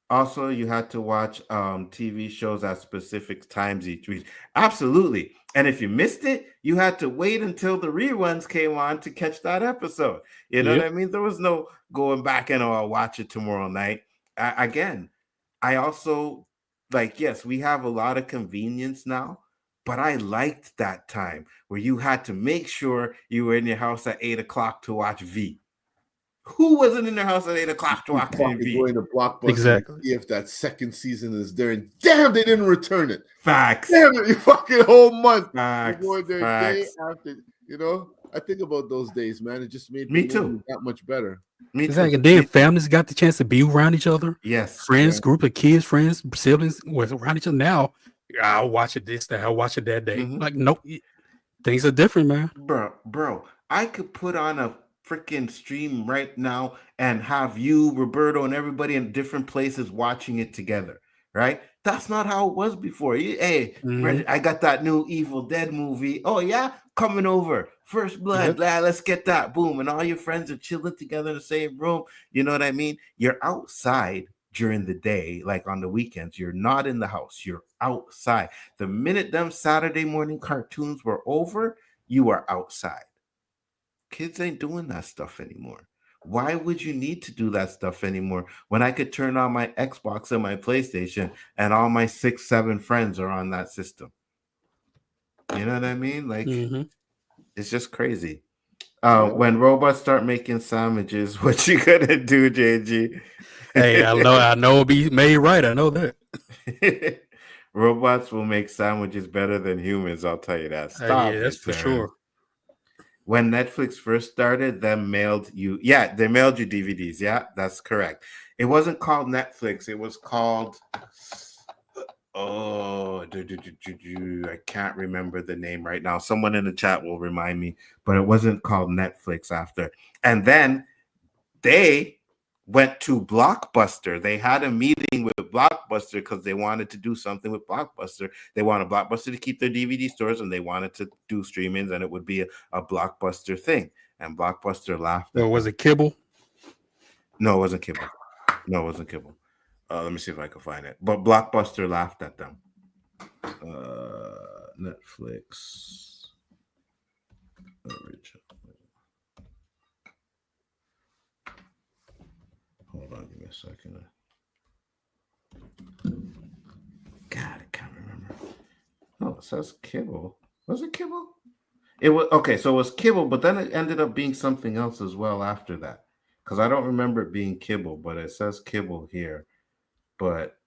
Speaker 8: Also, you had to watch TV shows at specific times each week. Absolutely. And if you missed it, you had to wait until the reruns came on to catch that episode. You know what I mean? There was no going back and I'll watch it tomorrow night. Again, I also yes, we have a lot of convenience now, but I liked that time where you had to make sure you were in your house at 8 o'clock to watch V. Who wasn't in their house at 8 o'clock to watch TV?
Speaker 2: Going to Blockbuster
Speaker 3: exactly.
Speaker 2: See if that second season is there, and damn, they didn't return it.
Speaker 8: Facts.
Speaker 2: Damn it, you fucking whole month.
Speaker 8: Facts.
Speaker 2: Day after, I think about those days, man. It just made
Speaker 8: me too
Speaker 2: that much better.
Speaker 3: Me too. And then families got the chance to be around each other.
Speaker 8: Yes.
Speaker 3: Friends, group of kids, friends, siblings was around each other. Now, I'll watch it this day, I'll watch it that day. Like, nope. Things are different, man.
Speaker 8: Bro, I could put on a freaking stream right now and have you, Roberto, and everybody in different places watching it together, right? That's not how it was before. Hey, I got that new Evil Dead movie. Oh yeah, coming over. First Blood. Let's get that. Boom. And all your friends are chilling together in the same room. You know what I mean? You're outside during the day, like on the weekends. You're not in the house. You're outside. The minute them Saturday morning cartoons were over, you are outside. Kids ain't doing that stuff anymore. Why would you need to do that stuff anymore when I could turn on my Xbox and my PlayStation and all my 6, 7 friends are on that system? You know what I mean? Like, it's just crazy. When robots start making sandwiches, what you gonna do, JG?
Speaker 3: Hey, I know it'll be made right. I know that.
Speaker 8: Robots will make sandwiches better than humans. I'll tell you that. Stop
Speaker 3: Yeah, that's
Speaker 8: it,
Speaker 3: for
Speaker 8: Terrence.
Speaker 3: sure.
Speaker 8: When Netflix first started, they mailed you DVDs. Yeah, that's correct. It wasn't called Netflix. It was called I can't remember the name right now. Someone in the chat will remind me, but it wasn't called Netflix after. And then they went to Blockbuster. They had a meeting with Blockbuster because they wanted to do something with Blockbuster. They wanted Blockbuster to keep their DVD stores, and they wanted to do streamings, and it would be a Blockbuster thing. And Blockbuster laughed at
Speaker 3: So was
Speaker 8: them.
Speaker 3: it Kibble?
Speaker 8: No, it wasn't Kibble. No, it wasn't Kibble. Let me see if I can find it. But Blockbuster laughed at them. Netflix original. Hold on, give me a second. God, I can't remember. No, it says Kibble. Was it Kibble? It was okay. So it was Kibble, but then it ended up being something else as well after that. Because I don't remember it being Kibble, but it says Kibble here. But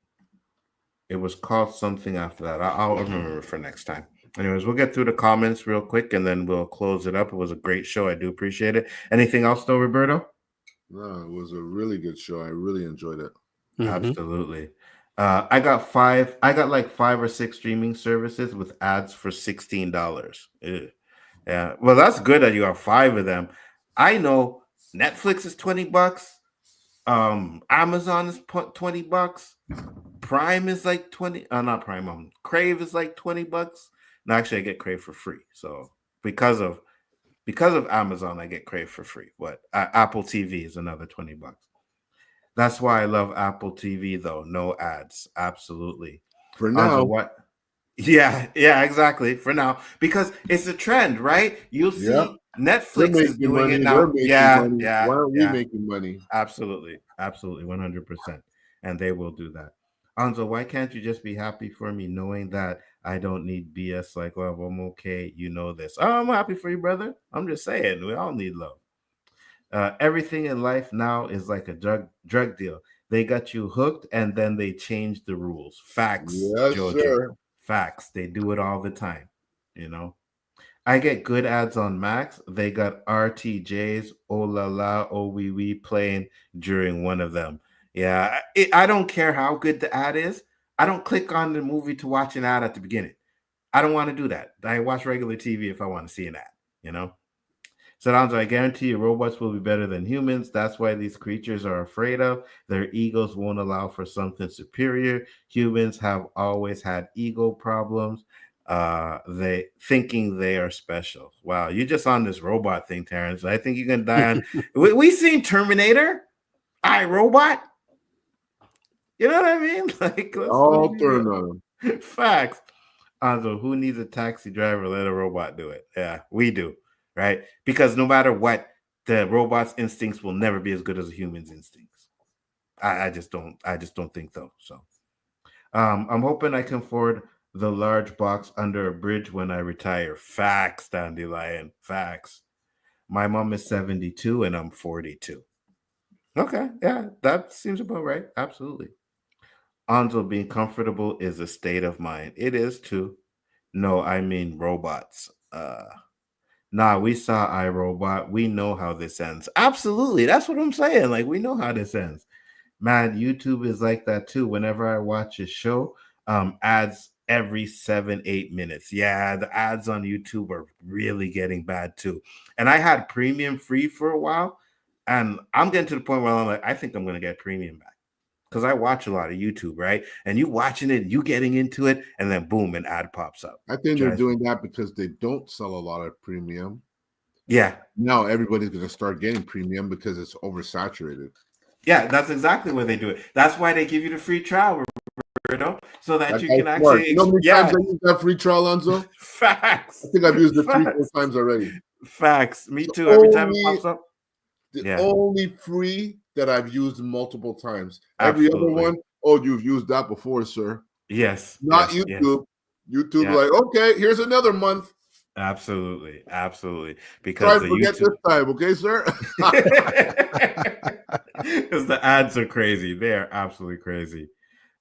Speaker 8: it was called something after that. I'll remember for next time. Anyways, we'll get through the comments real quick and then we'll close it up. It was a great show. I do appreciate it. Anything else though, Roberto?
Speaker 2: No, it was a really good show. I really enjoyed it.
Speaker 8: Absolutely. I got like 5 or 6 streaming services with ads for $16. Yeah. Well, that's good that you have 5 of them. I know Netflix is $20. Amazon is $20. Prime is like 20. Not Prime. Crave is like $20. No, actually, I get Crave for free. So because of Amazon, I get Crave for free. What? Apple TV is another $20. That's why I love Apple TV, though. No ads. Absolutely.
Speaker 2: For now.
Speaker 8: What? Yeah, exactly. For now, because it's a trend, right? You'll see Netflix is doing
Speaker 2: money.
Speaker 8: it now. Yeah.
Speaker 2: Why aren't we making money?
Speaker 8: Absolutely, 100%, and they will do that. Anzo, why can't you just be happy for me, knowing that I don't need BS? Like, well, I'm okay. You know this. Oh, I'm happy for you, brother. I'm just saying, we all need love. Everything in life now is like a drug deal. They got you hooked, and then they change the rules. Facts,
Speaker 2: yes,
Speaker 8: Jojo.
Speaker 2: Sir.
Speaker 8: Facts. They do it all the time. You know. I get good ads on Max. They got RTJs, oh la la, oh wee wee playing during one of them. Yeah, I don't care how good the ad is. I don't click on the movie to watch an ad at the beginning. I don't want to do that. I watch regular TV if I want to see an ad, you know? So I guarantee you robots will be better than humans. That's why these creatures are afraid of. Their egos won't allow for something superior. Humans have always had ego problems. They thinking they are special. Wow, you just on this robot thing, Terrence. I think you're gonna die on. we seen Terminator, iRobot. You know what I mean? Like
Speaker 2: all turn on
Speaker 8: them. Facts. Anzo, who needs a taxi driver? Let a robot do it. Yeah, we do, right? Because no matter what, the robot's instincts will never be as good as a human's instincts. I just don't think so. So, I'm hoping I can afford the large box under a bridge when I retire. Facts, Dandelion. Facts. My mom is 72 and I'm 42. Okay, yeah, that seems about right. Absolutely. Anzo, being comfortable is a state of mind. It is too. No, I mean robots. Nah, we saw iRobot. We know how this ends. Absolutely. That's what I'm saying. Like, we know how this ends. Man, YouTube is like that too. Whenever I watch a show, ads every 7-8 minutes. Yeah, the ads on YouTube are really getting bad too. And I had premium free for a while, and I'm getting to the point where I'm like, I think I'm gonna get premium back. Because I watch a lot of YouTube, right? And you watching it, you getting into it, and then boom, an ad pops up.
Speaker 2: I think they're doing that because they don't sell a lot of premium.
Speaker 8: Yeah.
Speaker 2: Now everybody's gonna start getting premium because it's oversaturated.
Speaker 8: Yeah, that's exactly why they do it. That's why they give you the free trial, Roberto, so that you can actually.
Speaker 2: You know how many times I used that free trial, Anzo?
Speaker 8: Facts.
Speaker 2: I think I've used it 3-4 times already.
Speaker 8: Facts. Me too. Every time it pops up.
Speaker 2: The only free that I've used multiple times.
Speaker 8: Absolutely.
Speaker 2: Every other one, oh, you've used that before, sir.
Speaker 8: Yes.
Speaker 2: Not YouTube. Yes. YouTube, like, okay, here's another month.
Speaker 8: Absolutely. Because
Speaker 2: forget this time, okay, sir?
Speaker 8: Because the ads are crazy. They are absolutely crazy.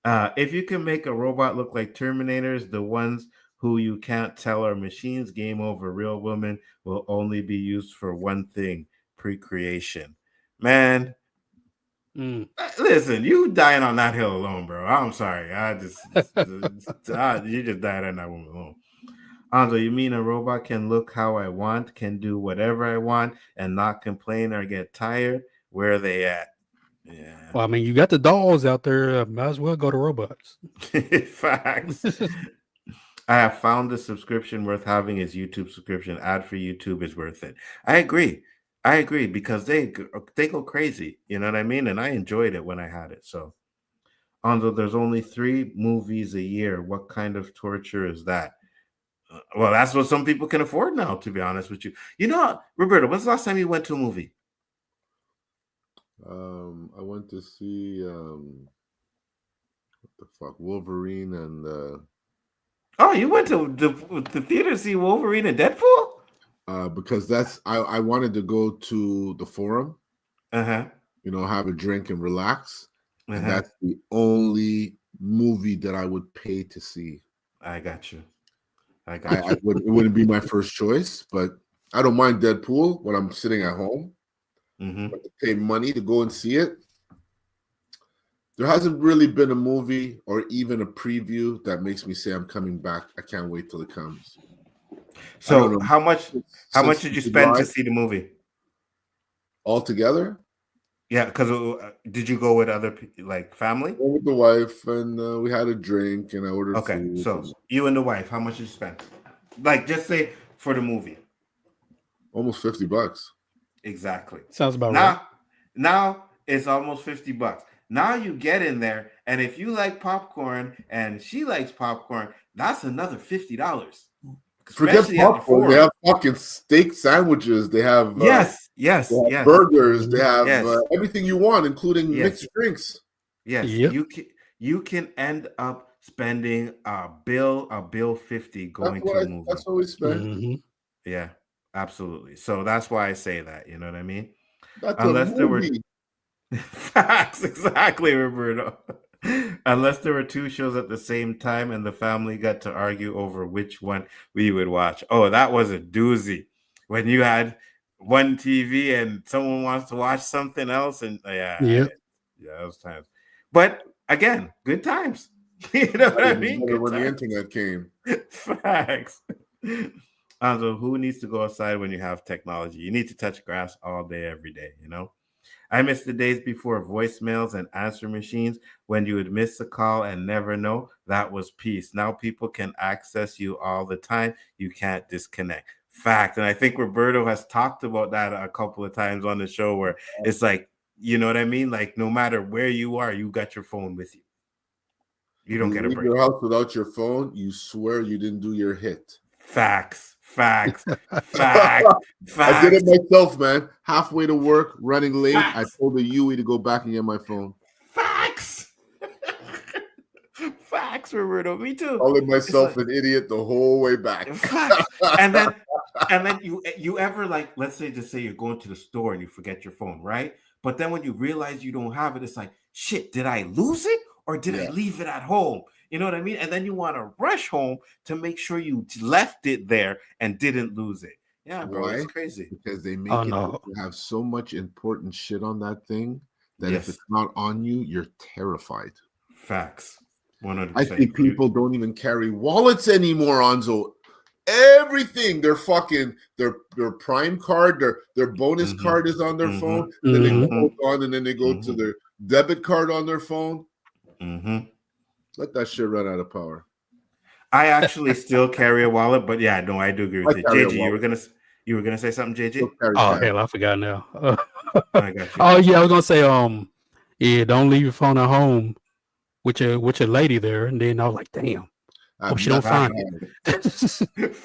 Speaker 8: If you can make a robot look like Terminators, the ones who you can't tell are machines, game over. Real women will only be used for one thing: procreation. Man, listen, you dying on that hill alone, bro. I'm sorry. You just died on that one alone. Anzo, you mean a robot can look how I want, can do whatever I want, and not complain or get tired? Where are they at? Yeah.
Speaker 3: Well, I mean, you got the dolls out there. Might as well go to robots.
Speaker 8: Facts. I have found the subscription worth having is YouTube subscription. Ad for YouTube is worth it. I agree because they go crazy. You know what I mean? And I enjoyed it when I had it. So, Anzo, there's only 3 movies a year. What kind of torture is that? Well, that's what some people can afford now, to be honest with you. You know, Roberto, when's the last time you went to a movie?
Speaker 2: I went to see what the fuck, Wolverine and
Speaker 8: Oh, you went to the theater to see Wolverine and Deadpool?
Speaker 2: Because that's I wanted to go to the Forum, you know, have a drink and relax. And that's the only movie that I would pay to see.
Speaker 8: I got you.
Speaker 2: It wouldn't be my first choice, but I don't mind Deadpool when I'm sitting at home. But to pay money to go and see it, there hasn't really been a movie or even a preview that makes me say I'm coming back. I can't wait till it comes.
Speaker 8: So how much did you spend to see the movie
Speaker 2: altogether?
Speaker 8: Yeah, because did you go with other like family?
Speaker 2: I went with the wife, and we had a drink, and I ordered food.
Speaker 8: So you and the wife, how much did you spend? Like, just say for the movie,
Speaker 2: almost $50.
Speaker 8: Exactly.
Speaker 3: Sounds about right.
Speaker 8: Now it's almost $50. Now you get in there, and if you like popcorn and she likes popcorn, that's another $50.
Speaker 2: Forget popcorn. They have fucking steak sandwiches. They have
Speaker 8: yes,
Speaker 2: burgers. They have everything you want, including mixed drinks.
Speaker 8: Yes, you can end up spending a bill $50 going to a movie.
Speaker 2: That's what we spend.
Speaker 8: Yeah, absolutely. So that's why I say that. You know what I mean?
Speaker 2: That's unless there were
Speaker 8: facts, exactly, Roberto. Unless there were 2 shows at the same time and the family got to argue over which one we would watch. Oh, that was a doozy. When you had one TV and someone wants to watch something else, and those times. But again, good times. You know what I mean?
Speaker 2: When the internet came.
Speaker 8: Facts. Anzo, who needs to go outside when you have technology? You need to touch grass all day, every day, you know? I miss the days before voicemails and answer machines when you would miss a call and never know. That was peace. Now people can access you all the time. You can't disconnect. Fact. And I think Roberto has talked about that a couple of times on the show where it's like, you know what I mean? Like no matter where you are, you got your phone with you. You don't get a break.
Speaker 2: Your house without your phone, you swear you didn't do your hit.
Speaker 8: Facts. I
Speaker 2: did it myself, man. Halfway to work, running late. I told the Yui to go back and get my phone.
Speaker 8: Facts, Roberto. Me too.
Speaker 2: Calling myself an idiot the whole way back.
Speaker 8: Facts. And then you ever like, let's say, just say you're going to the store and you forget your phone, right? But then when you realize you don't have it, it's like, shit, did I lose it or did I leave it at home? You know what I mean? And then you want to rush home to make sure you left it there and didn't lose it. Yeah, bro, it's crazy.
Speaker 2: Because they make have so much important shit on that thing that if it's not on you, you're terrified.
Speaker 8: Facts. 100%.
Speaker 2: I think people don't even carry wallets anymore, Anzo. Everything, their Prime card, their bonus card is on their phone. Then they go on and then they go to their debit card on their phone. Let that shit run out of power.
Speaker 8: I actually still carry a wallet, but yeah, no, I do agree with you. JG, you were gonna say something, JG?
Speaker 3: Oh hell, I forgot now. I got you. Oh yeah, I was gonna say don't leave your phone at home with your lady there, and then I was like, damn. She don't find it.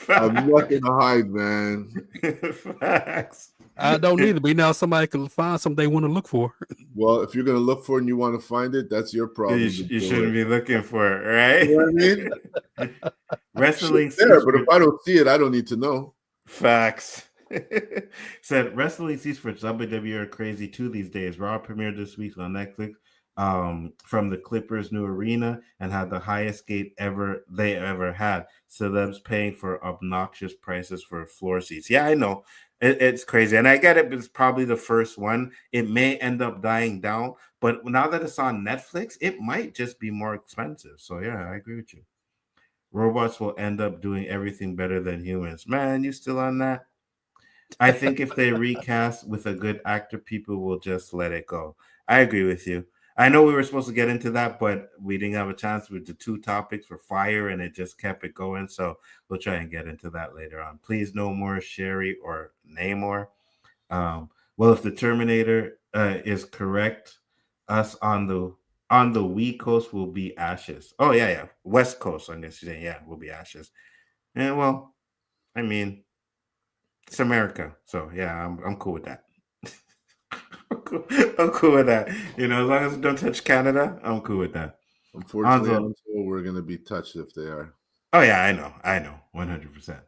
Speaker 2: I'm nothing to hide, man.
Speaker 8: Facts.
Speaker 3: I don't either, but now somebody can find something they want to look for.
Speaker 2: Well, if you're going to look for it and you want to find it, that's your problem.
Speaker 8: You shouldn't be looking for it, right?
Speaker 2: You know what I mean?
Speaker 8: Wrestling
Speaker 2: there, but if I don't see it, I don't need to know.
Speaker 8: Facts. Said wrestling seats for WWE are crazy too these days. Raw premiered this week on Netflix. from the Clippers' new arena and had the highest gate they ever had. Celebs paying for obnoxious prices for floor seats. Yeah, I know. It's crazy. And I get it. It's probably the first one. It may end up dying down. But now that it's on Netflix, it might just be more expensive. So, yeah, I agree with you. Robots will end up doing everything better than humans. Man, you still on that? I think if they recast with a good actor, people will just let it go. I agree with you. I know we were supposed to get into that, but we didn't have a chance with the two topics for fire, and it just kept it going. So we'll try and get into that later on. Please, no more Sherry or Namor. Well, if the Terminator is correct, us on the West Coast will be ashes. Oh yeah. West Coast, I guess you're saying, yeah, will be ashes. And well, I mean, it's America, so yeah, I'm cool with that. I'm cool with that. You know, as long as it don't touch Canada, I'm cool with that.
Speaker 2: Unfortunately, we're gonna be touched if they are.
Speaker 8: Oh yeah, I know, 100%.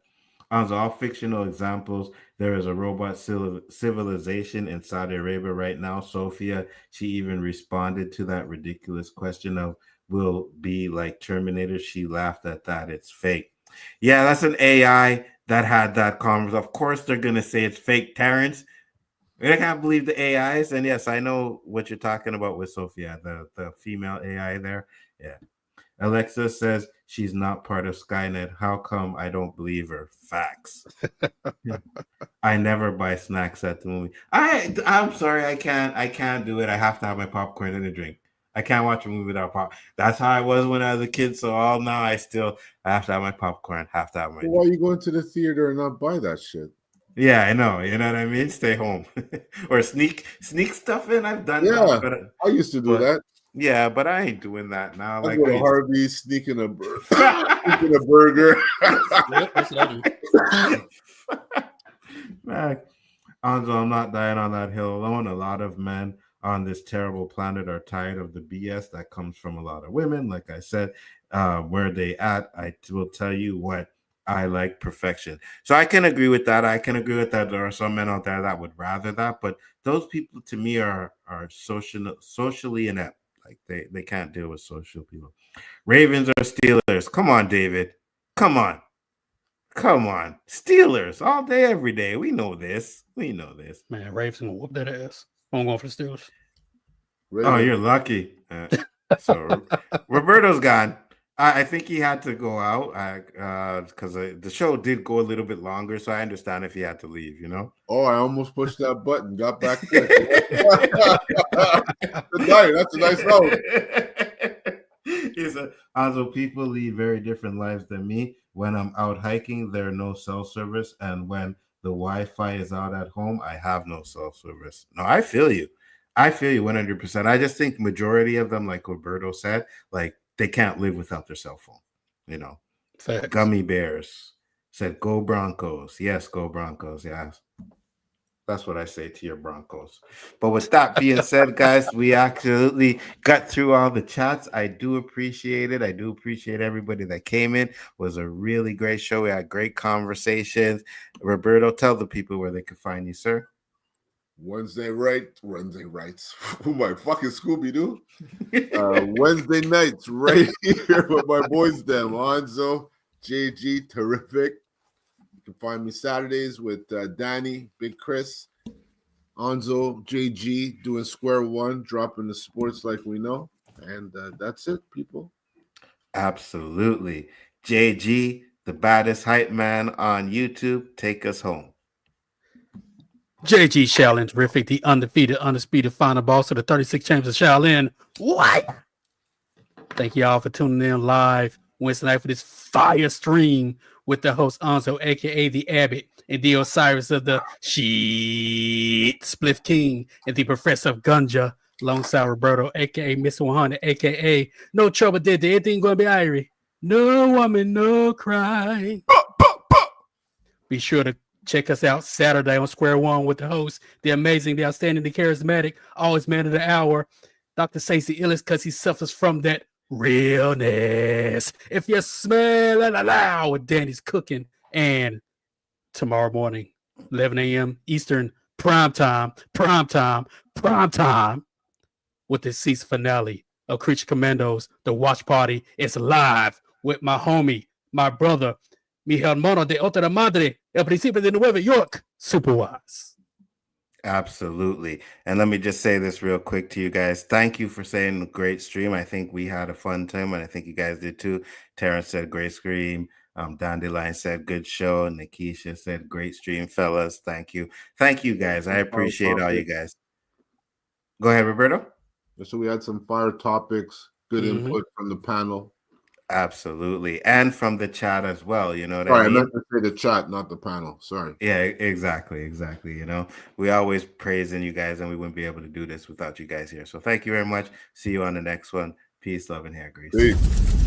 Speaker 8: On all fictional examples, there is a robot civilization in Saudi Arabia right now. Sophia, she even responded to that ridiculous question of will be like Terminator. She laughed at that. It's fake. Yeah, that's an AI that had that conversation. Of course, they're gonna say it's fake, Terrence. I can't believe the AIs. And yes, I know what you're talking about with Sophia, the female AI there. Yeah. Alexa says she's not part of Skynet. How come I don't believe her? Facts. I never buy snacks at the movie. I'm sorry, I can't do it. I have to have my popcorn and a drink. I can't watch a movie without pop. That's how I was when I was a kid. So all now I have to have my popcorn, have to have my.
Speaker 2: Why are you going to the theater and not buy that shit?
Speaker 8: Yeah, I know. You know what I mean? Stay home or sneak stuff in. I've done that. But,
Speaker 2: I used to do that.
Speaker 8: Yeah, but I ain't doing that now.
Speaker 2: I go to Harvey's, sneaking a burger.
Speaker 3: Yep, that's what I do.
Speaker 8: Man, Anzo, I'm not dying on that hill alone. A lot of men on this terrible planet are tired of the BS that comes from a lot of women. Like I said, where they at? I will tell you what. I like perfection. So I can agree with that. There are some men out there that would rather that, but those people to me are socially inept. Like they can't deal with social people. Ravens or Steelers? Come on, David. Come on. Steelers all day, every day. We know this.
Speaker 3: Man, Ravens gonna whoop that ass. I'm going for the Steelers.
Speaker 8: Oh, you're lucky. So Roberto's gone. I think he had to go out because the show did go a little bit longer, so I understand if he had to leave, you know?
Speaker 2: Oh, I almost pushed that button, got back quick. Good night. That's a nice note.
Speaker 8: He said, also, people lead very different lives than me. When I'm out hiking, there are no cell service, and when the Wi-Fi is out at home, I have no cell service. No, I feel you 100%. I just think majority of them, like Roberto said, like, they can't live without their cell phone, you know.
Speaker 3: Facts.
Speaker 8: Gummy Bears said, "Go Broncos." Yes, go Broncos. Yes. That's what I say to your Broncos. But with that being said, guys, we absolutely got through all the chats. I do appreciate it. I do appreciate everybody that came in. It was a really great show. We had great conversations. Roberto, tell the people where they can find you, sir.
Speaker 2: Wednesday nights. Who my fucking Scooby-Doo? Wednesday nights right here with my boys, them Nzo, JG, terrific. You can find me Saturdays with Danny, Big Chris, Nzo, JG, doing Square One, dropping the sports like we know. And that's it, people.
Speaker 8: Absolutely. JG, the baddest hype man on YouTube. Take us home.
Speaker 3: JG Shaolin Terrific, the undisputed final boss of the 36 Chambers of Shaolin. What? Thank y'all for tuning in live Wednesday night for this fire stream with the host Nzo, aka the Abbott, and the Osiris of the Sheet Spliff King, and the Professor of Gunja, alongside Roberto, aka Mr. 100, aka No Trouble Did Anything Gonna Be Irie. No woman, no cry. Be sure to check us out Saturday on Square One with the host, the amazing, the outstanding, the charismatic, always man of the hour, Dr. Stacey Illis, because he suffers from that realness. If you smell it aloud with Danny's cooking. And tomorrow morning, 11 a.m. Eastern, prime time. with the season finale of Creature Commandos. The watch party is live with my homie, my brother, mi hermano de otra madre, el príncipe de Nueva York, Superwise.
Speaker 8: Absolutely. And let me just say this real quick to you guys. Thank you for saying a great stream. I think we had a fun time, and I think you guys did too. Terrence said great stream. Dandelion said good show. Nikisha said great stream, fellas. Thank you. Thank you guys. I appreciate all you guys. Go ahead, Roberto.
Speaker 2: So we had some fire topics, good input from the panel.
Speaker 8: Absolutely. And from the chat as well. You know what
Speaker 2: Sorry,
Speaker 8: I mean?
Speaker 2: I meant to say the chat, not the panel. Sorry.
Speaker 8: Yeah, exactly. You know, we always praising you guys, and we wouldn't be able to do this without you guys here. So thank you very much. See you on the next one. Peace, love, and hair grease.
Speaker 2: Peace.